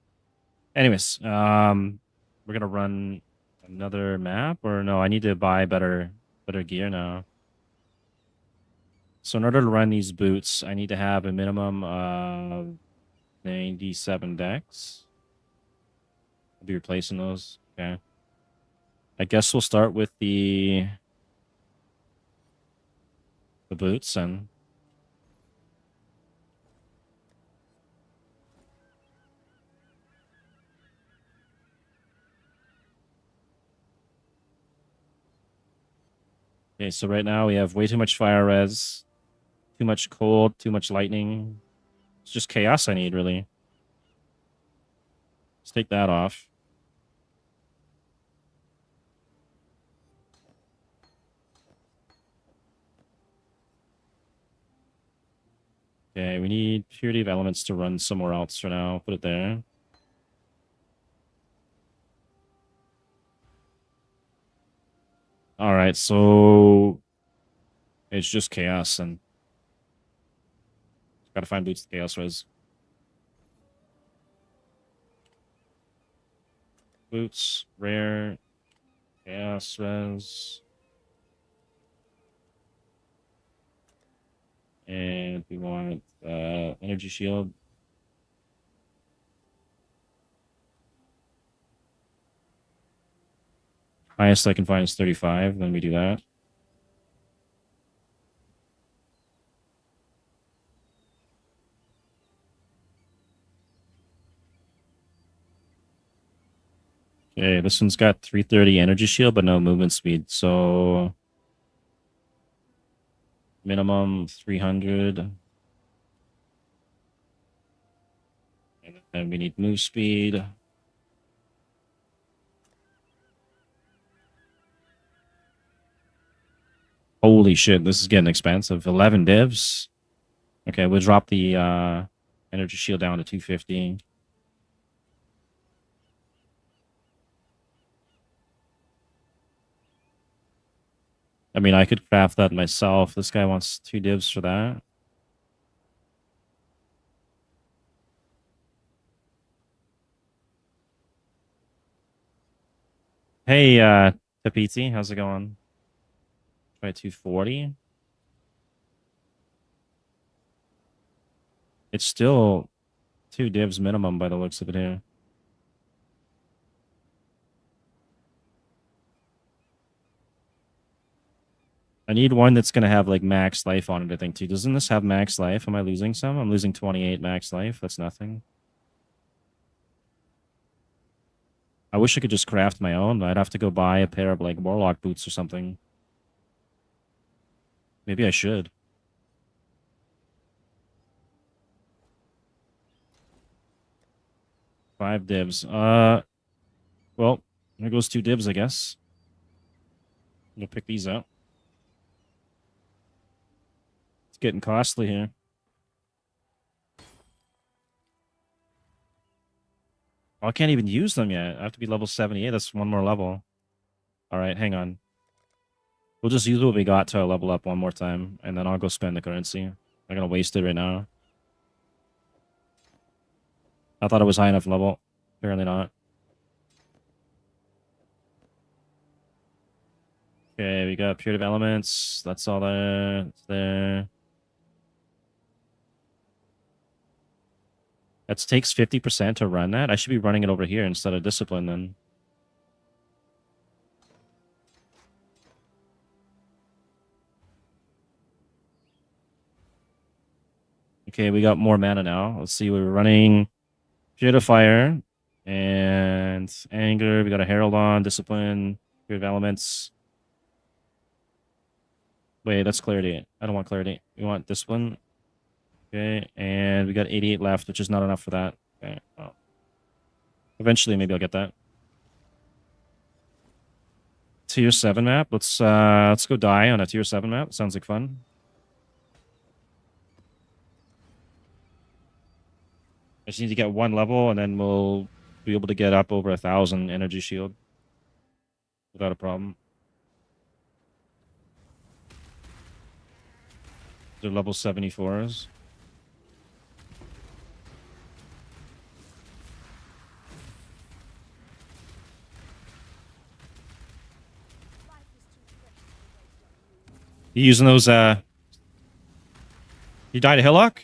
Anyways, we're gonna run another map, or no? I need to buy better gear now. So in order to run these boots, I need to have a minimum of 97 decks. I'll be replacing those. Okay. I guess we'll start with the boots and. Okay, so right now we have way too much fire res, too much cold, too much lightning. It's just chaos I need, really. Let's take that off. Okay, we need purity of elements to run somewhere else for now. Put it there. All right, so it's just chaos, and gotta find boots to chaos res. Boots, rare, chaos res. And we want energy shield. Highest I can find is 35. Then we do that. Okay, this one's got 330 energy shield, but no movement speed. So minimum 300. And then we need move speed. Holy shit, this is getting expensive. 11 divs. Okay, we'll drop the energy shield down to 250. I mean, I could craft that myself. This guy wants 2 divs for that. Hey, Tapiti, how's it going? Try 240. It's still 2 divs minimum by the looks of it here. I need one that's going to have like max life on it, I think, too. Doesn't this have max life? Am I losing some? I'm losing 28 max life. That's nothing. I wish I could just craft my own. I'd have to go buy a pair of like Warlock boots or something. Maybe I should. Five divs. Well, there goes 2 divs, I guess. I'm gonna pick these out. It's getting costly here. Oh, I can't even use them yet. I have to be level 78. That's one more level. All right, hang on. We'll just use what we got to level up one more time, and then I'll go spend the currency. I'm not gonna waste it right now. I thought it was high enough level. Apparently not. Okay, we got Purity of Elements. That's all there. It's there. That takes 50% to run that. I should be running it over here instead of Discipline then. Okay, we got more mana now. Let's see, we're running Purifier and Anger. We got a Herald on, Discipline, Purity of Elements. Wait, that's Clarity. I don't want Clarity. We want Discipline. Okay, and we got 88 left, which is not enough for that. Okay, well. Eventually, maybe I'll get that. Tier 7 map. Let's go die on a Tier 7 map. Sounds like fun. I just need to get one level, and then we'll be able to get up over 1,000 energy shield without a problem. They're level 74s. You using those, You died a Hillock?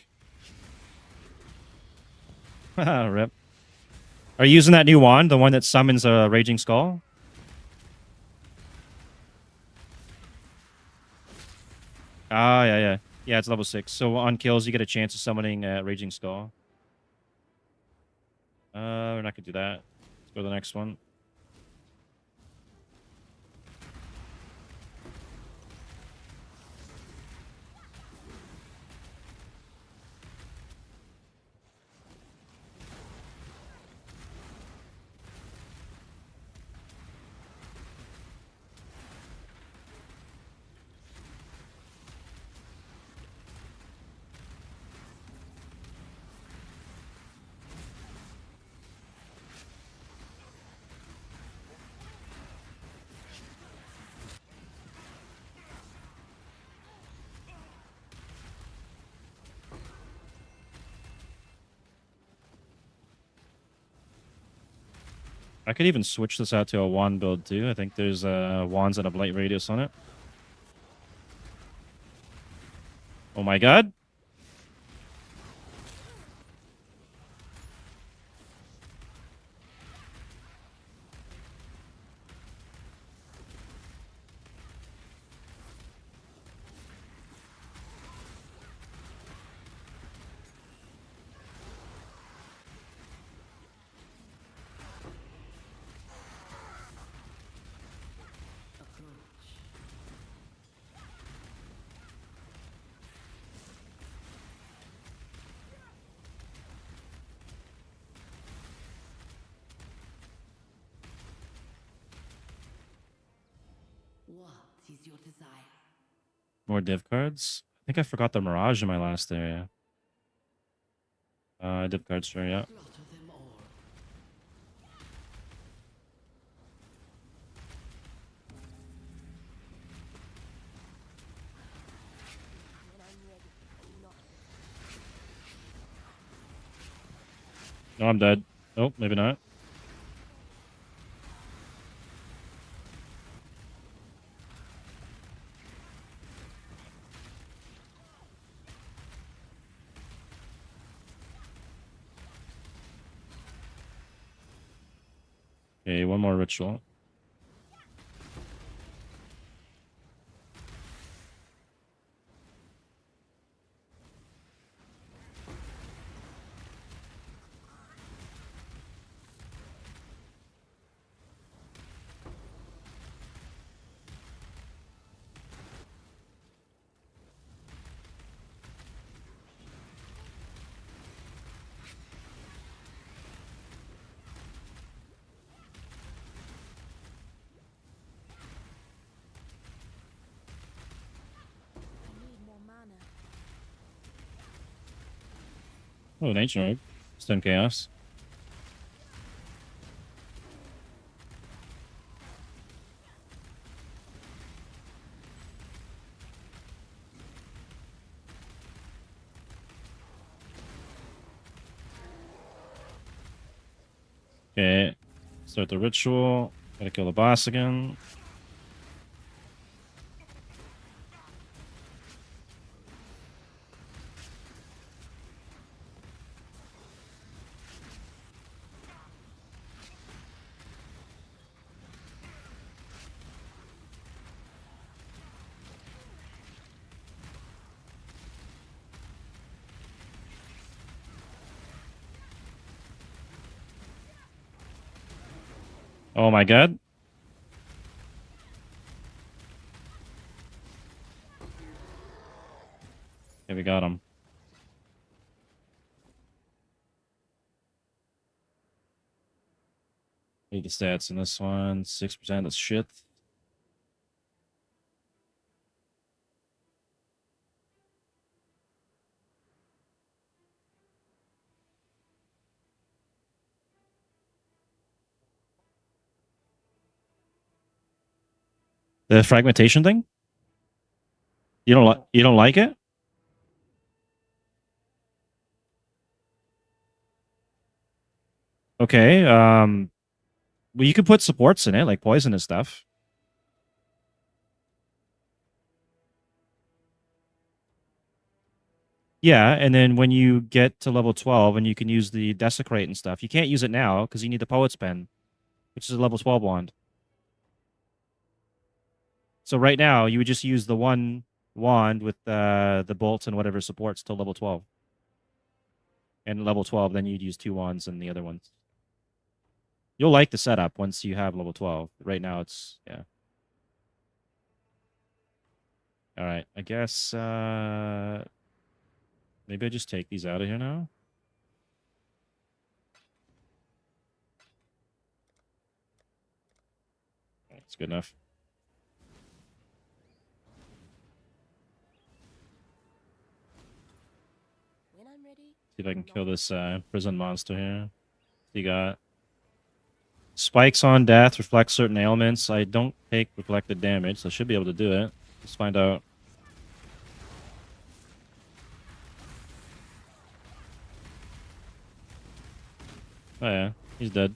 Haha, rip. Are you using that new wand? The one that summons a Raging Skull? Ah, yeah, yeah. Yeah, it's level 6. So on kills, you get a chance of summoning a Raging Skull. We're not gonna do that. Let's go to the next one. I could even switch this out to a wand build too. I think there's wands that have LightRadius on it. Oh my god. What is your desire? More div cards. I think I forgot the Mirage in my last area. Div cards, sure, yeah. Slaughter them all. When I'm ready and not No, I'm dead. Oh, maybe not. Okay, one more ritual. Oh, an ancient rogue. Stone chaos. Okay. Start the ritual. Gotta kill the boss again. Oh my god. Okay, we got him. Read the stats in this one. 6%. That's shit. The fragmentation thing? You don't like it? Okay. Well, you could put supports in it, like poison and stuff. Yeah, and then when you get to level 12 and you can use the desecrate and stuff, you can't use it now because you need the poet's pen, which is a level 12 wand. So right now you would just use the one wand with the bolts and whatever supports till level 12. And level 12, then you'd use two wands and the other ones. You'll like the setup once you have level 12. Right now it's yeah. All right, I guess maybe I just take these out of here now. That's good enough. When I'm ready. See if I can kill this prison monster here. You got spikes on death, reflect certain ailments. I don't take reflected damage, so I should be able to do it. Let's find out. Oh yeah, he's dead.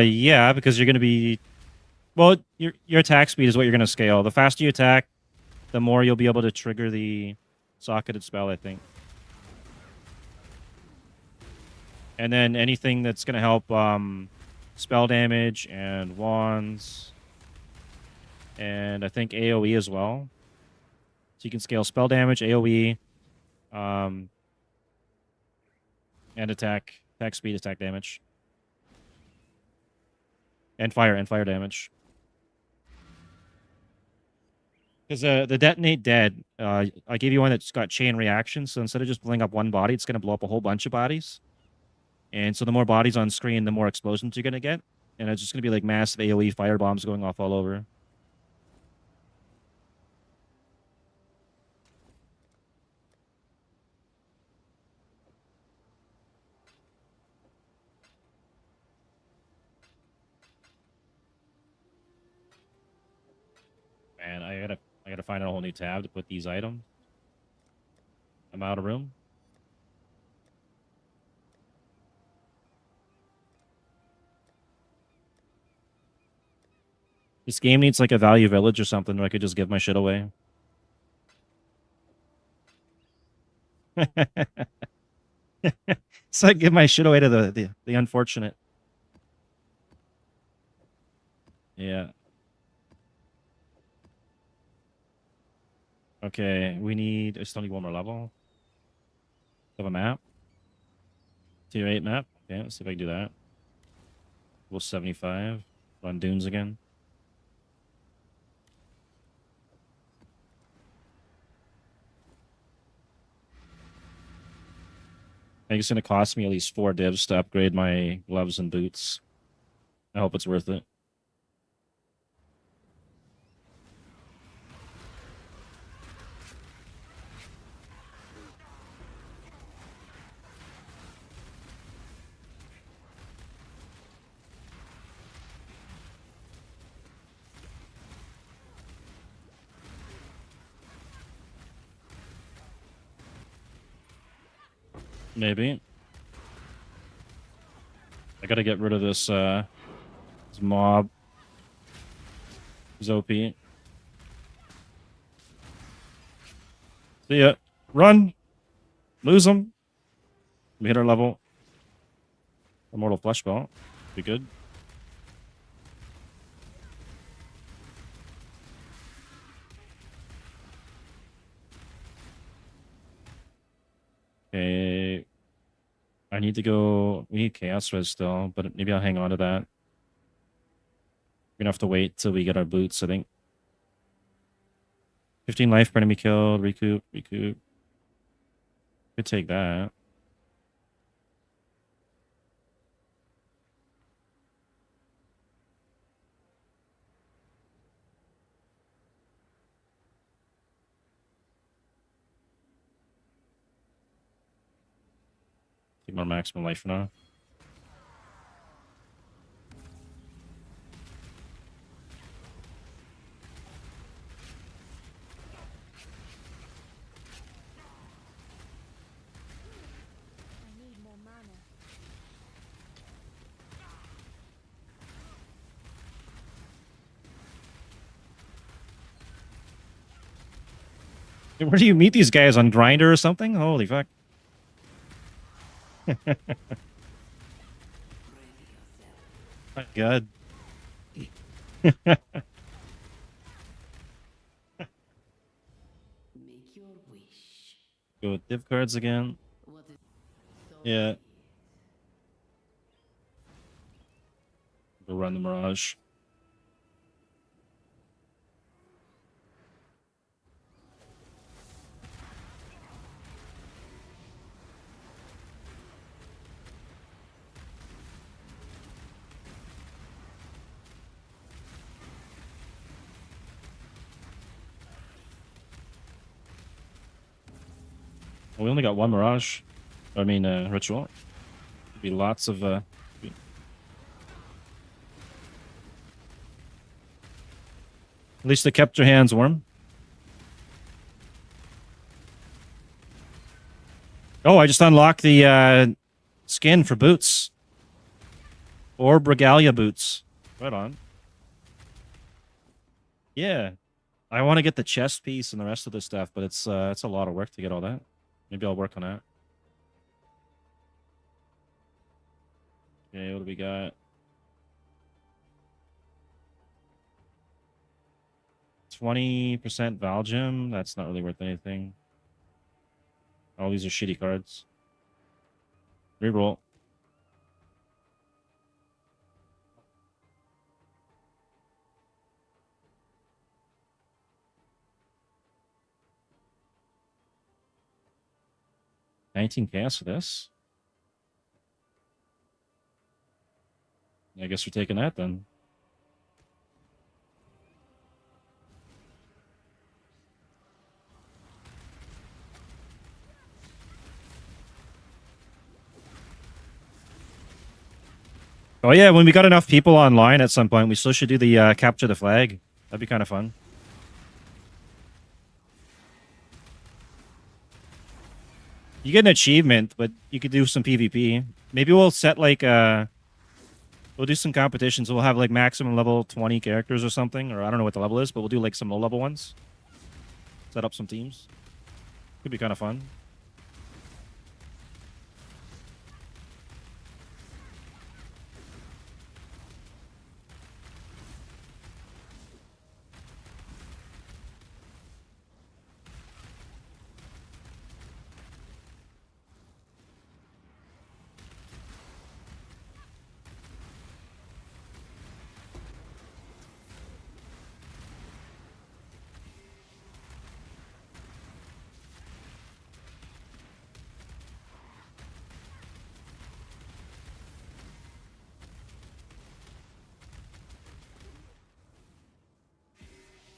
Yeah, because you're gonna be well, your attack speed is what you're gonna scale. The faster you attack, the more you'll be able to trigger the socketed spell, I think. And then anything that's gonna help spell damage and wands. And I think AoE as well. So you can scale spell damage, AoE, and attack speed, attack damage. And fire damage. Because the detonate dead, I gave you one that's got chain reaction. So instead of just blowing up one body, it's going to blow up a whole bunch of bodies. And so the more bodies on screen, the more explosions you're going to get. And it's just going to be like massive AoE fire bombs going off all over. Man, I gotta find a whole new tab to put these items. I'm out of room. This game needs like a value village or something where I could just give my shit away. So I give my shit away to the unfortunate. Yeah. Okay, I still need one more level. Have a map. Tier 8 map. Okay, let's see if I can do that. Level 75. Run dunes again. think it's going to cost me at least 4 divs to upgrade my gloves and boots. I hope it's worth it. Maybe. I gotta get rid of this mob. He's OP. See ya. Run! Lose him! We hit our level. Immortal Flesh Belt. Be good. Okay. I need to go... We need Chaos Res still, but maybe I'll hang on to that. We're gonna have to wait till we get our boots, I think. 15 life per enemy killed. Recoup. Could take that. Take more maximum life for now. I need more mana. Where do you meet these guys? On Grinder or something? Holy fuck. My god. Make your wish. Go with div cards again. What is so Yeah. be it. Go run the Mirage. Well, we only got one Mirage. I mean, Ritual. Could be lots of... At least they kept your hands warm. Oh, I just unlocked the skin for boots. Or Regalia boots. Right on. Yeah. I want to get the chest piece and the rest of the stuff, but it's a lot of work to get all that. Maybe I'll work on that. Okay, what do we got? 20% Val Gem. That's not really worth anything. All these are shitty cards. Reroll. $19 chaos for this. I guess we're taking that then. Oh yeah, when we got enough people online at some point, we still should do the capture the flag. That'd be kind of fun. You get an achievement, but you could do some PvP. Maybe we'll set like we'll do some competitions. We'll have like maximum level 20 characters or something, or I don't know what the level is, but we'll do like some low level ones. Set up some teams. Could be kind of fun.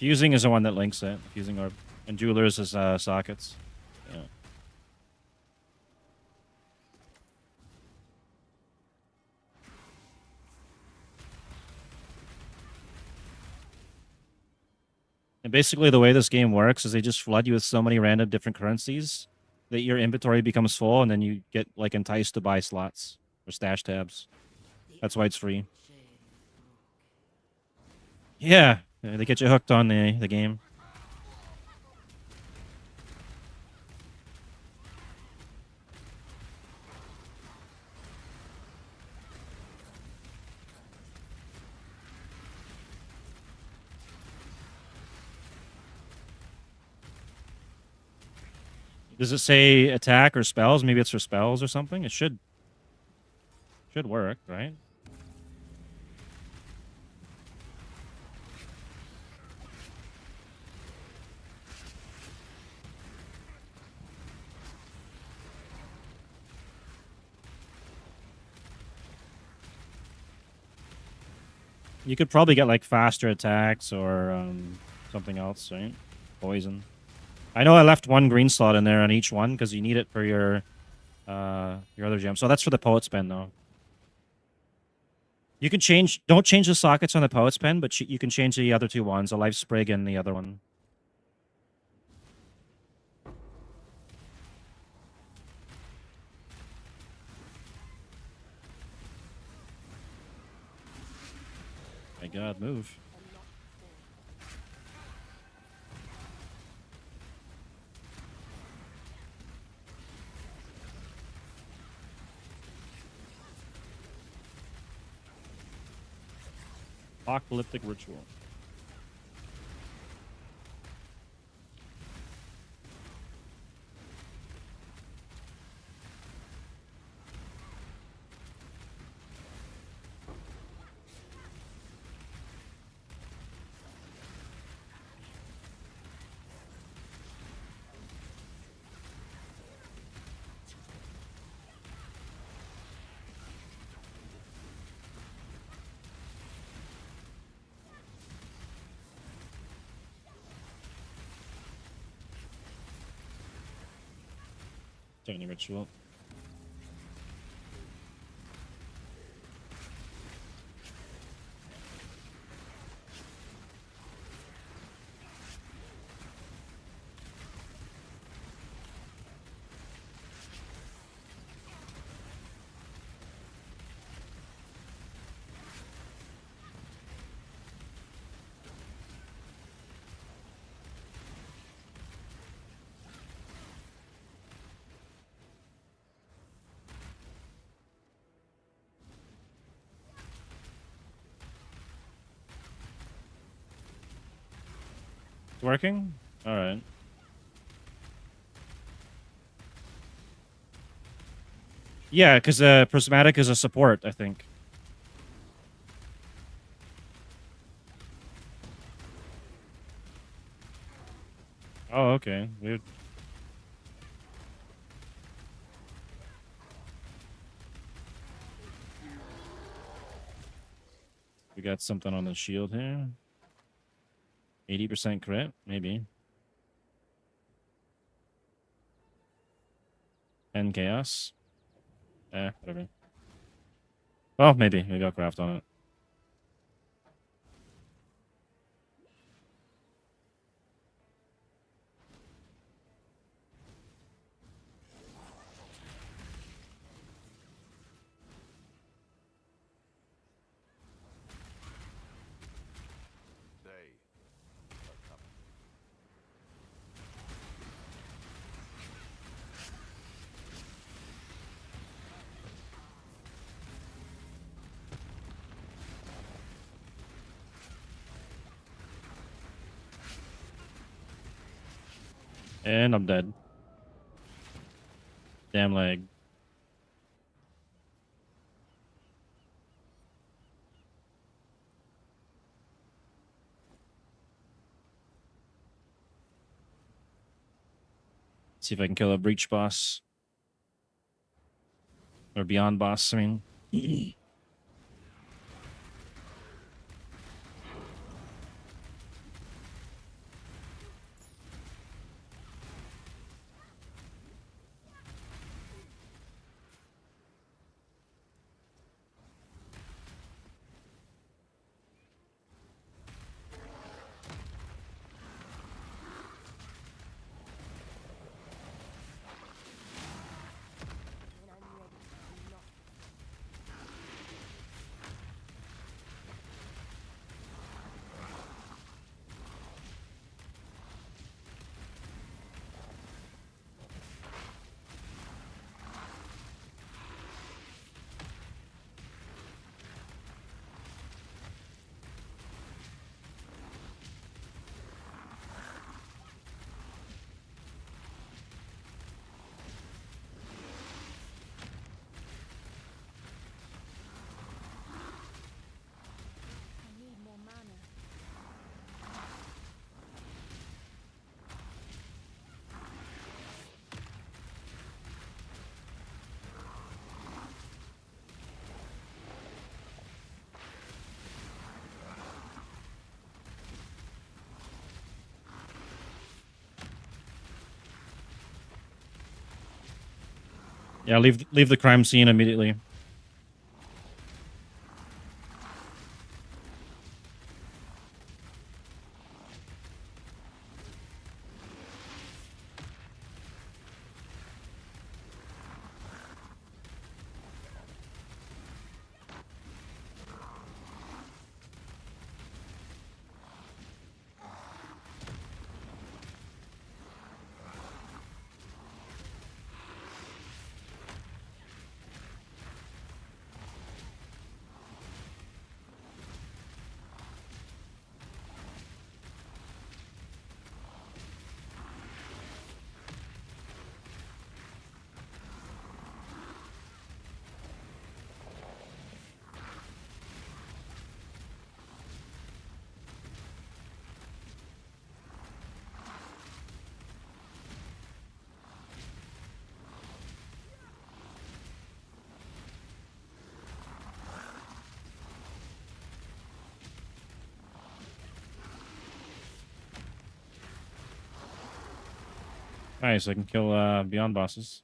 Fusing is the one that links it. Fusing orb. And jewelers is sockets. Yeah. And basically the way this game works is they just flood you with so many random different currencies that your inventory becomes full and then you get like enticed to buy slots or stash tabs. That's why it's free. Yeah, they get you hooked on the game. Does it say attack or spells? Maybe it's for spells or something. It should work, right? You could probably get like faster attacks or something else, right? Poison. I know I left one green slot in there on each one because you need it for your other gem. So that's for the poet's pen though. You can change. Don't change the sockets on the poet's pen, but you can change the other two ones, the life sprig and the other one. My God, move. Apocalyptic ritual. Turning ritual. It's working? Alright. Yeah, because Prismatic is a support, I think. Oh, okay. Weird. We got something on the shield here. 80% crit, maybe. 10 chaos. Whatever. Well, maybe. Maybe I'll craft on it. They are coming. And I'm dead. Damn leg. See if I can kill a breach boss. Or beyond boss, I mean. Yeah, leave the crime scene immediately. Nice, I can kill beyond bosses.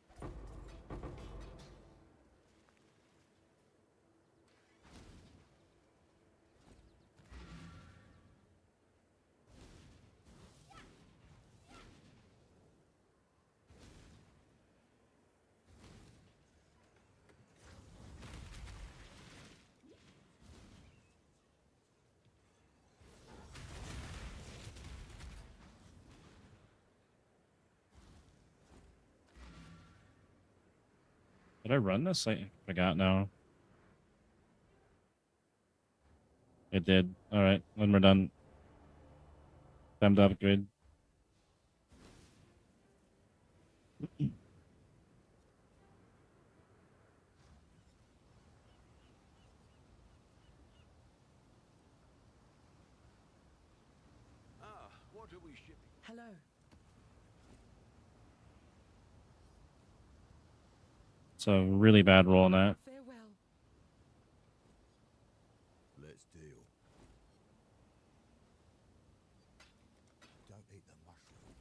Did I run this? I forgot now. It did. All right, when we're done, time to upgrade. Ah, what are we shipping? Hello. It's a really bad roll on that. Farewell. Let's deal. Don't eat the mushrooms.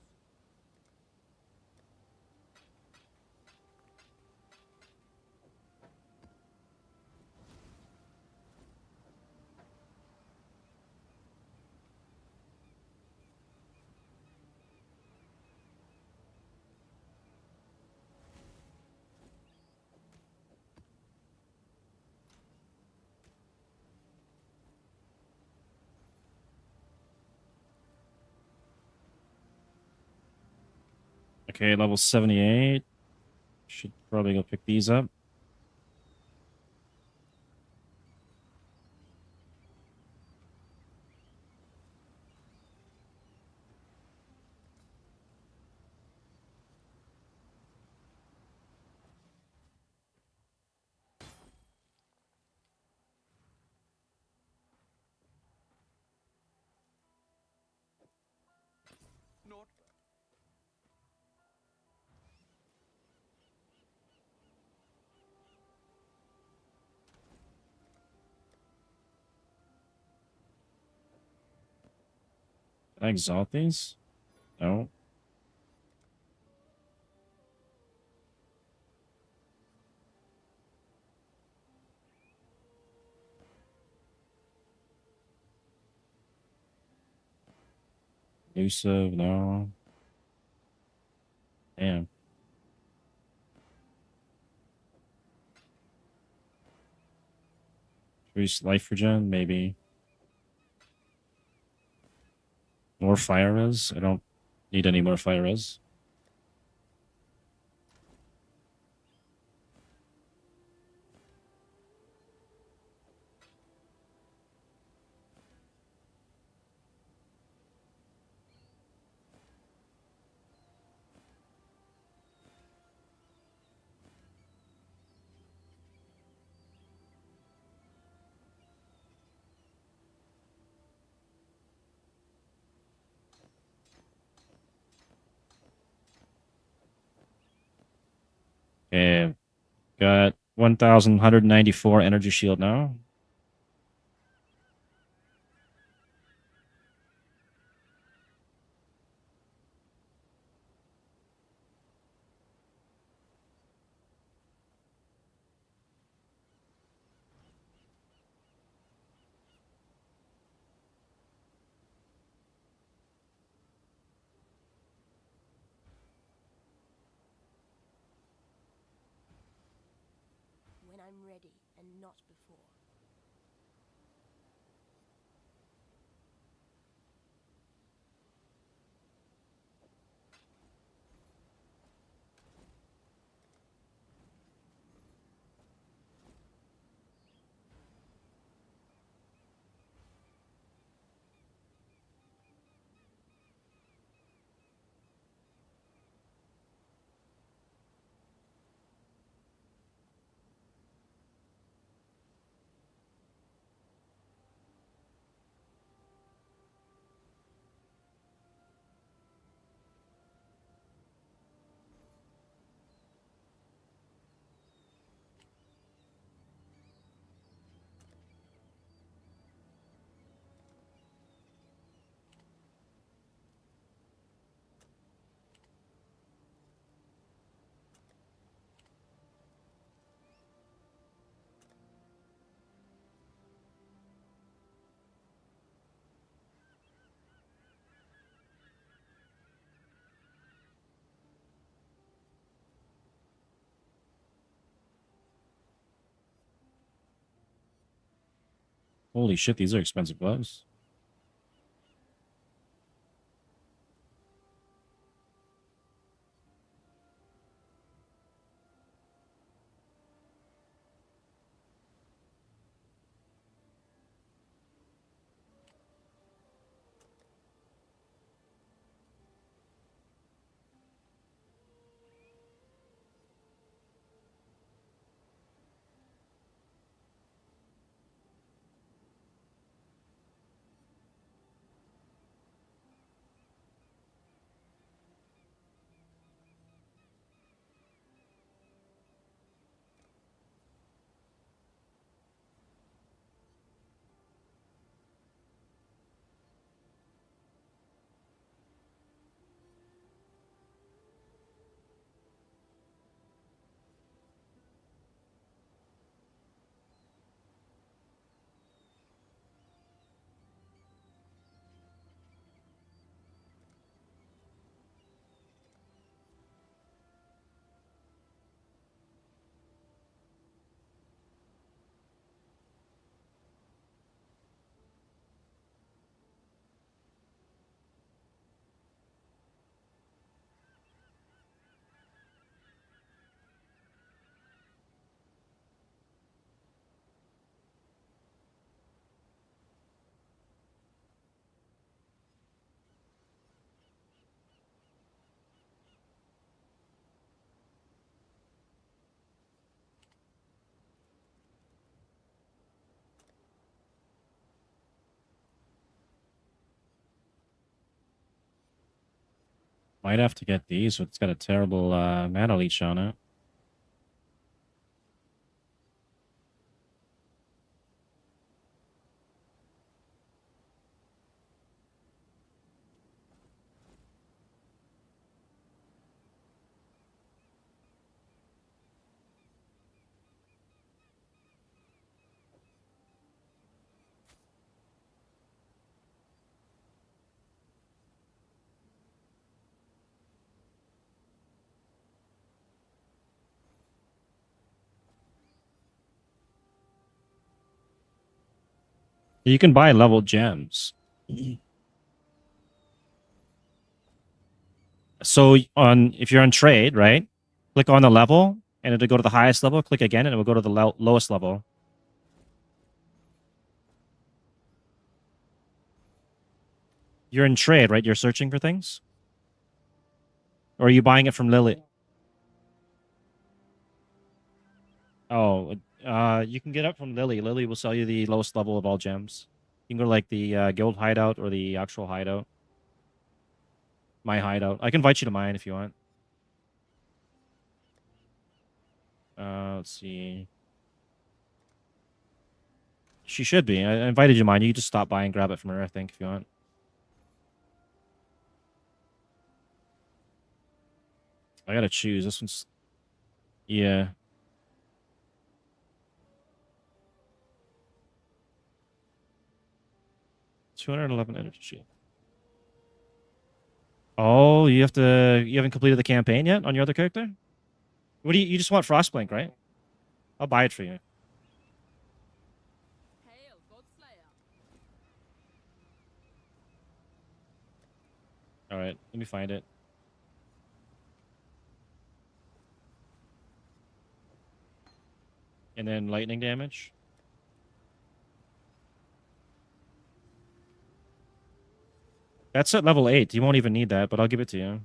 Okay, level 78. Should probably go pick these up. Not Can I exalt these? No. Elusive, no. Damn. Increase life regen, maybe. More fire res? I don't need any more fire res. Okay, got 1,194 energy shield now. and not before. Holy shit, these are expensive gloves. Might have to get these, but it's got a terrible mana leech on it. You can buy level gems. So on if you're on trade, right? Click on the level, and it'll go to the highest level. Click again, and it will go to the lowest level. You're in trade, right? You're searching for things, or are you buying it from Lily? Oh, you can get it from Lily. Lily will sell you the lowest level of all gems. You can go to like the guild hideout or the actual hideout. My hideout. I can invite you to mine if you want. Let's see. She should be. I invited you to mine. You can just stop by and grab it from her, I think, if you want. I gotta choose. This one's... Yeah. $211 energy. Oh, you haven't completed the campaign yet on your other character? What do you just want Frostblink, right? I'll buy it for you. All right, let me find it. And then lightning damage. That's at level 8. You won't even need that, but I'll give it to you.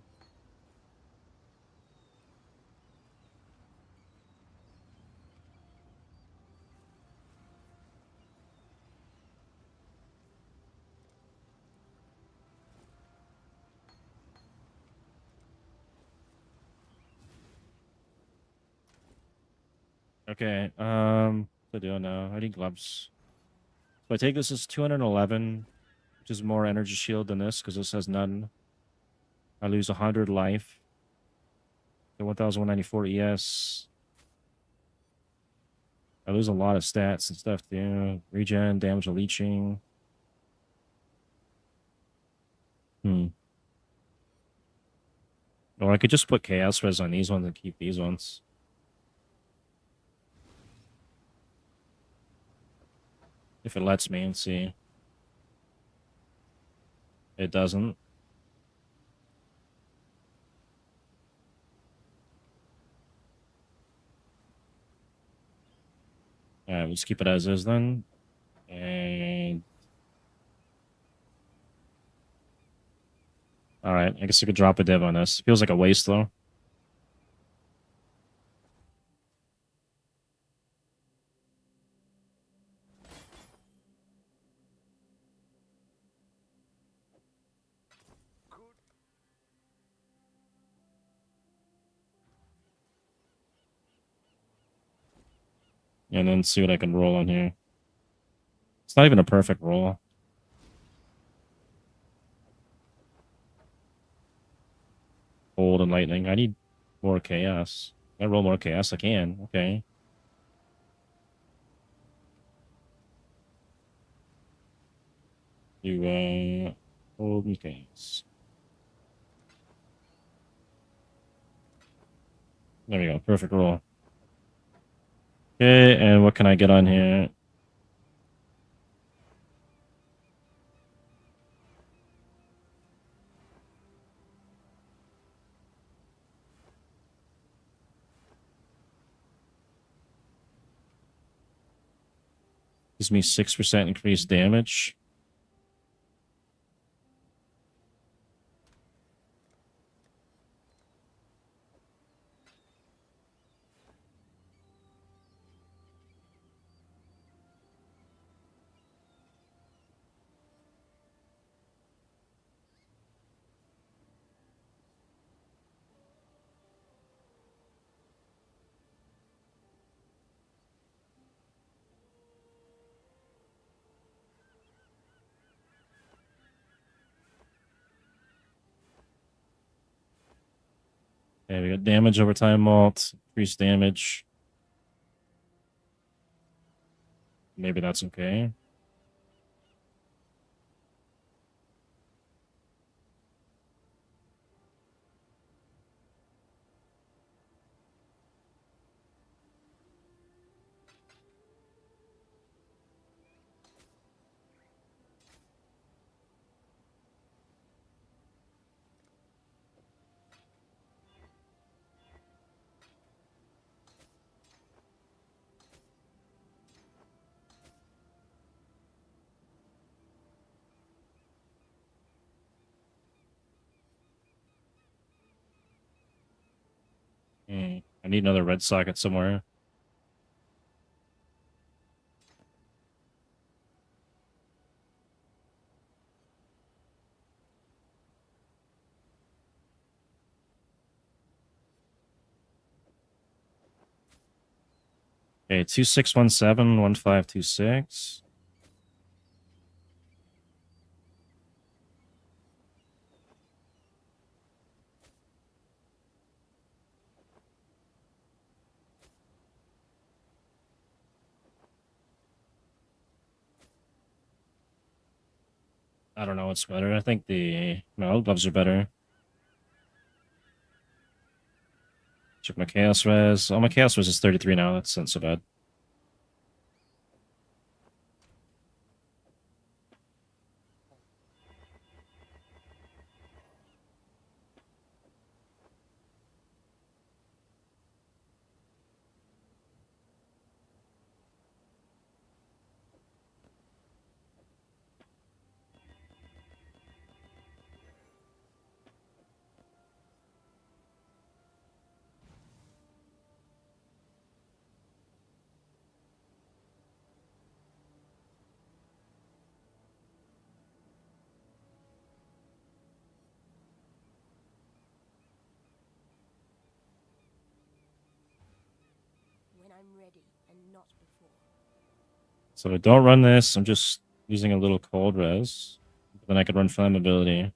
Okay. What do I do now? I need gloves. So I take this as 211, which is more energy shield than this because this has none. I lose 100 life. So 1194 ES. I lose a lot of stats and stuff too. Regen, damage to leeching. Or I could just put chaos res on these ones and keep these ones. If it lets me, and see. It doesn't. Alright, let's keep it as is then. And alright, I guess I could drop a div on this. Feels like a waste though. Good. And then see what I can roll on here. It's not even a perfect roll. Cold and lightning. I need more chaos. I roll more chaos. I can. Okay. You hold and chaos. There we go. Perfect roll. Okay, and what can I get on here? Gives me 6% increased damage. Okay, we got damage over time malt, increased damage. Maybe that's okay. I need another red socket somewhere. Okay, 2617 1526. I don't know what's better. I think my old gloves are better. Check my chaos res. Oh, my chaos res is 33 now. That's not so bad. and not before. So don't run this. I'm just using a little cold res. But then I could run flammability.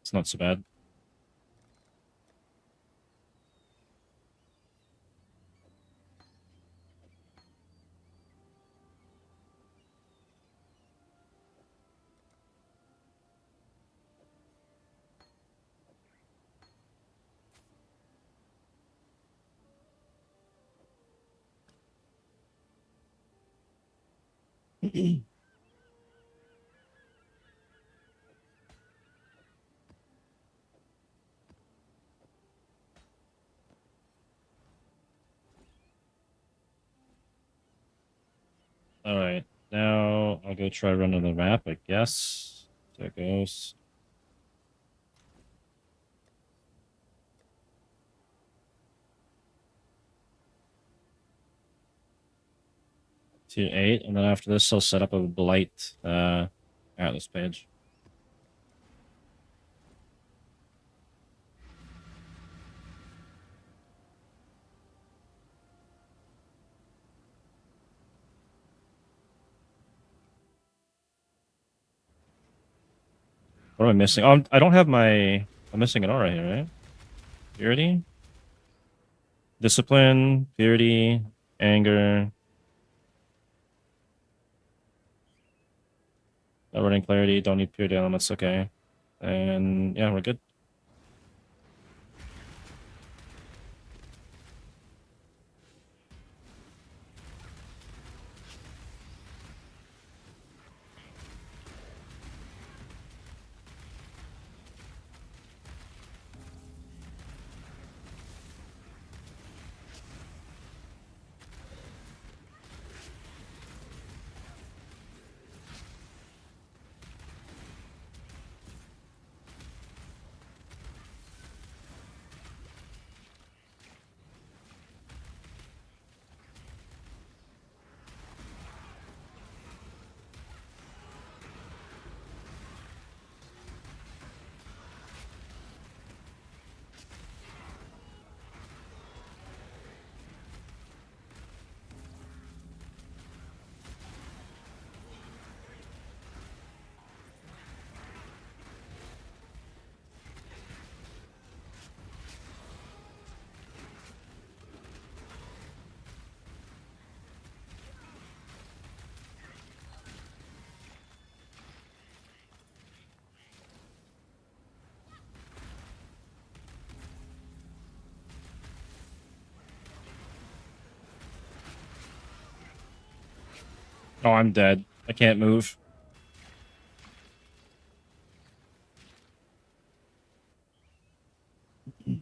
It's not so bad. All right, now I'll go try running the map, I guess. There it goes. To 8, and then after this, I'll set up a blight Atlas page. What am I missing? Oh, I don't have my. I'm missing an aura here, right? Purity, discipline, purity, anger. Not running clarity. Don't need purity elements. Okay, and yeah, we're good. Oh, I'm dead. I can't move. Ready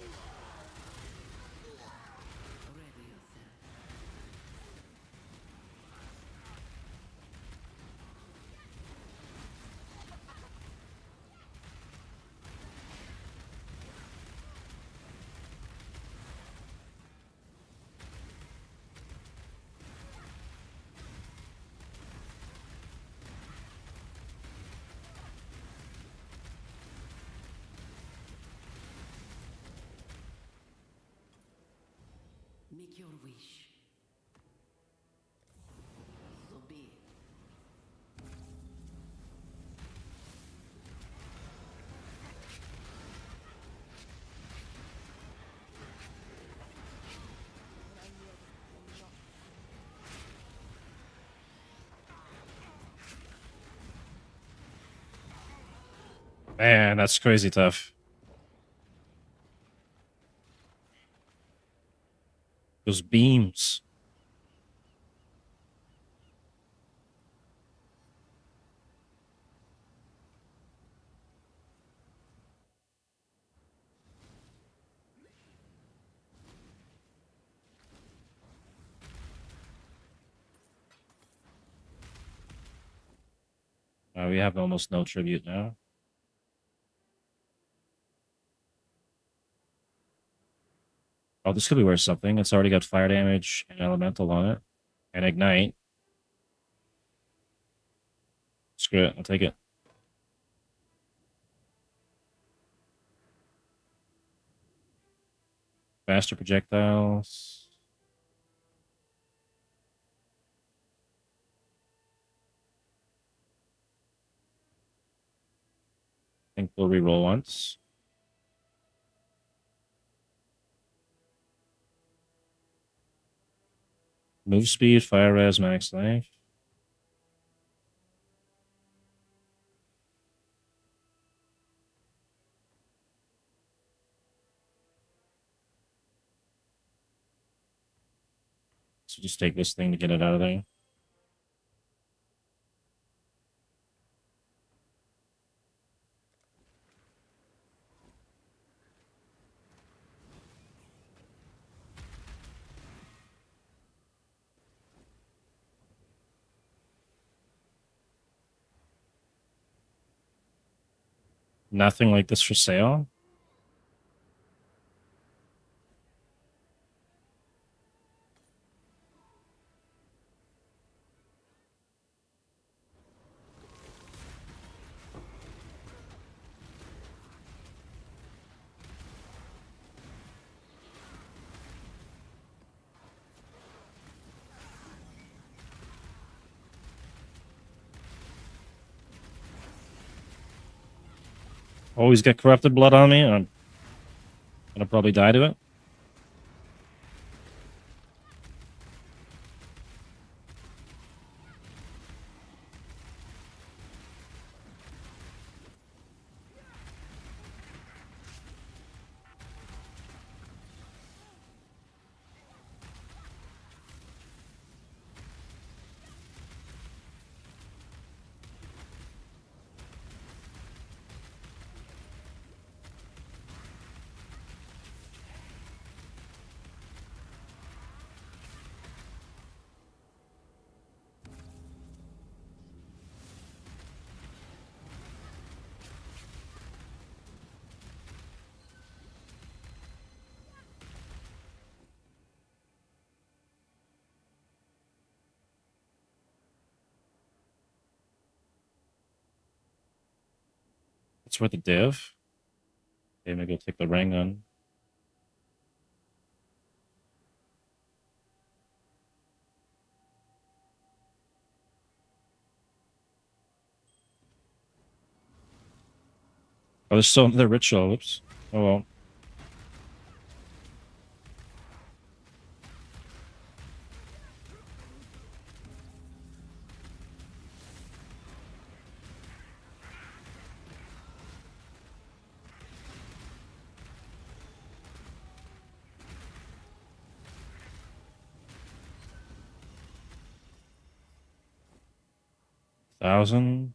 yourself. Make your wish. So be it. Man, that's crazy tough. Those beams. We have almost no tribute now. Oh, this could be worth something. It's already got fire damage and elemental on it. And ignite. Screw it, I'll take it. Faster projectiles. I think we'll reroll once. Move speed, fire res, max life. So just take this thing to get it out of there. Nothing like this for sale. Always get corrupted blood on me. I'm gonna probably die to it. It's worth a div. Okay, maybe I'll take the ring on. Oh, there's still another ritual. Oops. Oh well. $1,000.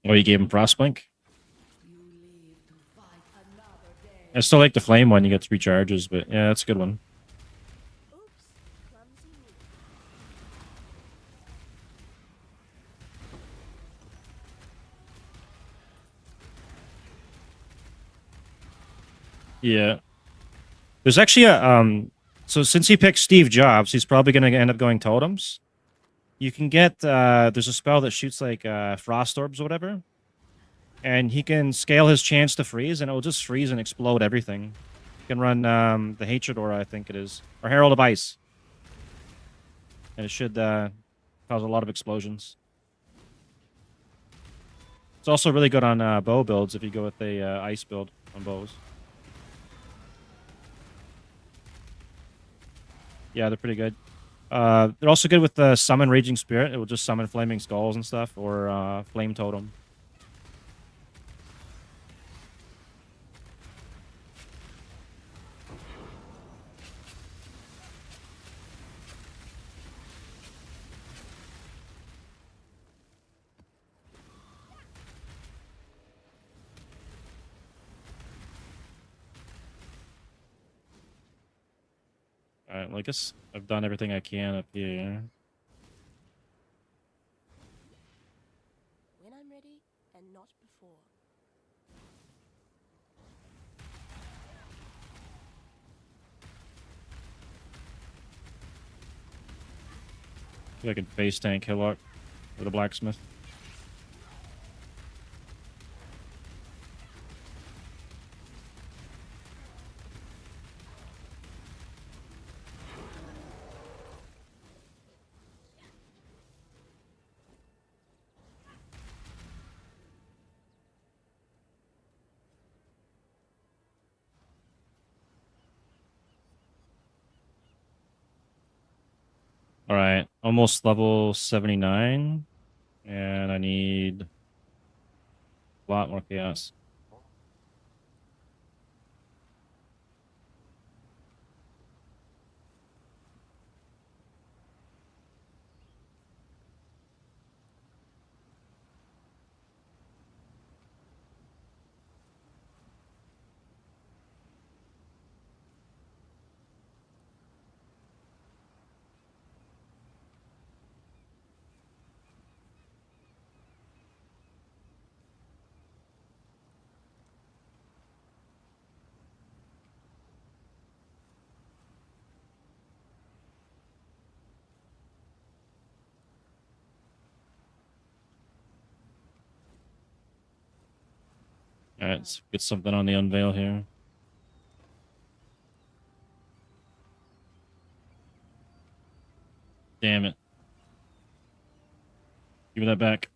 Oh, you gave him Frostblink? I still like the flame one. You get 3 charges, but yeah, that's a good one. Oops, clumsy me. Yeah. There's actually a so since he picked Steve Jobs, he's probably gonna end up going totems. You can get there's a spell that shoots like frost orbs or whatever. And he can scale his chance to freeze and it will just freeze and explode everything. can run the Hatred Aura, I think it is, or Herald of Ice, and it should cause a lot of explosions. It's also really good on bow builds if you go with the ice build on bows. Yeah, they're pretty good. They're also good with the summon Raging Spirit. It will just summon Flaming Skulls and stuff, or Flame Totem. Alright, well, I guess I've done everything I can up here. When I'm ready and not before. See if I can face tank Hillock with a Blacksmith. All right, almost level 79, and I need a lot more chaos. All right, let's get something on the unveil here. Damn it. Give me that back.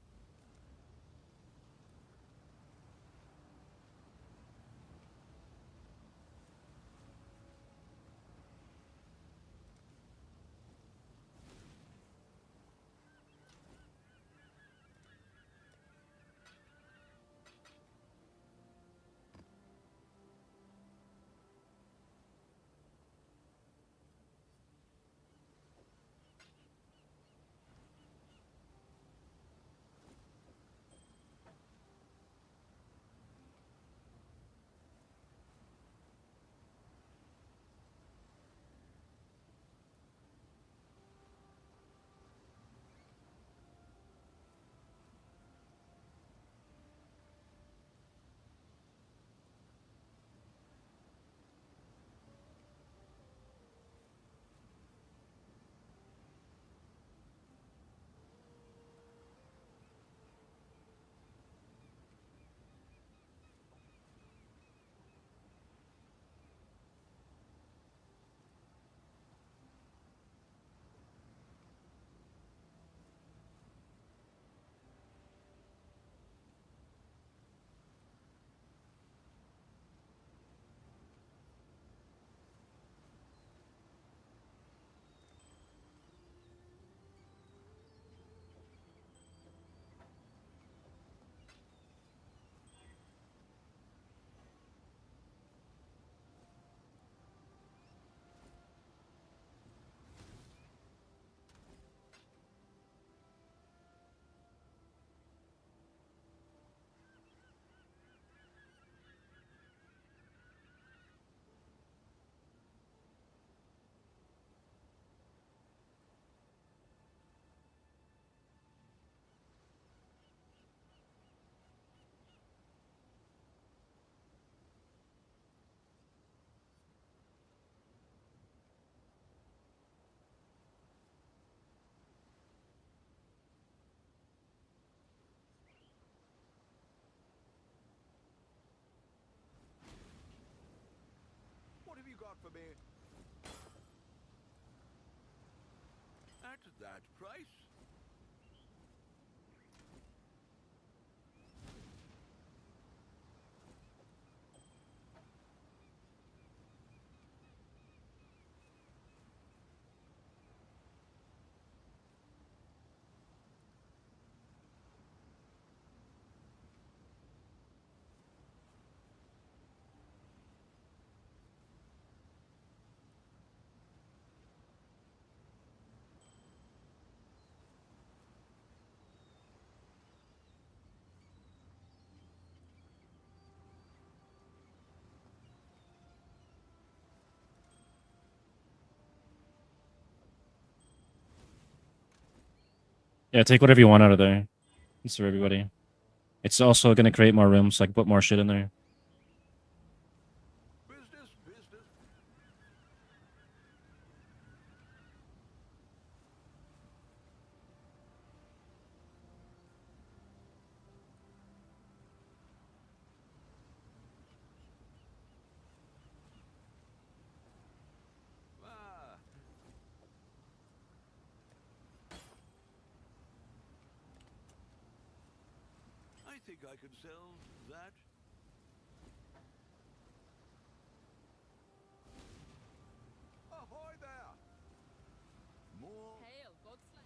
for me? At that price? Yeah, take whatever you want out of there. It's for everybody. It's also going to create more room, so I can put more shit in there. Business, business. Ah. I think I can sell that. Ahoy there! More. Hail, Godslayer.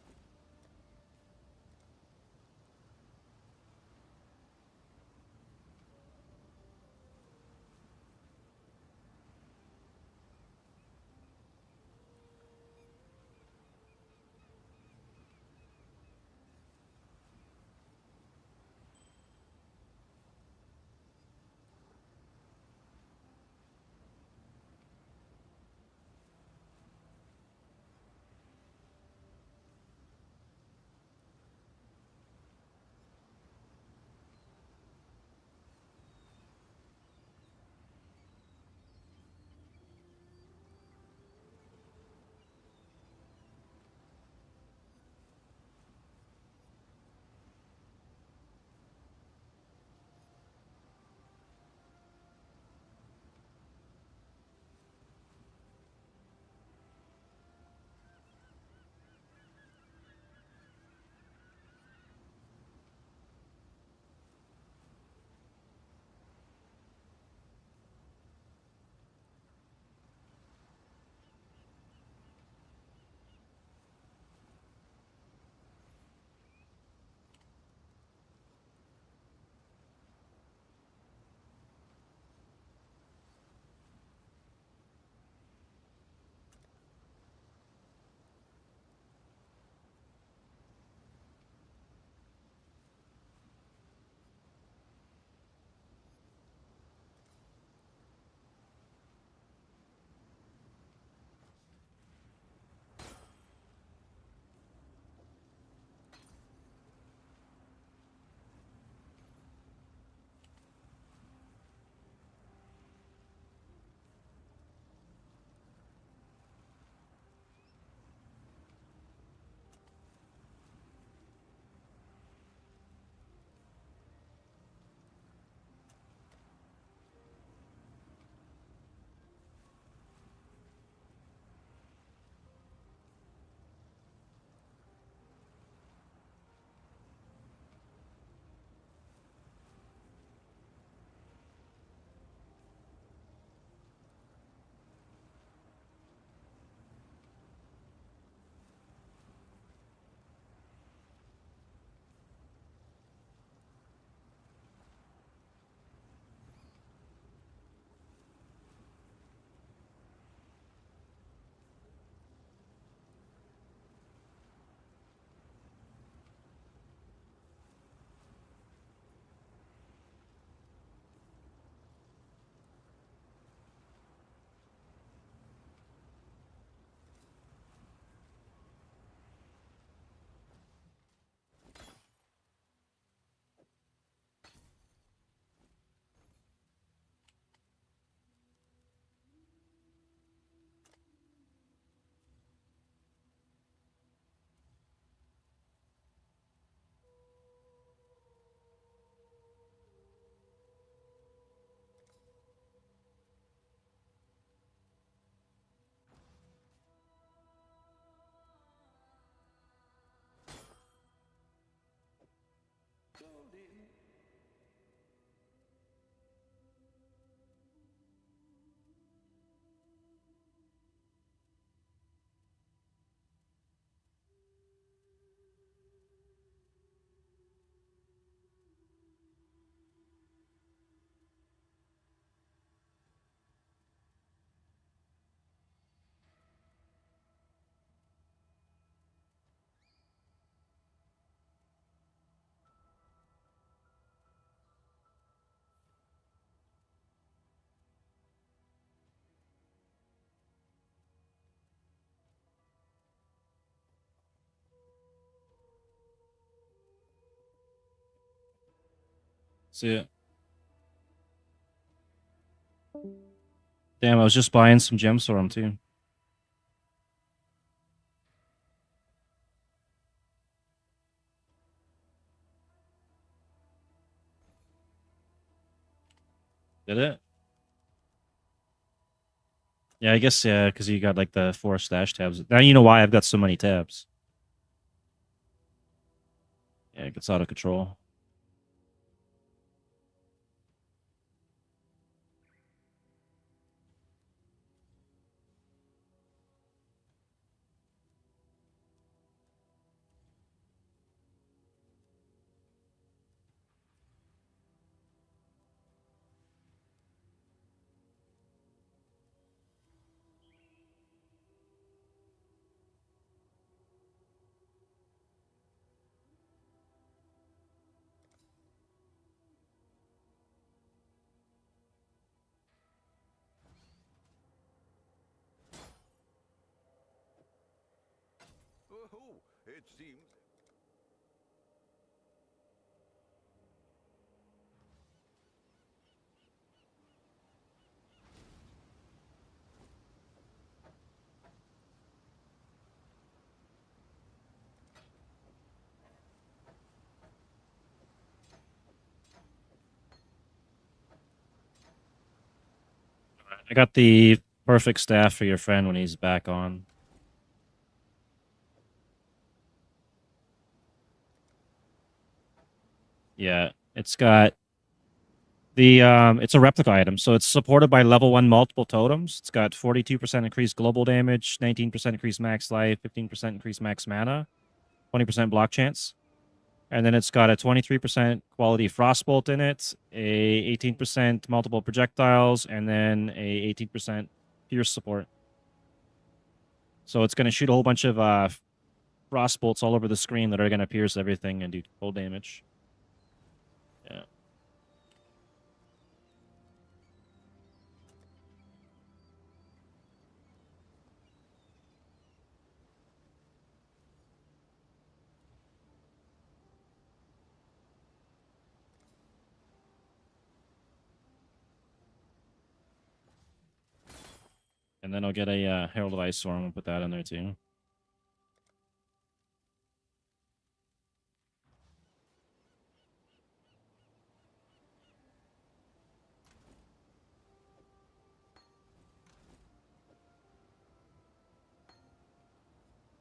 See it. Damn, I was just buying some gems for him too. Did it? Yeah, I guess, yeah, because you got like the 4 stash tabs. Now you know why I've got so many tabs. Yeah, it gets out of control. Oh, it seems. I got the perfect staff for your friend when he's back on. Yeah, it's got the it's a replica item, so it's supported by level 1 multiple totems. It's got 42% increased global damage, 19% increased max life, 15% increased max mana, 20% block chance. And then it's got a 23% quality frostbolt in it, a 18% multiple projectiles, and then a 18% pierce support. So it's going to shoot a whole bunch of frostbolts all over the screen that are going to pierce everything and do full damage. Yeah. And then I'll get a Herald of Ice Storm and put that in there too.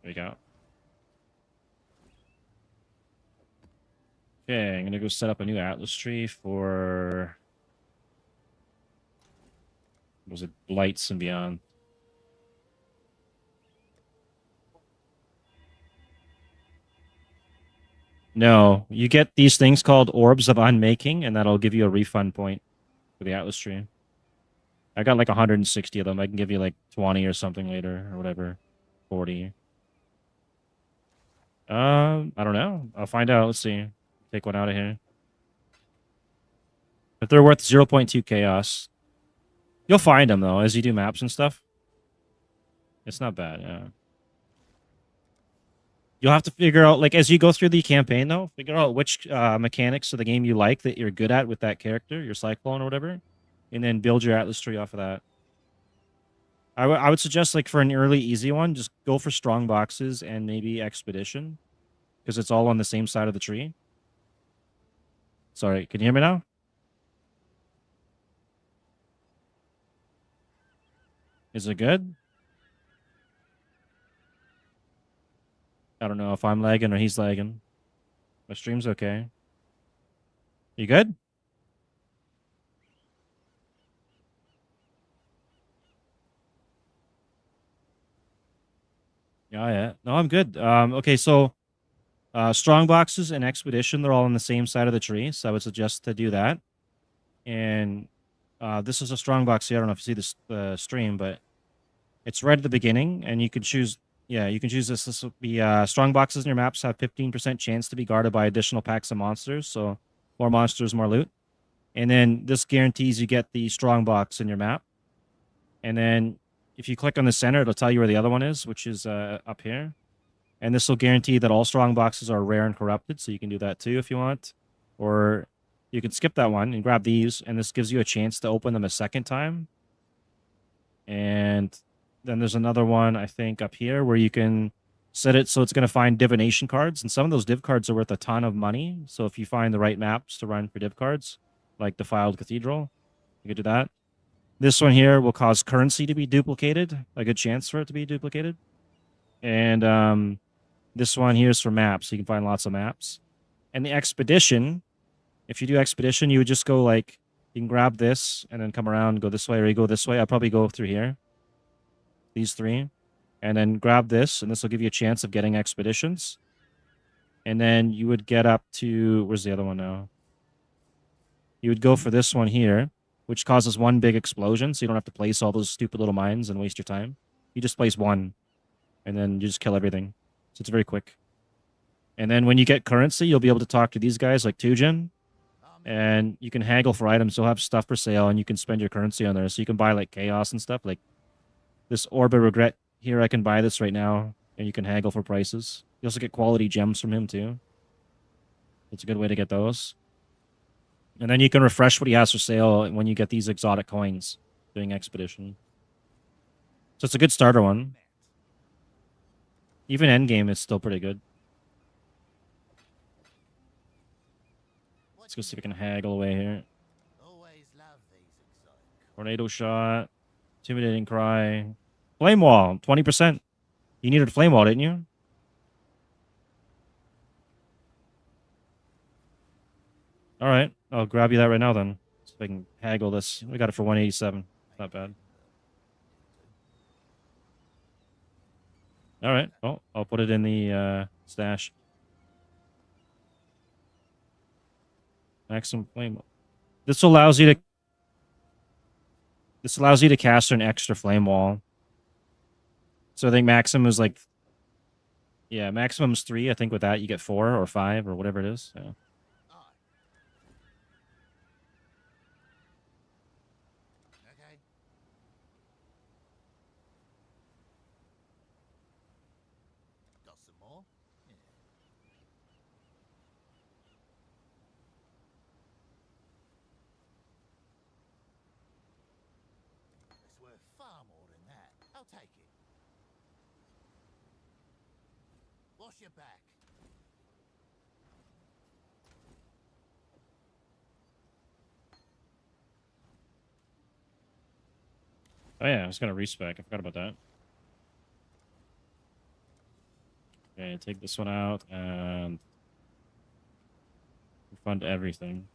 There we go. Okay, I'm going to go set up a new Atlas tree for... Was it Lights and Beyond? No, you get these things called Orbs of Unmaking, and that'll give you a refund point for the Atlas tree. I got like 160 of them. I can give you like 20 or something later, or whatever. 40. I don't know. I'll find out. Let's see. Take one out of here. If they're worth 0.2 chaos, you'll find them though as you do maps and stuff. It's not bad. Yeah. You'll have to figure out, like, as you go through the campaign, though, figure out which mechanics of the game you like that you're good at with that character, your Cyclone or whatever, and then build your Atlas tree off of that. I would suggest, like, for an early easy one, just go for strong boxes and maybe Expedition, because it's all on the same side of the tree. Sorry, can you hear me now? Is it good? I don't know if I'm lagging or he's lagging. My stream's okay. You good? Yeah, yeah. No, I'm good. Okay, so strong boxes and Expedition, they're all on the same side of the tree, so I would suggest to do that. And this is a strong box here. I don't know if you see this stream, but it's right at the beginning, and you can choose. Yeah, you can choose this. This will be strong boxes in your maps have 15% chance to be guarded by additional packs of monsters. So more monsters, more loot. And then this guarantees you get the strong box in your map. And then if you click on the center, it'll tell you where the other one is, which is up here. And this will guarantee that all strong boxes are rare and corrupted. So you can do that too if you want. Or You can skip that one and grab these, and this gives you a chance to open them a second time. And then there's another one, I think, up here where you can set it so it's going to find divination cards. And some of those div cards are worth a ton of money. So if you find the right maps to run for div cards, like Defiled Cathedral, you could do that. This one here will cause currency to be duplicated, a good chance for it to be duplicated. And this one here is for maps. So you can find lots of maps. And the expedition, if you do expedition, you would just go like, you can grab this and then come around, go this way, or you go this way. I'll probably go through here. These three. And then grab this, and this will give you a chance of getting expeditions. And then you would get up to, where's the other one now? You would go for this one here, which causes one big explosion, so you don't have to place all those stupid little mines and waste your time. You just place one, and then you just kill everything. So it's very quick. And then when you get currency, you'll be able to talk to these guys like Djinn, and you can haggle for items. They'll have stuff for sale, and you can spend your currency on there. So you can buy like chaos and stuff. Like this Orb of Regret here, I can buy this right now, and you can haggle for prices. You also get quality gems from him too. It's a good way to get those. And then you can refresh what he has for sale when you get these exotic coins doing expedition. So it's a good starter one. Even Endgame is still pretty good. Let's go see if we can haggle away here. Tornado shot. Intimidating cry. Flame wall. 20%. You needed a flame wall, didn't you? All right. I'll grab you that right now then. So if I can haggle this. We got it for 187. Not bad. All right. Well, I'll put it in the stash. Maximum flame. This allows you to cast an extra flame wall. So I think maximum is like, yeah, maximum's 3. I think with that you get 4 or 5 or whatever it is. Yeah. Your back. Oh yeah, I was gonna respec. I forgot about that. Okay, take this one out and refund everything.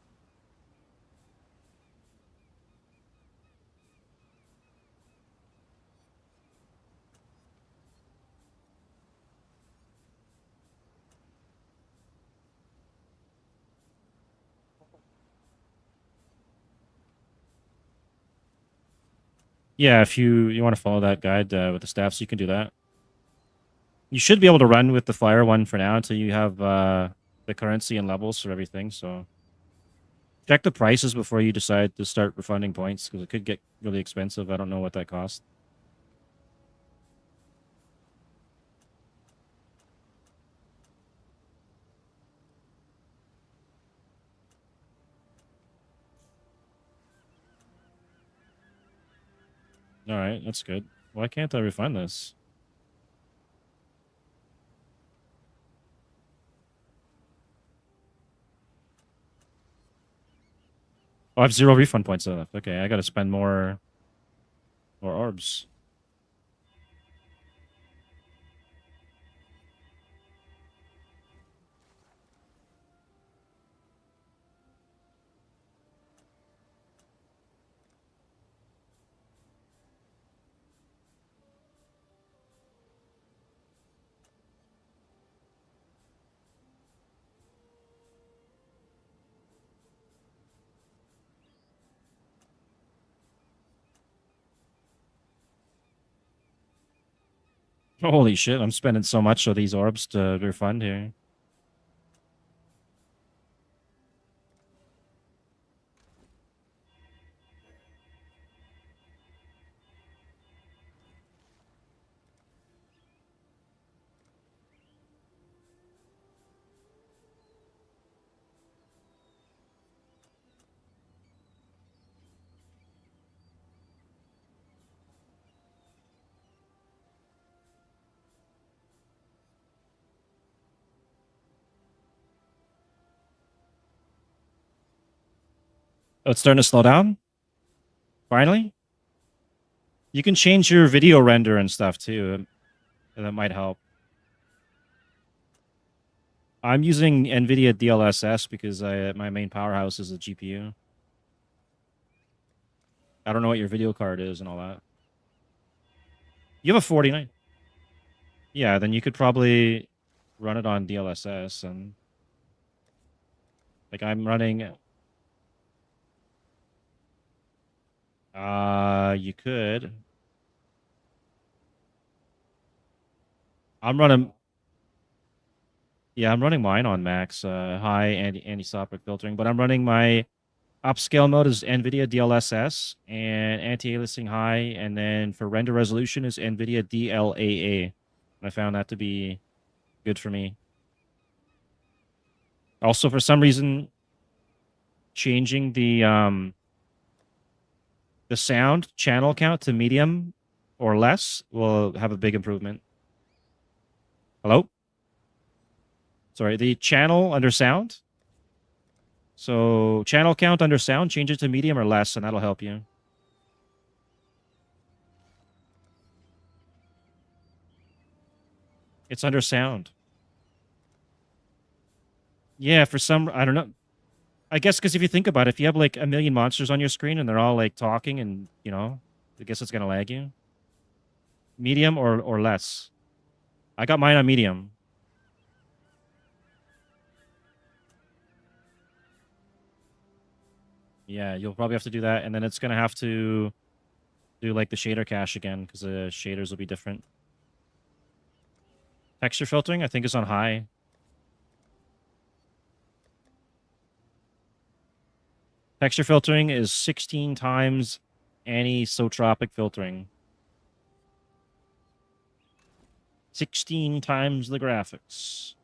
Yeah, if you want to follow that guide with the staffs, you can do that. You should be able to run with the fire one for now until you have the currency and levels for everything. So check the prices before you decide to start refunding points because it could get really expensive. I don't know what that costs. All right, that's good. Why can't I refund this? Oh, I have 0 refund points left. Okay, I got to spend more orbs. Holy shit, I'm spending so much of these orbs to refund here. Oh, it's starting to slow down? Finally? You can change your video render and stuff too. That might help. I'm using NVIDIA DLSS because my main powerhouse is the GPU. I don't know what your video card is and all that. You have a 49. Yeah, then you could probably run it on DLSS and like I'm running you could. I'm running I'm running mine on max high anti-stop filtering, but I'm running my upscale mode is NVIDIA DLSS and anti-aliasing high, and then for render resolution is NVIDIA DLAA. And I found that to be good for me. Also, for some reason, changing the sound channel count to medium or less will have a big improvement. Hello? Sorry, the channel under sound. So channel count under sound, change it to medium or less, and that'll help you. It's under sound. Yeah, for some, I don't know. I guess because if you think about it, if you have like a million monsters on your screen and they're all like talking and, you know, I guess it's going to lag you. Medium or less. I got mine on medium. Yeah, you'll probably have to do that. And then it's going to have to do like the shader cache again because the shaders will be different. Texture filtering, I think, is on high. Texture filtering is 16 times anisotropic filtering. 16 times the graphics.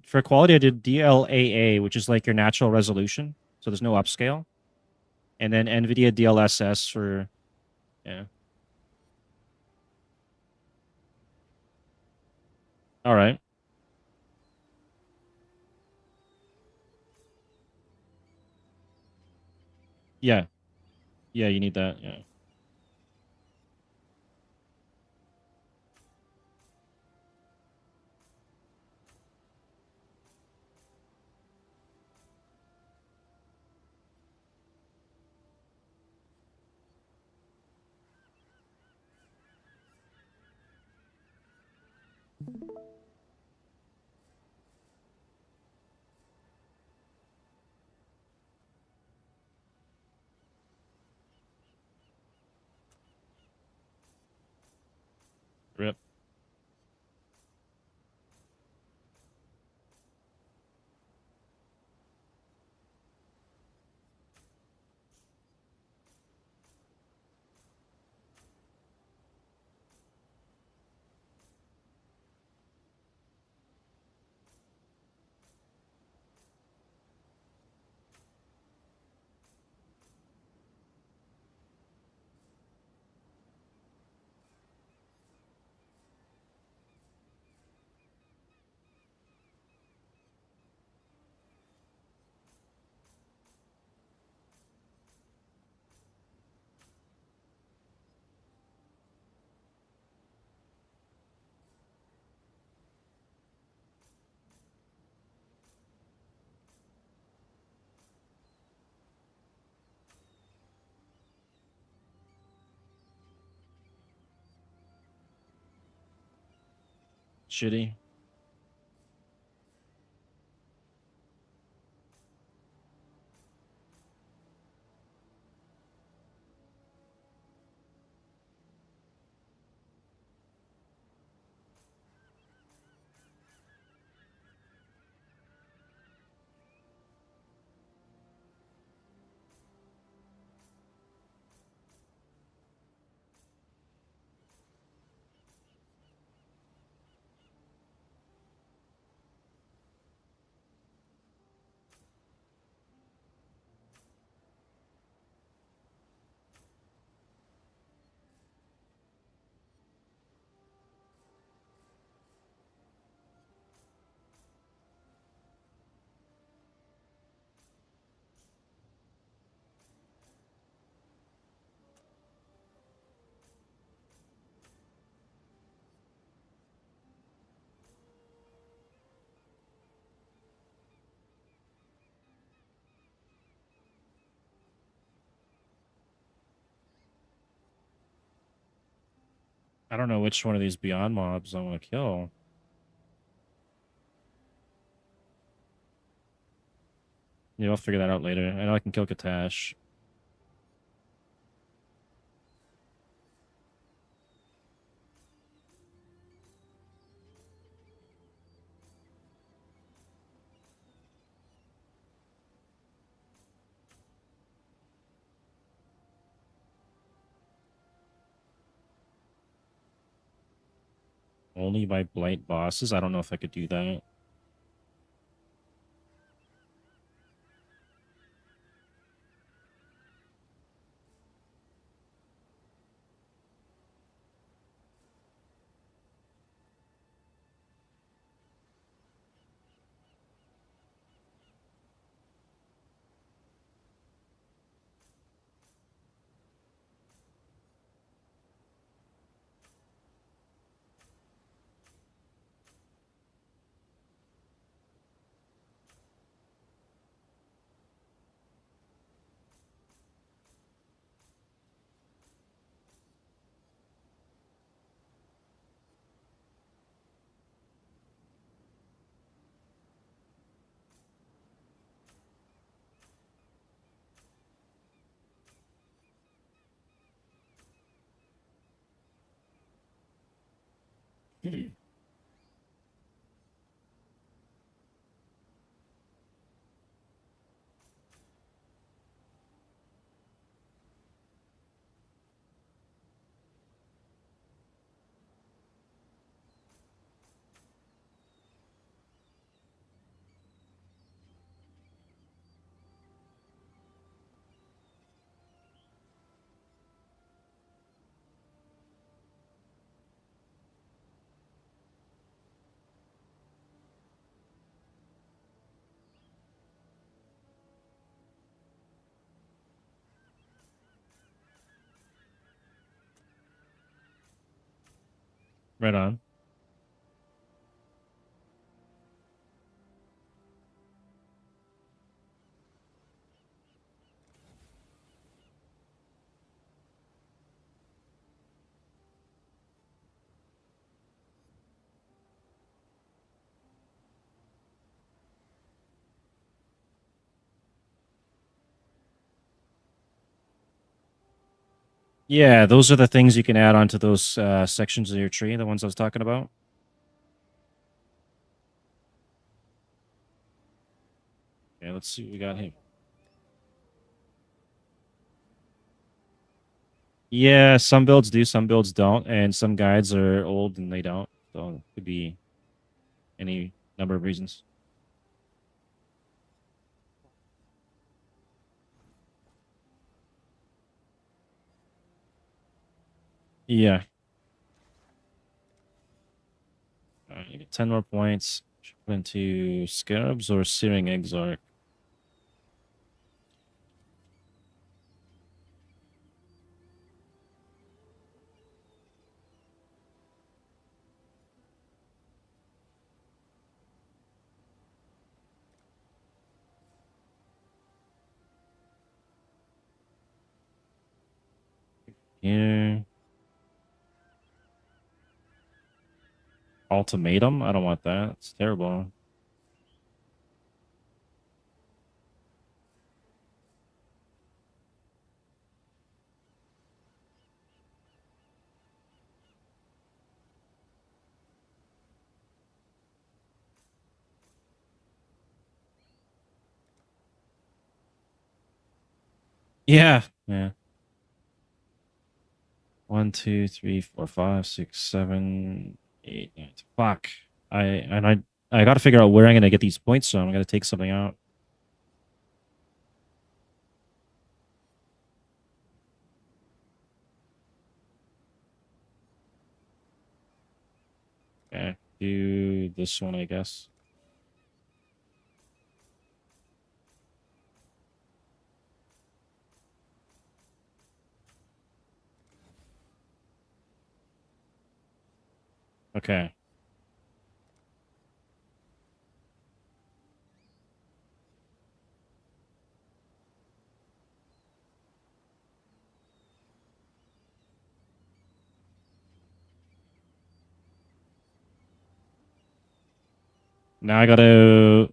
For quality, I did DLAA, which is like your natural resolution. So there's no upscale. And then NVIDIA DLSS for, yeah. All right. Yeah. Yeah, you need that. Yeah. Rip. Shitty. I don't know which one of these beyond mobs I want to kill. Yeah, I'll figure that out later. I know I can kill Katash. Only by blight bosses? I don't know if I could do that. Right on. Yeah, those are the things you can add onto those sections of your tree, the ones I was talking about. Yeah, let's see what we got here. Yeah, some builds do, some builds don't, and some guides are old and they don't. So it could be any number of reasons. Yeah. You get 10 more points. Should put into Scarabs or Searing Exarch. Here. Ultimatum? I don't want that. It's terrible. Yeah. Yeah. 1, 2, 3, 4, 5, 6, 7, 8, 9. Fuck. I gotta figure out where I'm gonna get these points, so I'm gonna take something out. Okay. Do this one, I guess. Okay. Now I gotta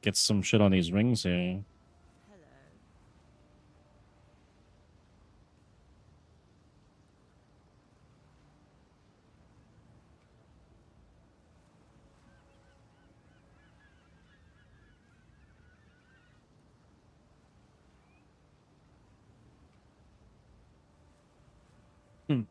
get some shit on these rings here. Hello. Hmm.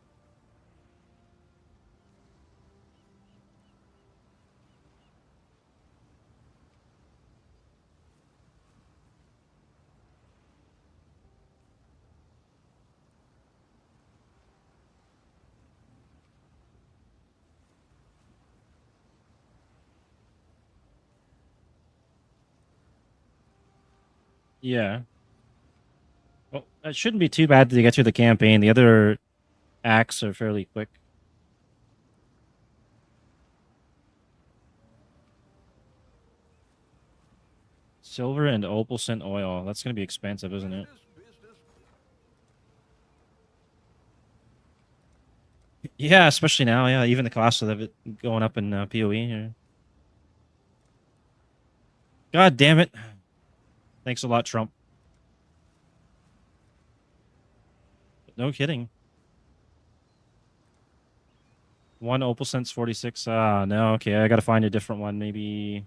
Yeah. Well, it shouldn't be too bad to get through the campaign. The other acts are fairly quick. Silver and opal scent oil. That's going to be expensive, isn't it? Business. Yeah, especially now. Yeah, even the cost of it going up in PoE here. God damn it. Thanks a lot, Trump. No kidding. One opal scent's 46. Ah, no. Okay, I got to find a different one. Maybe.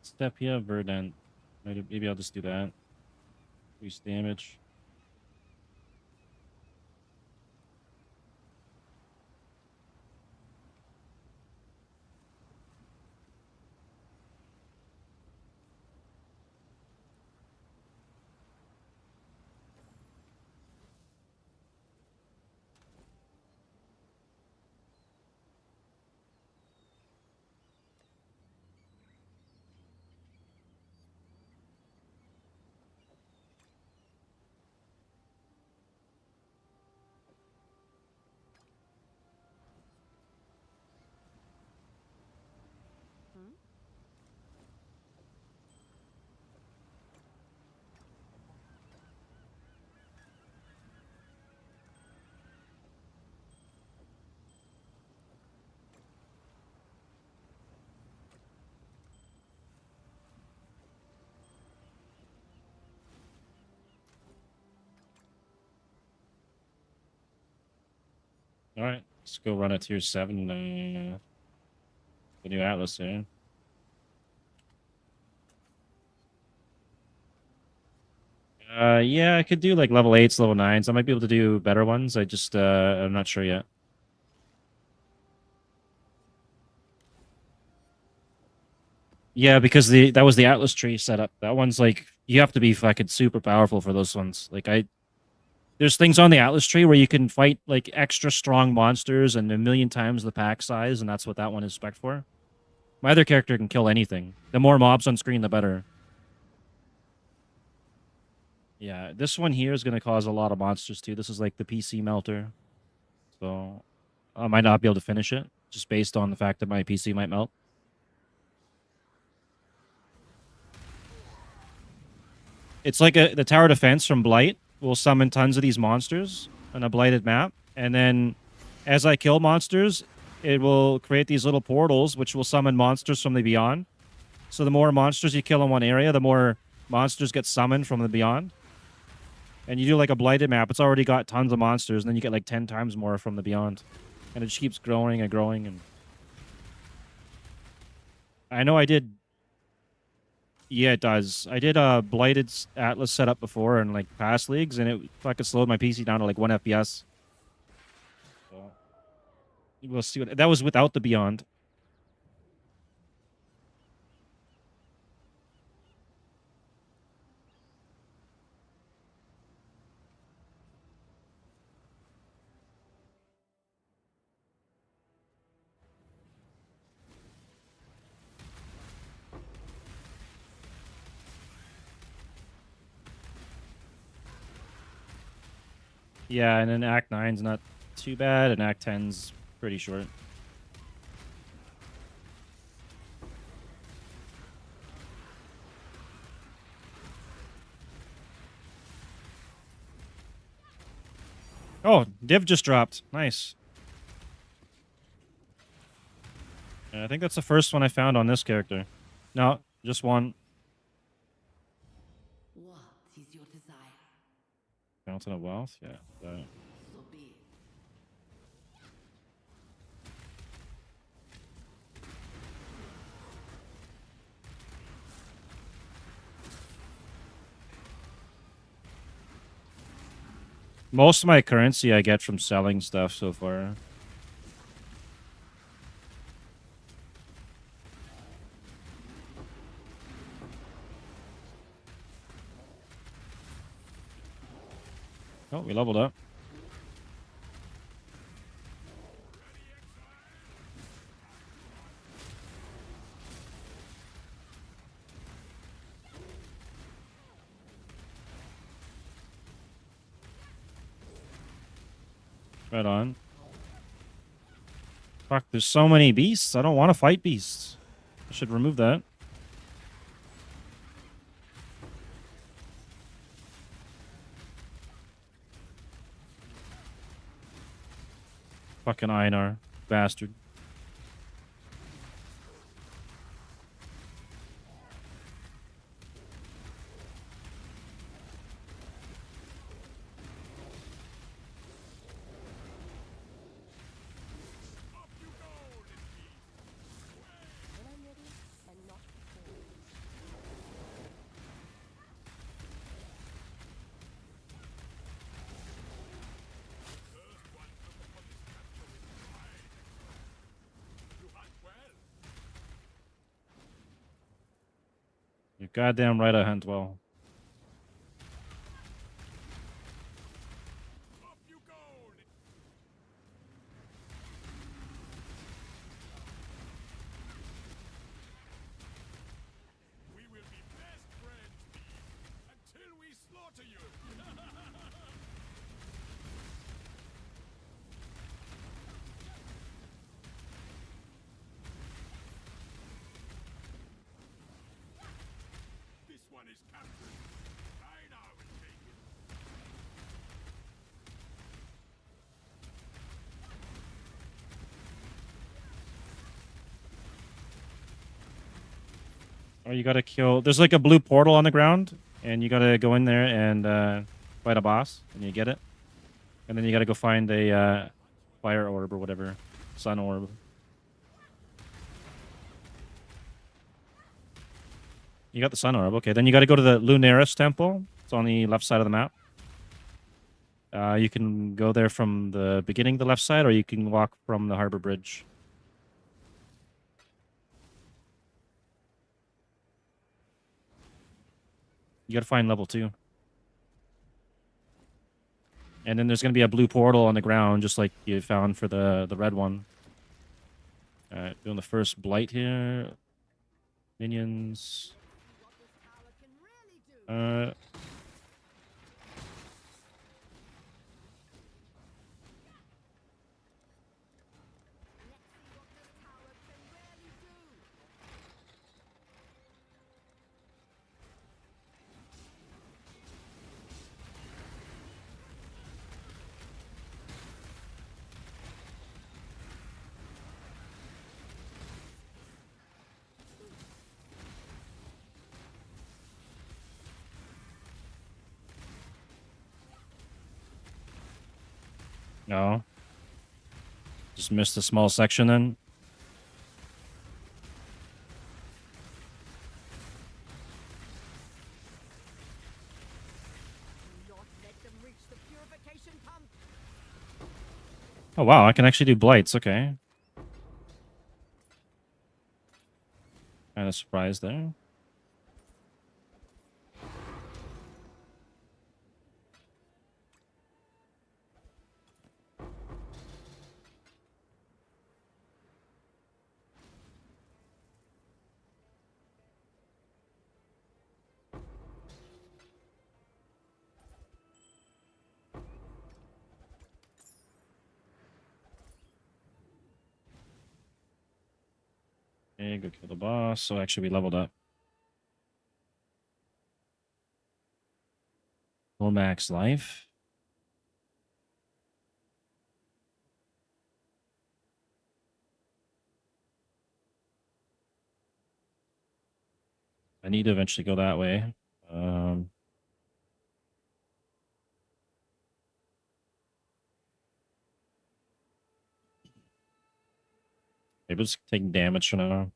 Step here, Verdant. Maybe I'll just do that. Increase damage. Hmm? All right, let's go run a tier 7. The new Atlas here. Yeah, I could do like level 8s, level 9s. I might be able to do better ones. I'm not sure yet. Yeah, because that was the Atlas tree setup. That one's like you have to be fucking super powerful for those ones. There's things on the Atlas tree where you can fight like extra strong monsters and a million times the pack size, and that's what that one is spec for. My other character can kill anything. The more mobs on screen, the better. Yeah, this one here is going to cause a lot of monsters too. This is like the PC melter. So I might not be able to finish it just based on the fact that my PC might melt. It's like the tower defense from Blight will summon tons of these monsters on a blighted map. And then as I kill monsters, it will create these little portals which will summon monsters from the beyond. So the more monsters you kill in one area, the more monsters get summoned from the beyond. And you do like a blighted map, it's already got tons of monsters, and then you get like 10 times more from the beyond. And it just keeps growing and growing. And I know I did. Yeah, it does. I did a Blighted Atlas setup before in like past leagues, and it fucking slowed my PC down to like 1 FPS. So we'll see what that was without the Beyond. Yeah, and then Act 9's not too bad, and Act 10's pretty short. Oh, Div just dropped. Nice. And I think that's the first one I found on this character. No, just one. What is your desire? Fountain of Wealth? Yeah. So be it. Most of my currency I get from selling stuff so far. Oh, we leveled up. Right on. Fuck, there's so many beasts. I don't want to fight beasts. I should remove that. Fucking Einar. Bastard. When I'm ready and not before. You're goddamn right I hunt well. We will be best friends, until we slaughter you. This one is captured. I now will take it. Oh, you gotta kill... There's like a blue portal on the ground, and you gotta go in there and fight a boss, and you get it. And then you gotta go find a fire orb or whatever. Sun orb. You got the sun orb. Okay, then you gotta go to the Lunaris temple. It's on the left side of the map. You can go there from the beginning of the left side, or you can walk from the harbor bridge. You gotta find level 2. And then there's gonna be a blue portal on the ground, just like you found for the red one. Doing the first blight here. Minions. No. Just missed a small section then. Oh wow, I can actually do blights. Okay. Kind of surprised there. Okay, go kill the boss. So actually we leveled up. Full max life. I need to eventually go that way. Maybe just take damage for now.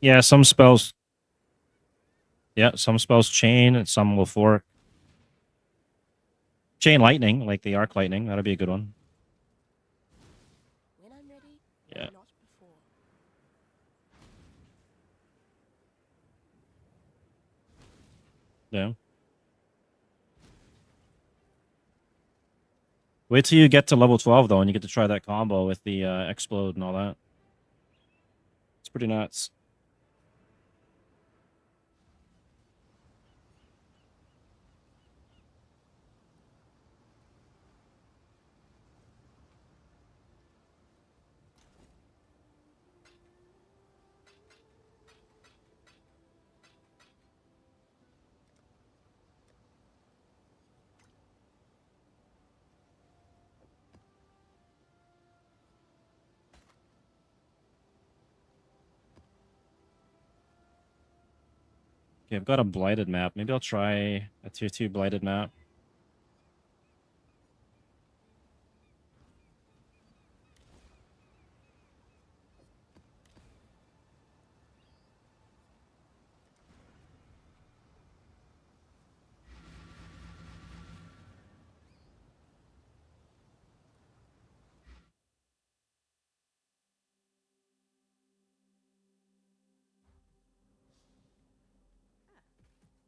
Yeah, some spells. Yeah, some spells chain and some will fork. Chain lightning, like the arc lightning. That'll be a good one. When I'm ready, Yeah. not before. Yeah. Wait till you get to level 12 though, and you get to try that combo with the explode and all that. It's pretty nuts. Okay, I've got a blighted map. Maybe I'll try a tier 2 blighted map.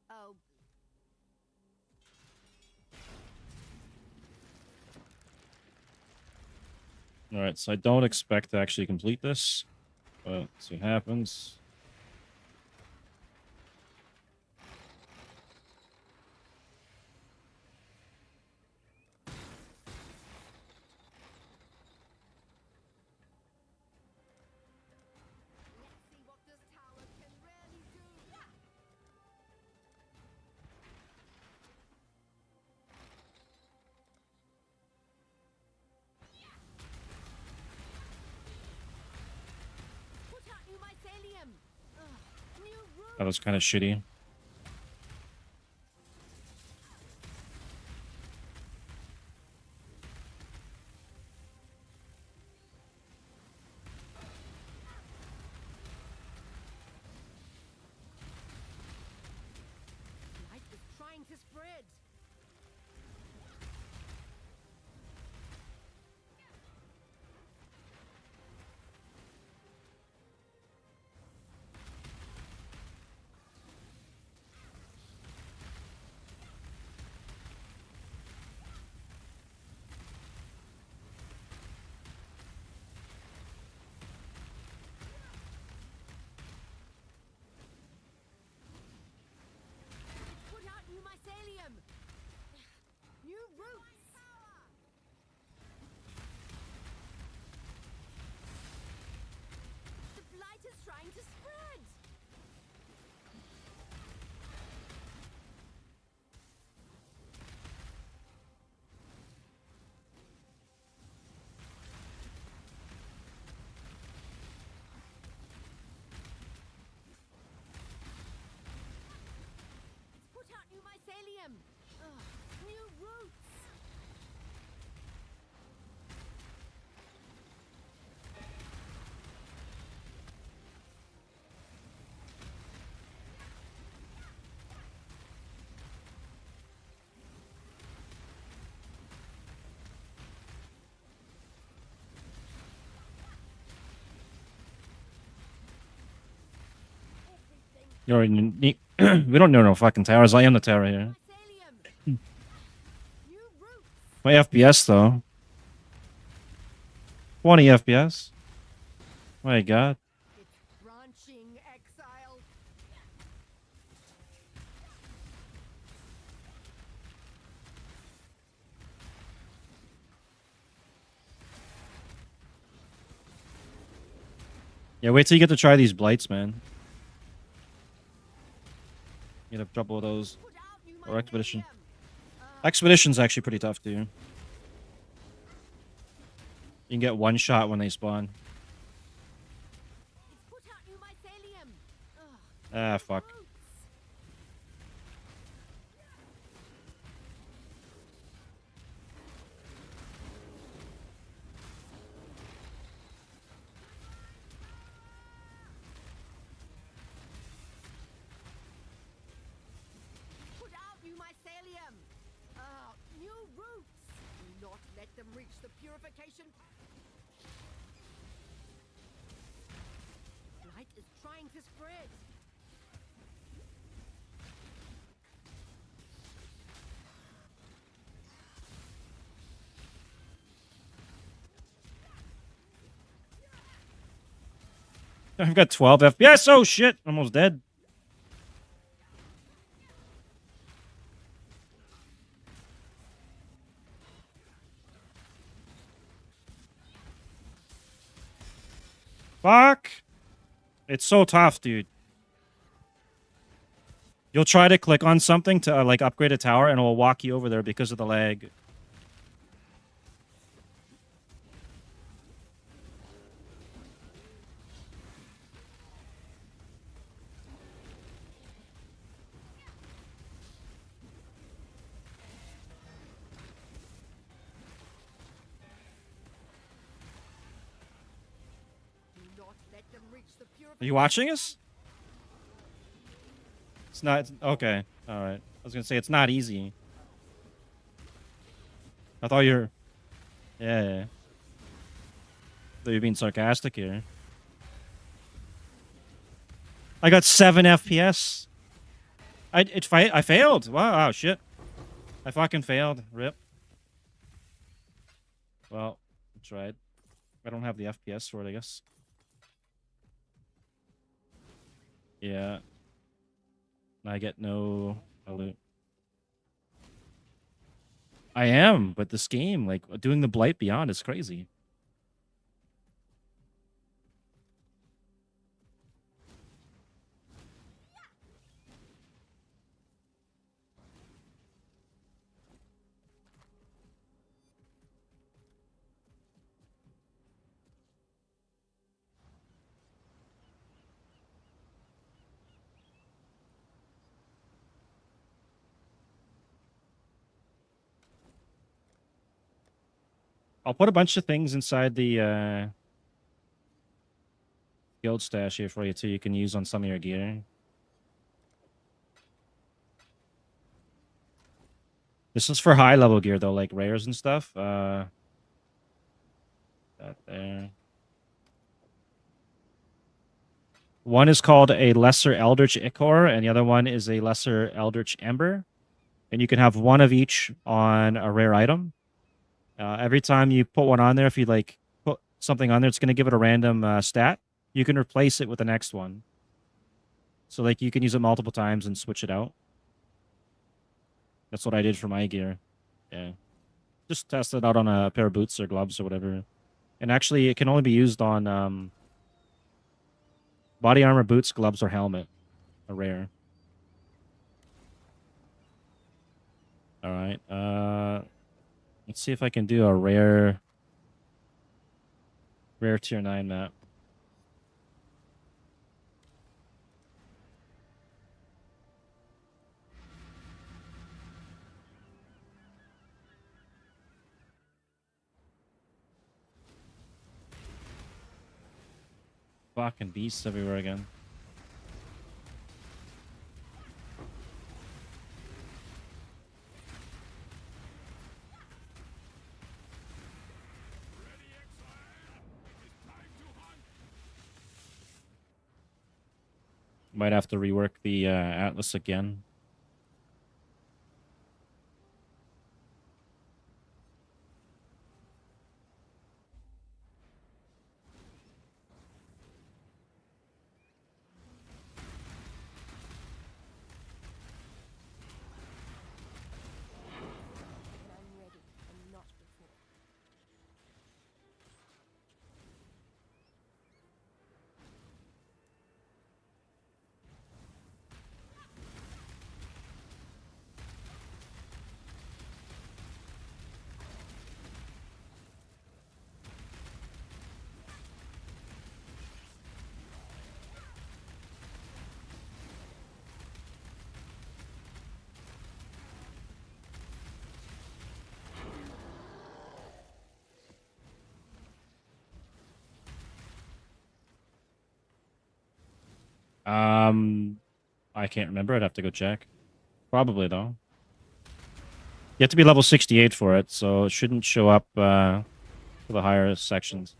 Oh, Alright, so I don't expect to actually complete this, but let's see what happens. let's see what this tower can really do. Put out new mycelium. New room. That was kind of shitty. Light is trying to spread. You already need. We don't know no fucking towers. I am the tower here. Mycelium. New roots. My FPS though. 20 FPS. My god. It's branching exile. Yeah, wait till you get to try these blights, man. You get a couple of those. Put out new Or expedition. mycelium. Expedition's actually pretty tough too. You can get one shot when they spawn. It's put out new mycelium. Ugh, Ah, fuck. roots. Put out new mycelium. New roots. Do not let them reach the purification. Light is trying to spread. I've got 12 FPS. Oh shit, almost dead. Fuck. It's so tough, dude. You'll try to click on something to like upgrade a tower and it will walk you over there because of the lag. Do not let them reach the purification. Are you watching us? It's not okay. All right. I was gonna say it's not easy. I thought you're. Yeah. I thought you're being sarcastic here. I got 7 FPS. I failed. Wow, shit. I fucking failed. Rip. Well, I tried. I don't have the FPS for it, I guess. Yeah. I get no loot. I am, but this game, like, doing the Blight Beyond is crazy. I'll put a bunch of things inside the guild stash here for you too. You can use on some of your gear. This is for high level gear though, like rares and stuff. That there. One is called a Lesser Eldritch Ichor, and the other one is a Lesser Eldritch Ember. And you can have one of each on a rare item. Every time you put one on there, if you like put something on there, it's going to give it a random stat. You can replace it with the next one. So like you can use it multiple times and switch it out. That's what I did for my gear. Yeah. Just test it out on a pair of boots or gloves or whatever. And actually, it can only be used on body armor, boots, gloves, or helmet. A rare. All right. Let's see if I can do a rare tier 9 map. Fucking beasts everywhere again. Ready, exile? It is time to hunt. Might have to rework the Atlas again. When I'm ready, and not before. I can't remember. I'd have to go check. Probably though. You have to be level 68 for it, so it shouldn't show up for the higher sections.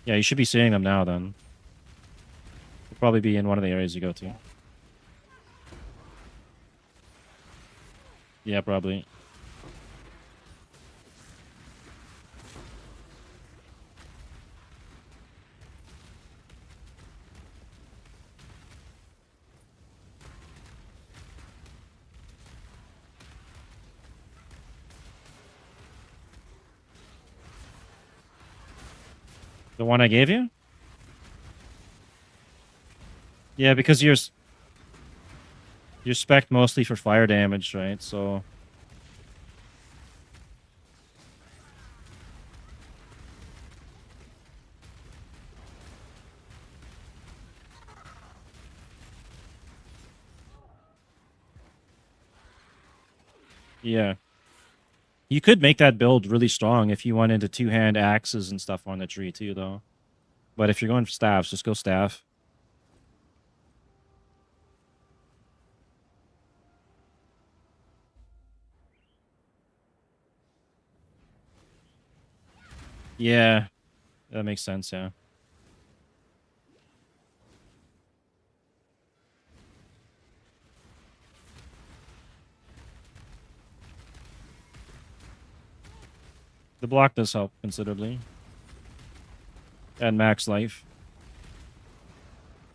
Yeah, you should be seeing them now then. They'll probably be in one of the areas you go to. Yeah, probably. The one I gave you? Yeah, because you're spec mostly for fire damage, right? So yeah. You could make that build really strong if you went into two-hand axes and stuff on the tree too, though. But if you're going for staffs, just go staff. Yeah, that makes sense, yeah. The block does help considerably. And max life.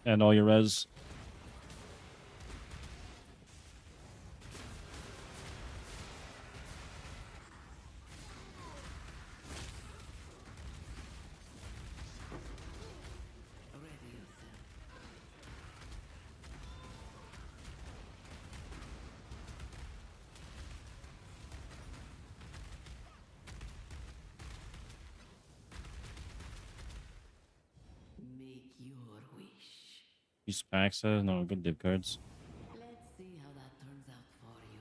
And all your res. Ready yourself. Make your wish. Use packs, no good div cards. Let's see how that turns out for you.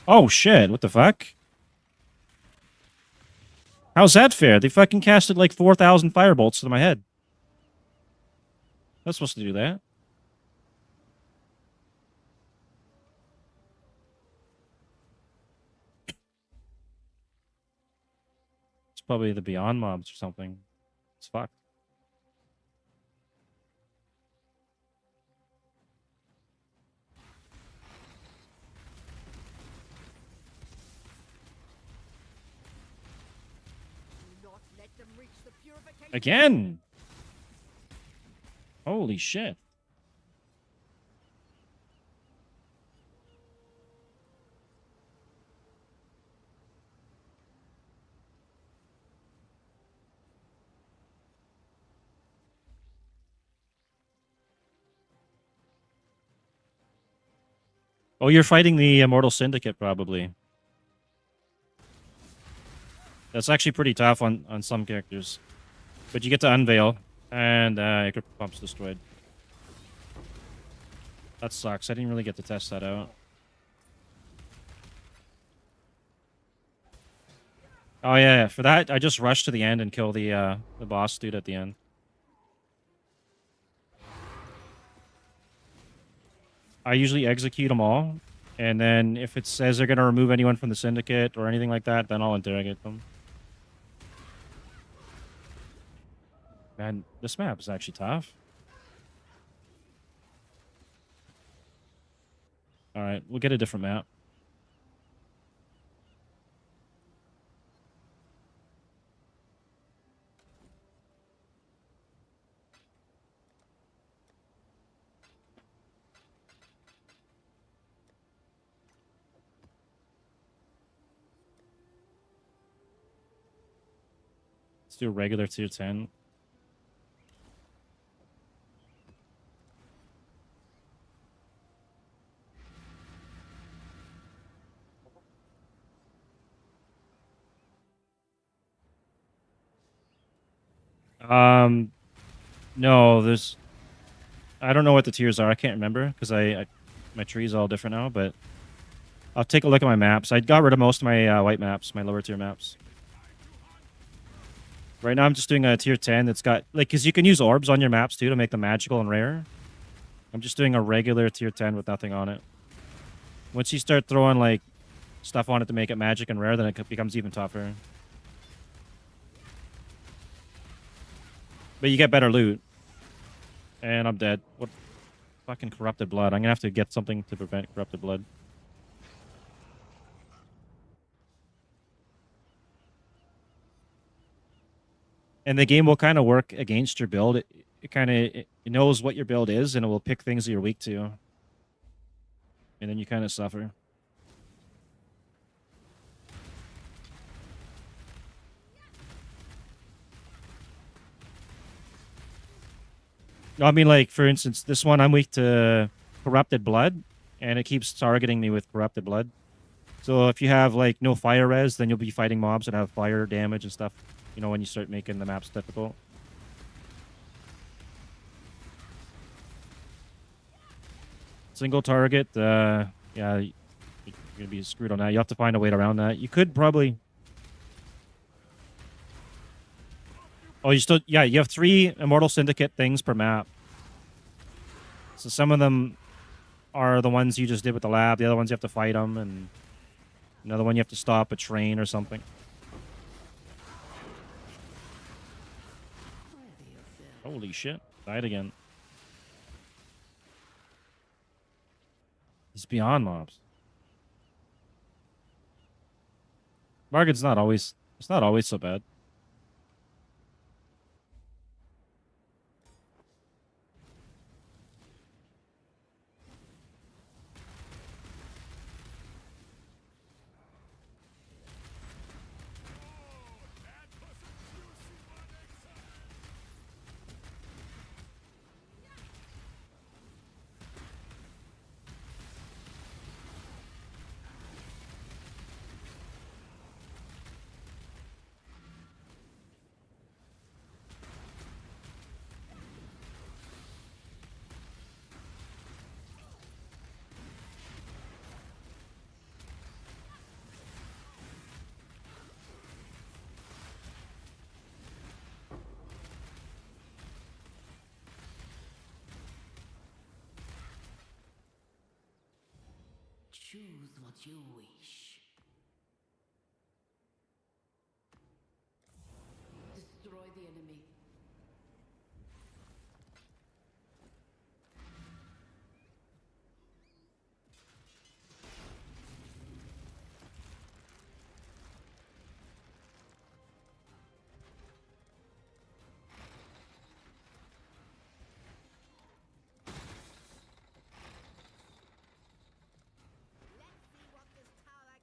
Oh shit, what the fuck? How's that fair? They fucking casted like 4,000 firebolts to my head. That's supposed to do that. It's probably the Beyond mobs or something. It's fucked. Do not let them reach the purification. Again! Holy shit. Oh, you're fighting the Immortal Syndicate, probably. That's actually pretty tough on some characters. But you get to unveil, and your grip pump's destroyed. That sucks. I didn't really get to test that out. Oh yeah, for that I just rush to the end and kill the boss dude at the end. I usually execute them all, and then if it says they're gonna remove anyone from the syndicate or anything like that, then I'll interrogate them. Man, this map is actually tough. All right, we'll get a different map. Let's do a regular tier 10. No, there's. I don't know what the tiers are. I can't remember because my tree's all different now. But I'll take a look at my maps. I got rid of most of my white maps, my lower tier maps. Right now, I'm just doing a tier 10 that's got like because you can use orbs on your maps too to make them magical and rare. I'm just doing a regular tier 10 with nothing on it. Once you start throwing like stuff on it to make it magic and rare, then it becomes even tougher. But you get better loot. And I'm dead. What fucking corrupted blood? I'm gonna have to get something to prevent corrupted blood. And the game will kind of work against your build. It knows what your build is, and it will pick things that you're weak to. And then you kind of suffer. No, I mean, like, for instance, this one, I'm weak to corrupted blood, and it keeps targeting me with corrupted blood. So if you have, like, no fire res, then you'll be fighting mobs that have fire damage and stuff, you know, when you start making the maps difficult. Single target, yeah, you're gonna be screwed on that. You have to find a way around that. You could probably... Oh, you still... Yeah, you have 3 Immortal Syndicate things per map. So some of them are the ones you just did with the lab. The other ones you have to fight them, and another one you have to stop a train or something. Holy shit. Died again. He's beyond mobs. Market's not always... It's not always so bad. Choose what you wish. Destroy the enemy. Let's see what this tower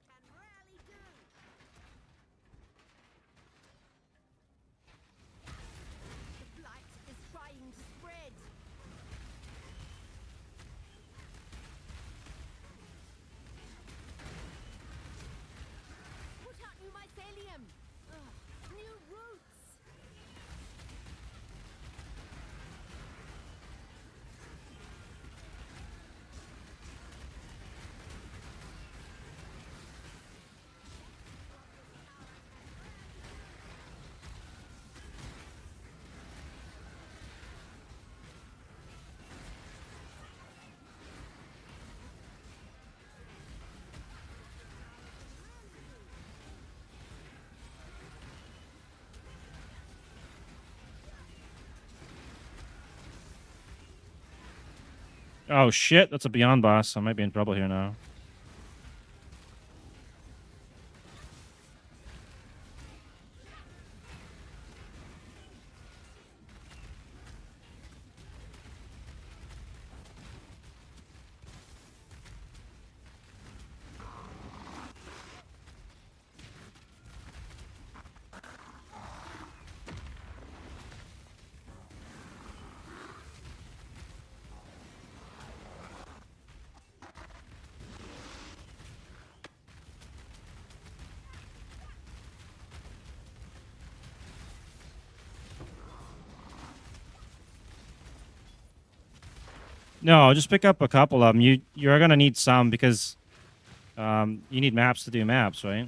Oh shit, that's a Beyond boss. I might be in trouble here now. No, just pick up a couple of them. You're gonna need some because you need maps to do maps, right?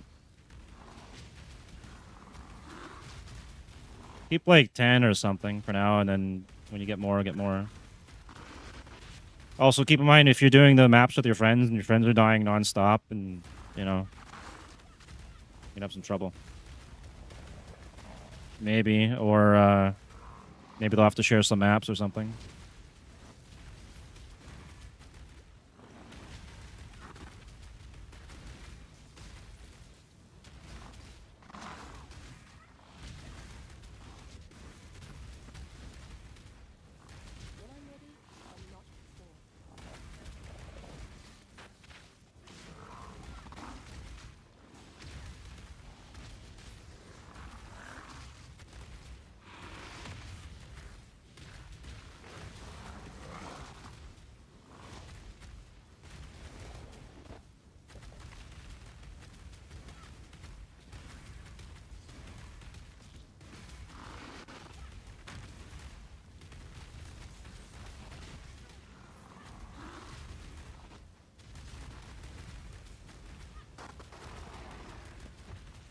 Keep like 10 or something for now, and then when you get more, get more. Also, keep in mind if you're doing the maps with your friends and your friends are dying nonstop, and you know, you'd have some trouble. Maybe, or maybe they'll have to share some maps or something. When I'm ready, I'm not before.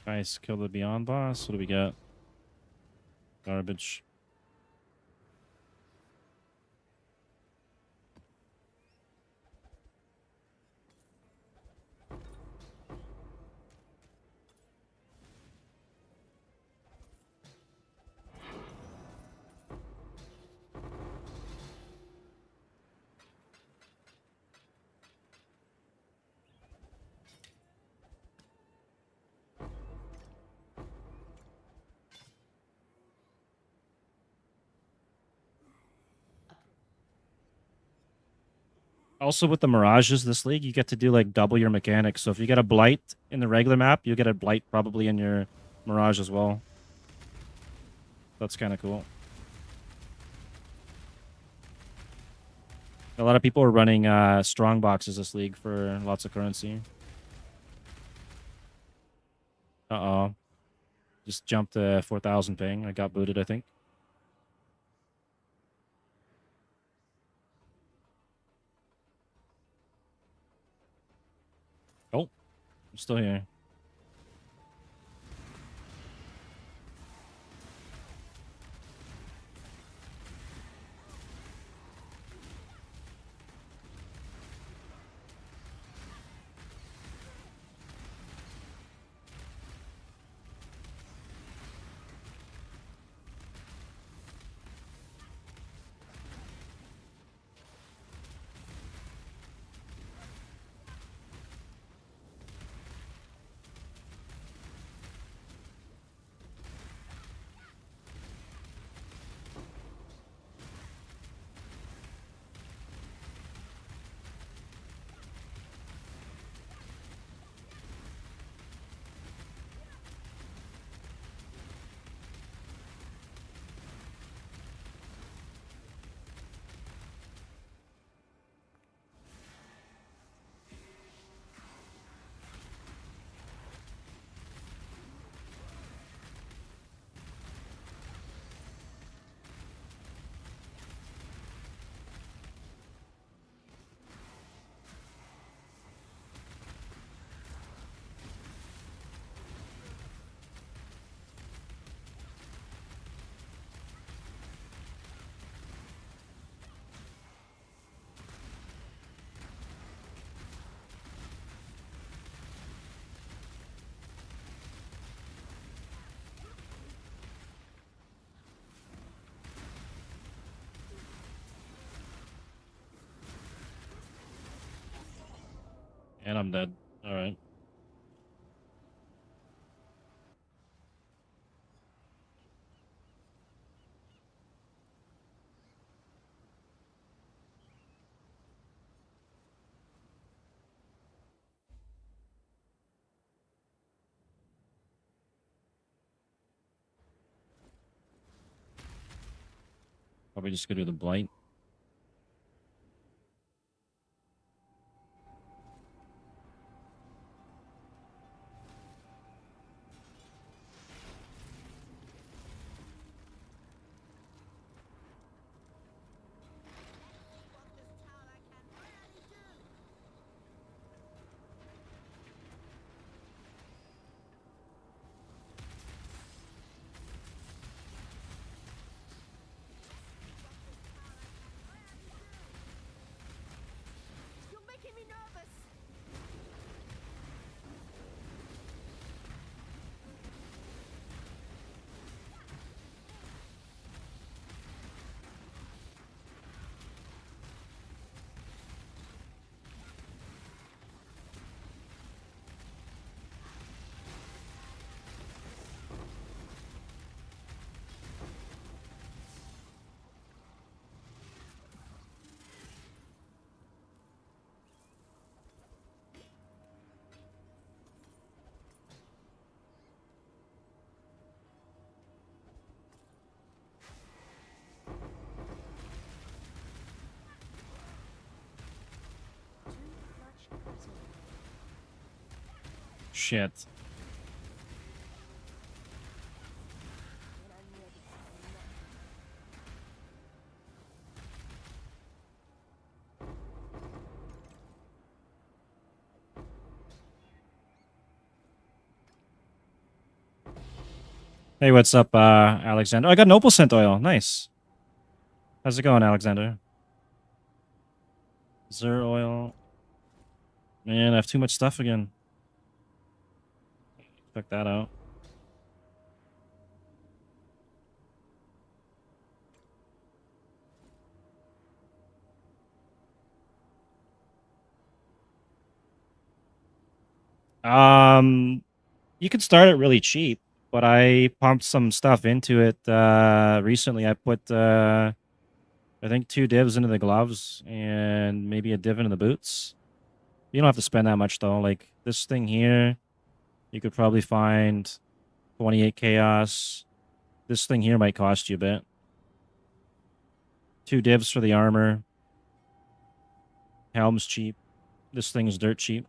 Nice, kill the Beyond boss. What do we got? Garbage. Also, with the Mirages this league, you get to do like double your mechanics. So if you get a Blight in the regular map, you get a Blight probably in your Mirage as well. That's kind of cool. A lot of people are running strong boxes this league for lots of currency. Uh-oh. Just jumped to 4,000 ping. I got booted, I think. Oh, I'm still here. And I'm dead. All right. Probably just go do the blight. What this tower can really do. You're making me nervous. Too much clutter. Shit. When I'm ready, I'm not. Hey, what's up, Alexander? Oh, I got an opal scent oil. Nice. How's it going, Alexander? Zer oil. Man, I have too much stuff again. Check that out. You could start it really cheap, but I pumped some stuff into it recently. I put I think 2 divs into the gloves and maybe a div into the boots. You don't have to spend that much though. Like this thing here, you could probably find 28 chaos. This thing here might cost you a bit. 2 divs for the armor. Helm's cheap. This thing is dirt cheap.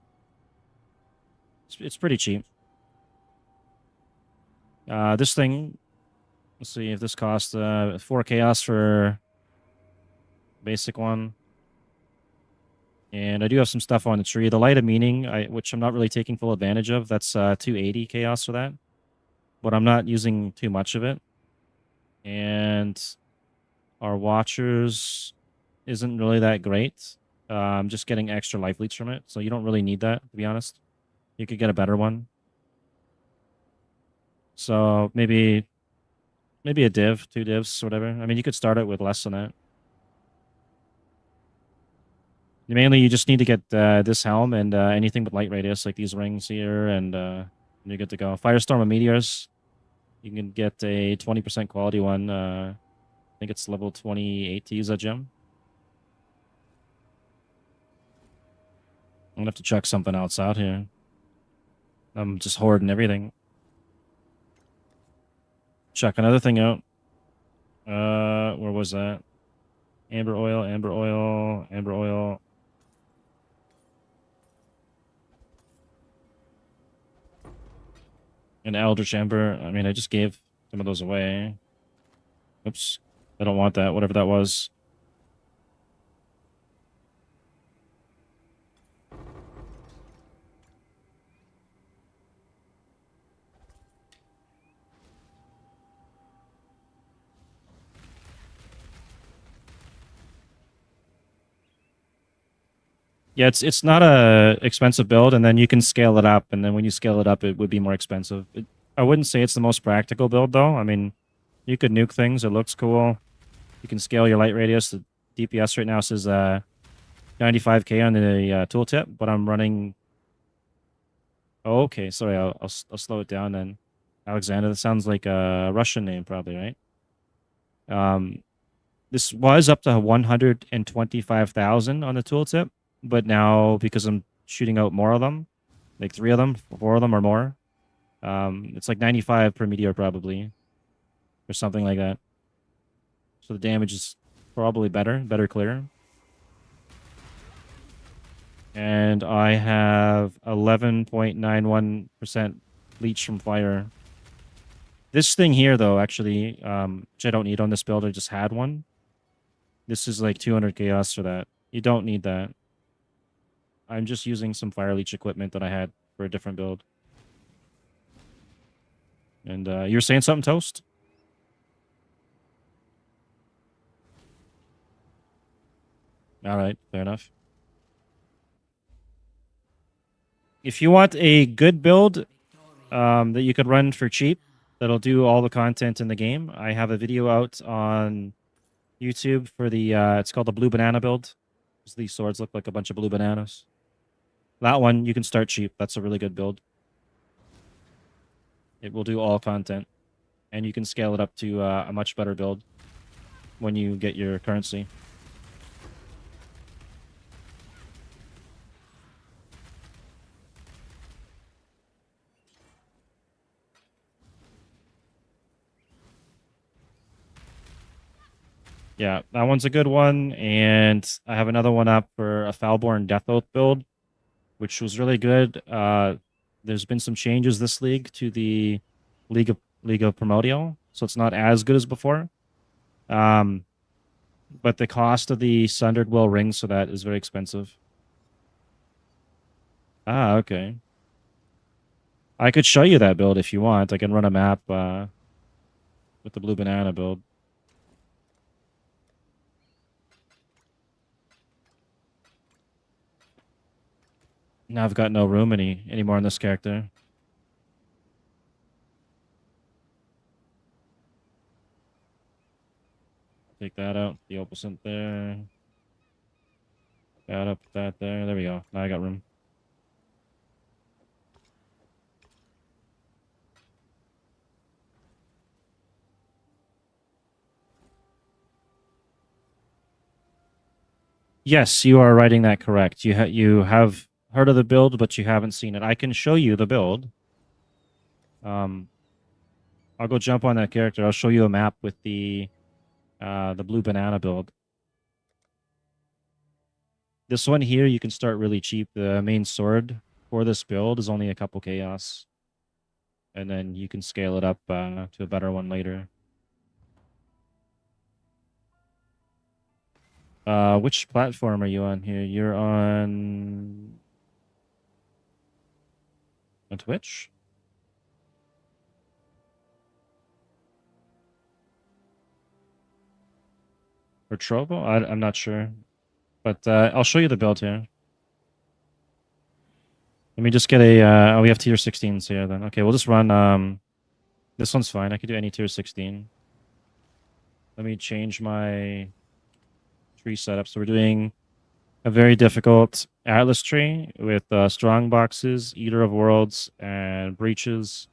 It's pretty cheap. This thing, let's see if this costs 4 chaos for basic one. And I do have some stuff on the tree. The Light of Meaning, which I'm not really taking full advantage of, that's 280 chaos for that. But I'm not using too much of it. And our Watchers isn't really that great. I'm just getting extra life leech from it, so you don't really need that, to be honest. You could get a better one. So maybe a div, 2 divs, whatever. I mean, you could start it with less than that. Mainly, you just need to get this helm and anything with LightRadius, like these rings here, and you're good to go. Firestorm and Meteors. You can get a 20% quality one. I think it's level 28 to use that gem. I'm gonna have to check something else out here. I'm just hoarding everything. Check another thing out. Where was that? Amber oil, amber oil, amber oil. And Eldritch Ember. I mean, I just gave some of those away. Oops. I don't want that, whatever that was. Yeah, it's not a expensive build, and then you can scale it up, and then when you scale it up, it would be more expensive. I wouldn't say it's the most practical build, though. I mean, you could nuke things. It looks cool. You can scale your LightRadius. The DPS right now says 95k on the tooltip, but I'm running Oh, okay, sorry, I'll slow it down then. Alexander, that sounds like a Russian name, probably, right? This was up to 125,000 on the tooltip, but now because I'm shooting out more of them, like 3 of them, 4 of them or more, it's like 95 per meteor probably, or something like that. So the damage is probably better clear. And I have 11.91% leech from fire. This thing here, though, actually, which I don't need on this build, I just had one. This is like 200 chaos for that. You don't need that. I'm just using some fire leech equipment that I had for a different build. And you were saying something, Toast? All right, fair enough. If you want a good build that you could run for cheap, that'll do all the content in the game, I have a video out on YouTube for the, it's called the blue banana build. These swords look like a bunch of blue bananas. That one, you can start cheap. That's a really good build. It will do all content. And you can scale it up to a much better build when you get your currency. Yeah, that one's a good one. And I have another one up for a Foulborn Death Oath build, which was really good. There's been some changes this league to the League of Primordial, so it's not as good as before. But the cost of the Sundered Will rings, so that is very expensive. Ah, okay. I could show you that build if you want. I can run a map with the blue banana build. Now I've got no room anymore in this character. Take that out. The opposite there. That up, that there. There we go. Now I got room. Yes, you are writing that correct. You have heard of the build, but you haven't seen it. I can show you the build. I'll go jump on that character. I'll show you a map with the blue banana build. This one here, you can start really cheap. The main sword for this build is only a couple chaos. And then you can scale it up to a better one later. Which platform are you on here? You're on Twitch? Or Trovo? I'm not sure. But I'll show you the build here. Let me just get a... oh, we have tier 16s here then. Okay, we'll just run... this one's fine. I could do any tier 16. Let me change my tree setup. So we're doing a very difficult Atlas tree with strong boxes, Eater of Worlds, and breaches.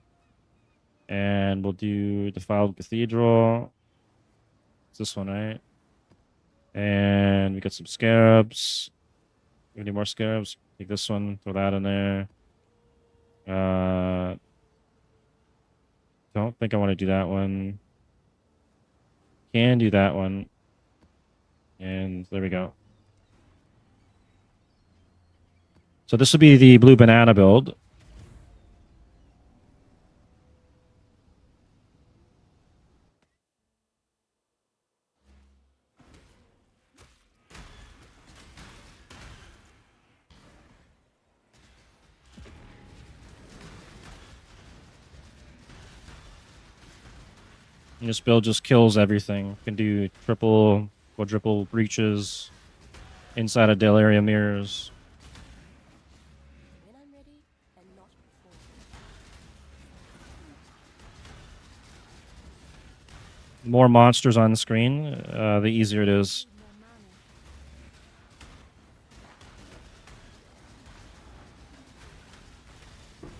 And we'll do Defiled Cathedral. It's this one, right? And we got some scarabs. We need more scarabs. Take this one, throw that in there. Don't think I want to do that one. Can do that one. And there we go. So this will be the blue banana build. And this build just kills everything. Can do triple, quadruple breaches inside of Delaria mirrors. When I'm ready, and not before. The more monsters on the screen, the easier it is. More mana.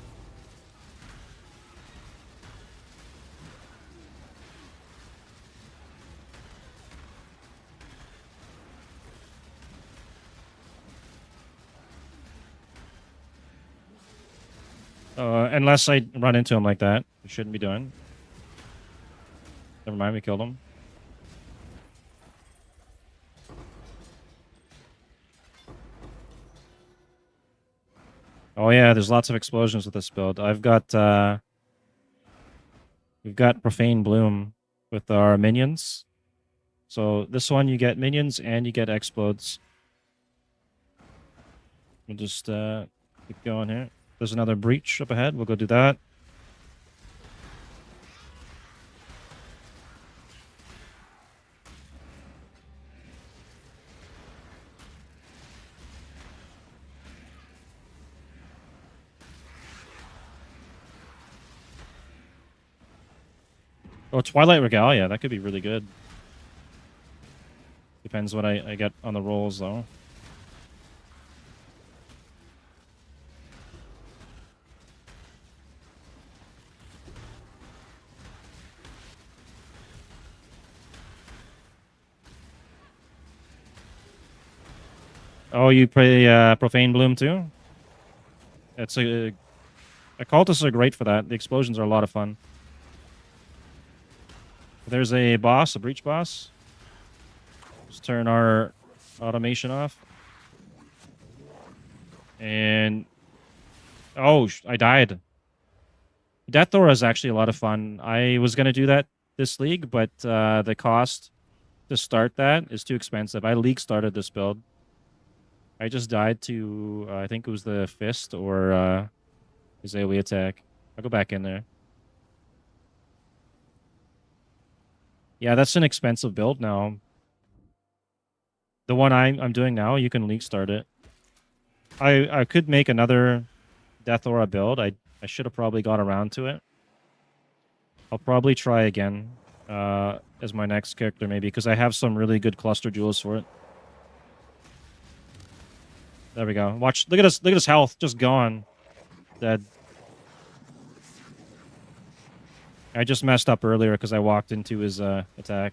Unless I run into him like that. We shouldn't be doing. Never mind, we killed him. Oh yeah, there's lots of explosions with this build. I've got we've got Profane Bloom with our minions. So this one you get minions and you get explodes. We'll just keep going here. There's another breach up ahead. We'll go do that. Oh, Twilight Regalia. That could be really good. Depends what I get on the rolls, though. Oh, you play Profane Bloom too? It's occultists are great for that. The explosions are a lot of fun. There's a boss, a breach boss. Just turn our automation off. And oh, I died. Death Aura is actually a lot of fun. I was gonna do that this league, but the cost to start that is too expensive. I league started this build. I just died to I think it was the fist or his AoE attack. I'll go back in there. Yeah, that's an expensive build now. The one I'm doing now, you can league start it. I could make another Death Aura build. I should have probably got around to it. I'll probably try again as my next character maybe, because I have some really good cluster jewels for it. There we go. Watch, look at his health, just gone. Dead. I just messed up earlier because I walked into his attack.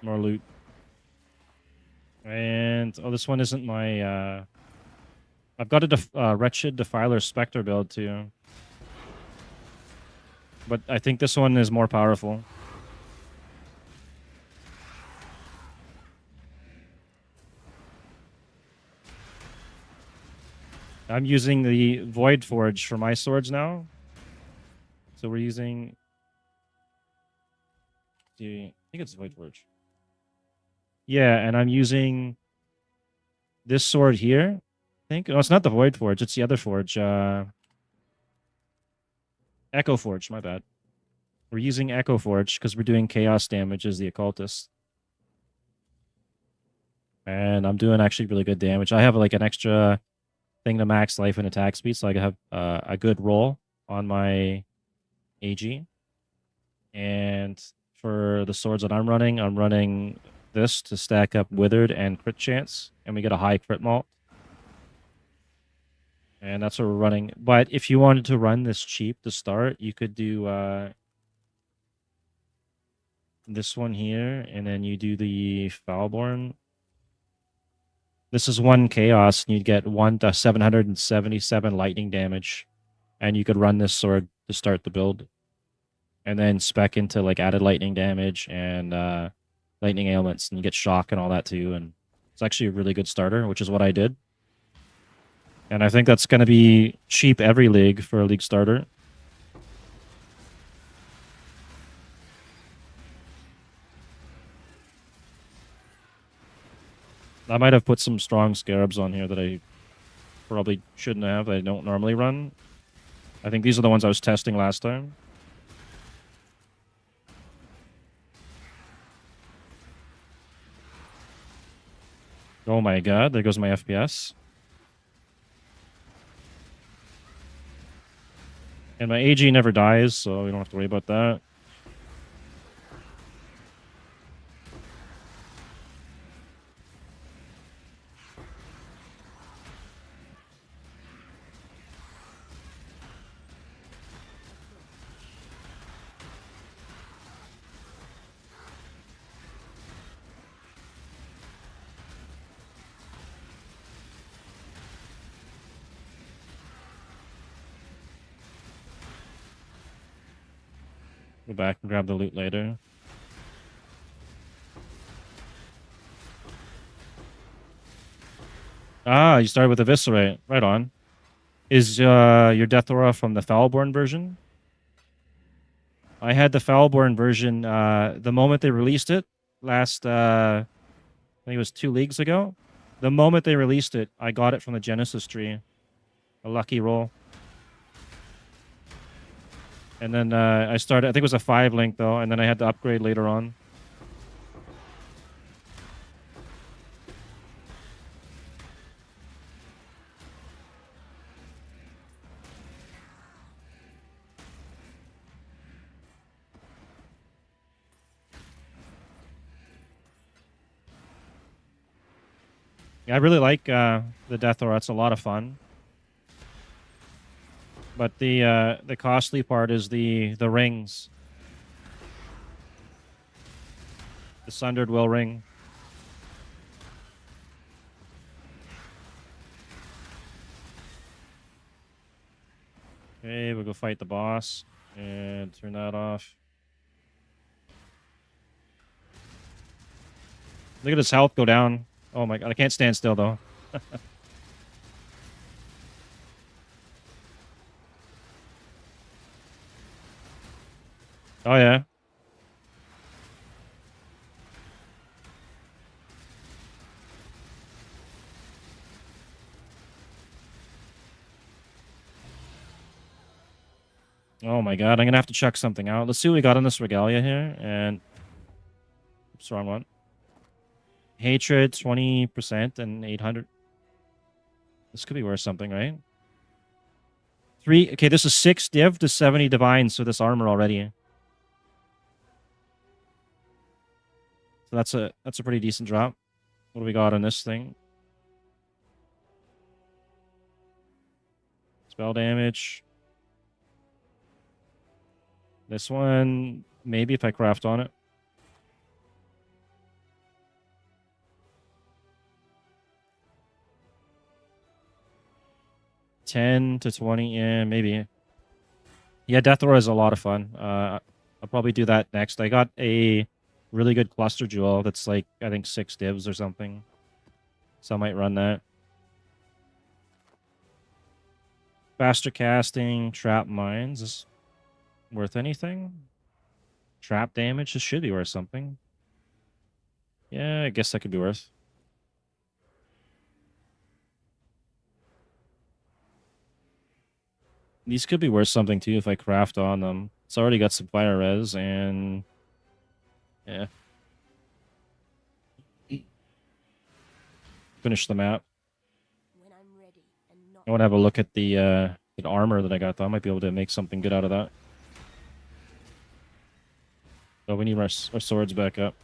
More loot. And oh, this one isn't my I've got a Wretched Defiler Spectre build too. But I think this one is more powerful. I'm using the Void Forge for my swords now. So we're using I think it's Void Forge. Yeah, and I'm using this sword here. I think. No, it's not the Void Forge. It's the other forge. Echo Forge. My bad. We're using Echo Forge because we're doing chaos damage as the occultist. And I'm doing actually really good damage. I have like an extra thing to max life and attack speed, so I can have a good roll on my AG. And for the swords that I'm running this to stack up Withered and Crit Chance, and we get a high crit mult. And that's what we're running. But if you wanted to run this cheap to start, you could do this one here, and then you do the Foulborn. This is 1 chaos, and you'd get 1 to 777 lightning damage. And you could run this sword to start the build. And then spec into like added lightning damage and lightning ailments, and you get shock and all that too. And it's actually a really good starter, which is what I did. And I think that's going to be cheap every league for a league starter. I might have put some strong scarabs on here that I probably shouldn't have, that I don't normally run. I think these are the ones I was testing last time. Oh my god, there goes my FPS. And my AG never dies, so we don't have to worry about that. Go back and grab the loot later. Ah, you started with Eviscerate. Right on. Is your Death Aura from the Foulborn version? I had the Foulborn version the moment they released it last, I think it was 2 leagues ago. The moment they released it, I got it from the Genesis tree. A lucky roll. And then I started, I think it was a 5 link though, and then I had to upgrade later on. Yeah, I really like the Death Aura. It's a lot of fun. But the costly part is the rings. The Sundered Will ring. Okay, we'll go fight the boss and turn that off. Look at his health go down. Oh my god, I can't stand still though. Oh yeah. Oh my god, I'm gonna have to check something out. Let's see what we got on this regalia here. And oops, wrong one. Hatred 20% and 800. This could be worth something, right? 3. Okay, this is 6 div to 70 divine, so this armor already. So that's a pretty decent drop. What do we got on this thing? Spell damage. This one, maybe if I craft on it. $10 to 20, yeah, maybe. Yeah, Death Aura is a lot of fun. I'll probably do that next. I got a really good cluster jewel that's like, I think 6 divs or something. So I might run that. Faster casting, trap mines. Is worth anything? Trap damage, this should be worth something. Yeah, I guess that could be worth. These could be worth something too if I craft on them. It's already got some fire res and yeah. Finish the map. When I'm ready and not I want to have a look at the armor that I got though. I might be able to make something good out of that. Oh, we need our swords back up.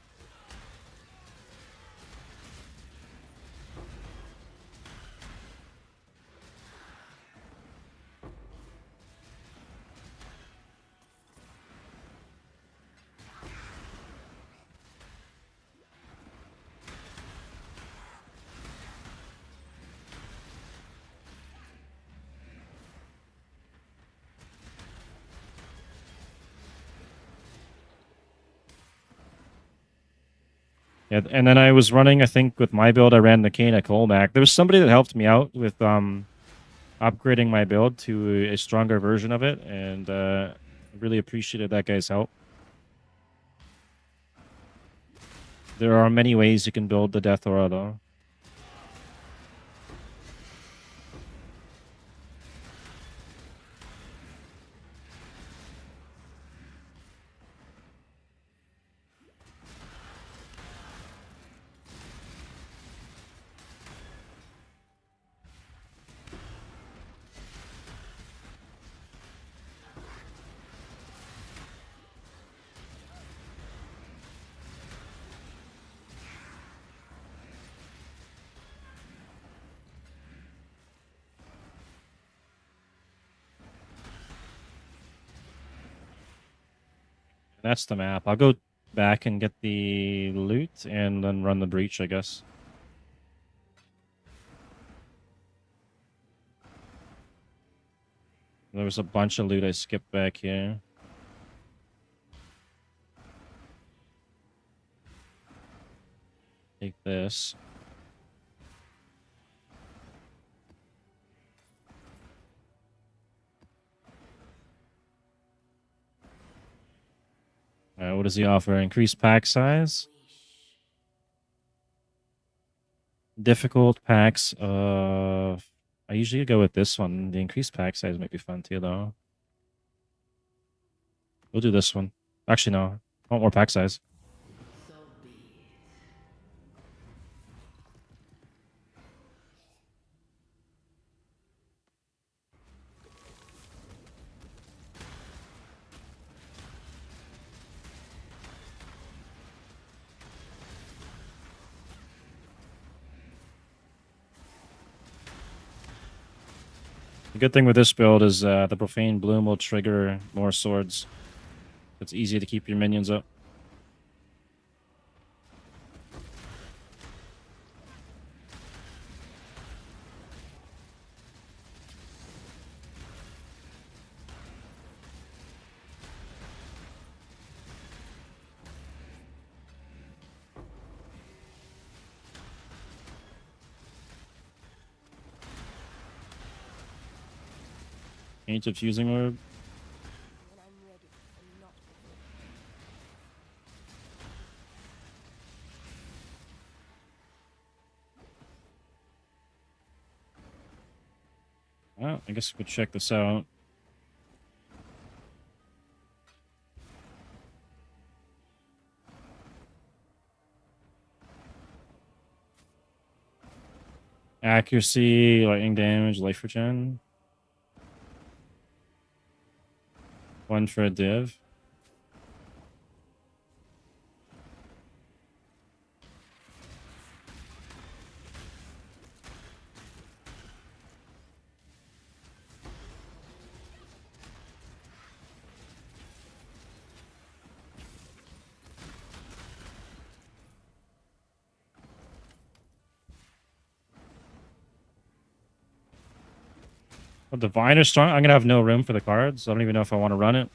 Yeah, and then I was running, I think with my build, I ran the Kana Colmac. There was somebody that helped me out with upgrading my build to a stronger version of it, and I really appreciated that guy's help. There are many ways you can build the Death Aura, though. That's the map. I'll go back and get the loot and then run the breach, I guess. There was a bunch of loot I skipped back here. Take this. What does he offer? Increased pack size? Difficult packs. I usually go with this one. The increased pack size might be fun too, though. We'll do this one. Actually, no. I want more pack size. So be it. The good thing with this build is the Profane Bloom will trigger more swords. It's easy to keep your minions up. Ancient Fusing Orb. When I'm ready and not before. Well, I guess we could check this out. Accuracy, lightning damage, life regen. One for a div. Well, Diviner Strong. I'm gonna have no room for the cards. I don't even know if I want to run it.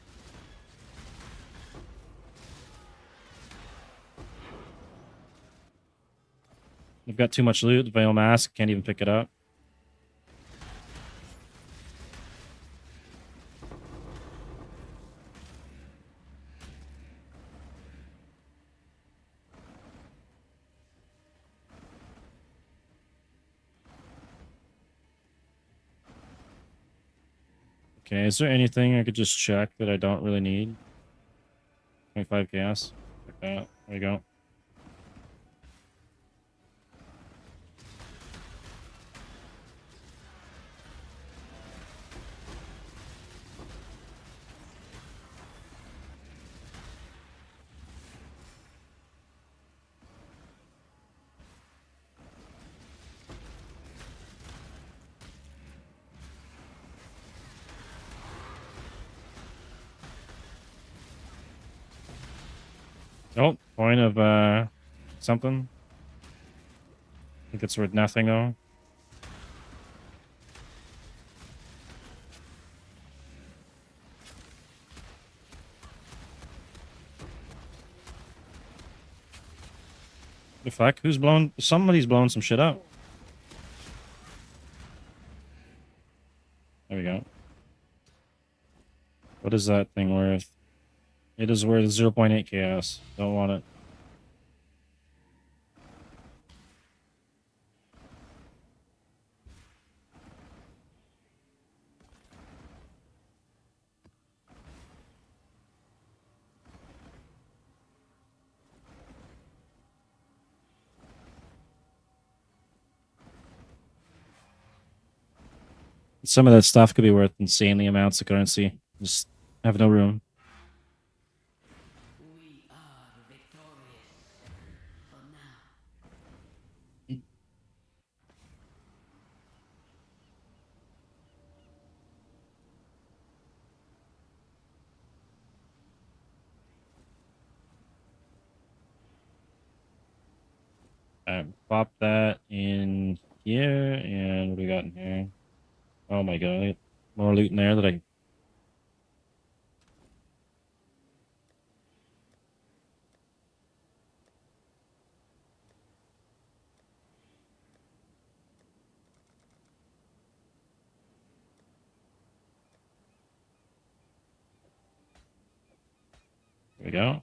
I've got too much loot. Veil Mask, can't even pick it up. Okay, is there anything I could just check that I don't really need? 25 chaos. Like that. There you go. Oh, point of something. I think it's worth nothing though. The fuck? Who's blown? Somebody's blowing some shit up. There we go. What is that thing worth? It is worth 0.8 chaos. Don't want it. Some of that stuff could be worth insanely amounts of currency. Just have no room. We are victorious. For now. Pop that in here, and what do we got in here? Oh my god, more loot in there that I... we go.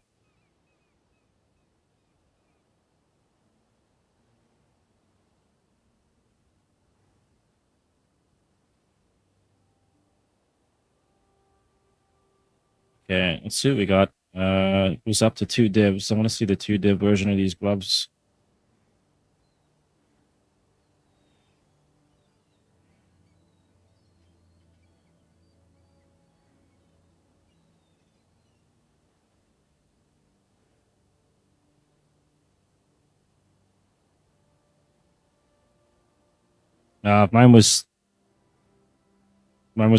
Okay, let's see what we got. It was up to 2 divs. I want to see the 2 div version of these gloves. Mine was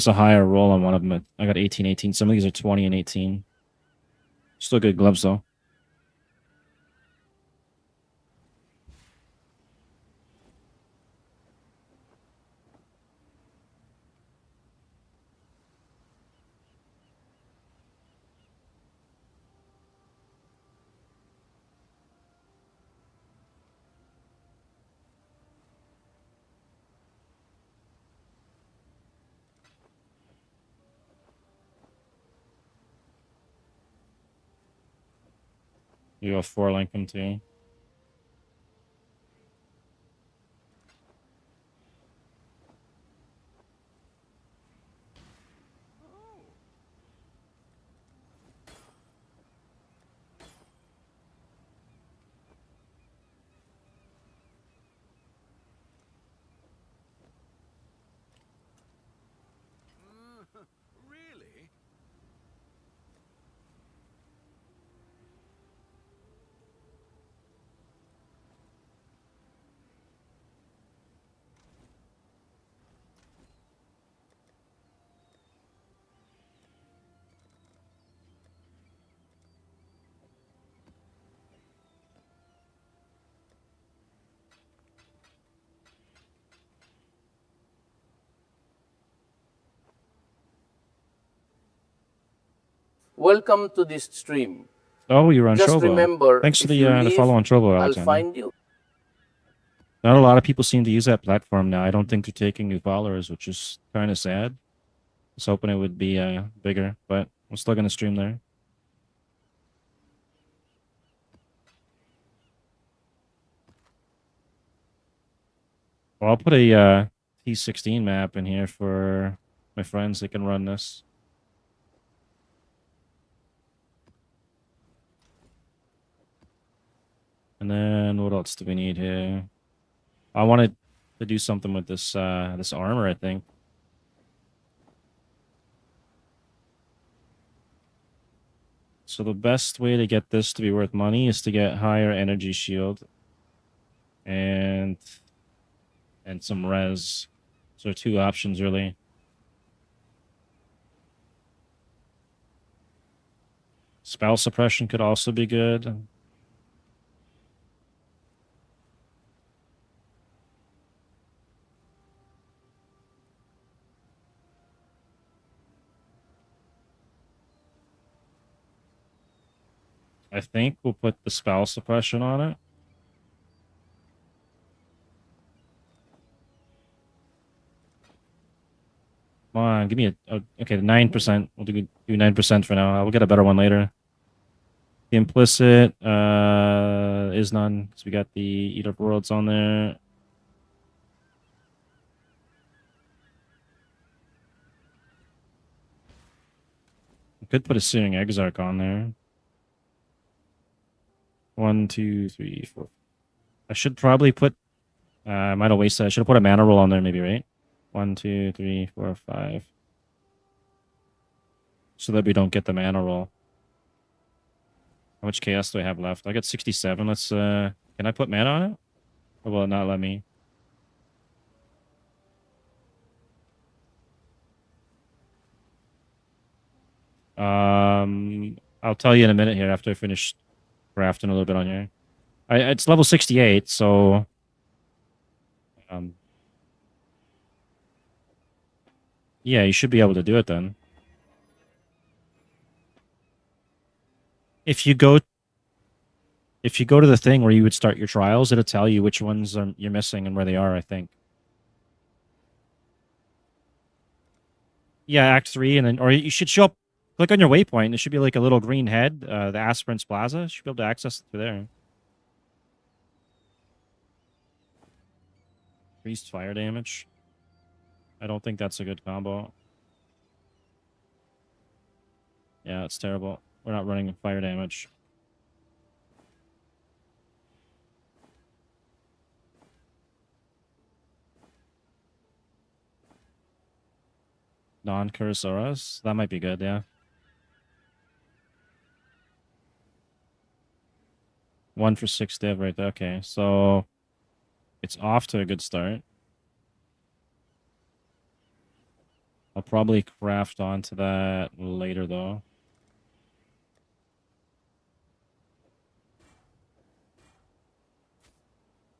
a higher roll on one of them. I got 18, 18. Some of these are 20 and 18. Still good gloves though. You go 4 link them too. Really? Welcome to this stream. Oh, you're on Just Trovo. remember, Thanks for if you the leave, follow on Trovo, I'll Alexander. find you. Not a lot of people seem to use that platform now. I don't think they're taking new followers, which is kind of sad. I was hoping it would be bigger, but we're still going to stream there. Well, I'll put a T16 map in here for my friends. They can run this. And then what else do we need here? I wanted to do something with this this armor, I think. So the best way to get this to be worth money is to get higher energy shield and some res. So 2 options really. Spell suppression could also be good. I think we'll put the spell suppression on it. Come on, give me okay, the 9%. We'll do 9% for now. We'll get a better one later. The implicit is none because we got the Eat of Worlds on there. I could put a Searing Exarch on there. 1, 2, 3, 4. I should probably put. I might have wasted. I should have put a mana roll on there, maybe, right? 1, 2, 3, 4, 5. So that we don't get the mana roll. How much chaos do I have left? I got 67. Let's. Can I put mana on it? Or will it not let me? I'll tell you in a minute here after I finish crafting a little bit on here. It's level 68, so yeah, you should be able to do it then. If you go to the thing where you would start your trials, it'll tell you which ones you're missing and where they are, I think. Yeah, Act 3, and then or you should show up Click on your waypoint. It should be like a little green head. The Aspirants Plaza. You should be able to access it through there. Increased fire damage. I don't think that's a good combo. Yeah, it's terrible. We're not running fire damage. Non-Cursoras. That might be good, yeah. 1 for 6 div right there. Okay, so it's off to a good start. I'll probably craft onto that later, though.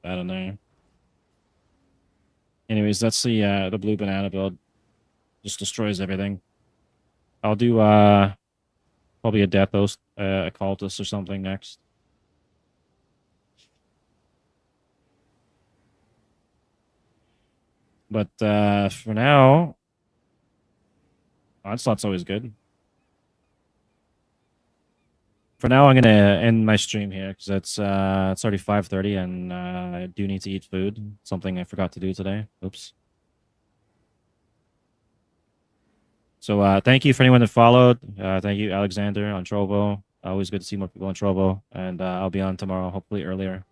That in there. Anyways, that's the blue banana build. Just destroys everything. I'll do probably a Deathos, a cultist or something next. But for now, Onslaught's always good. For now, I'm gonna end my stream here because it's already 5:30 and I do need to eat food. Something I forgot to do today. Oops. So thank you for anyone that followed. Thank you, Alexander on Trovo. Always good to see more people on Trovo, and I'll be on tomorrow, hopefully earlier.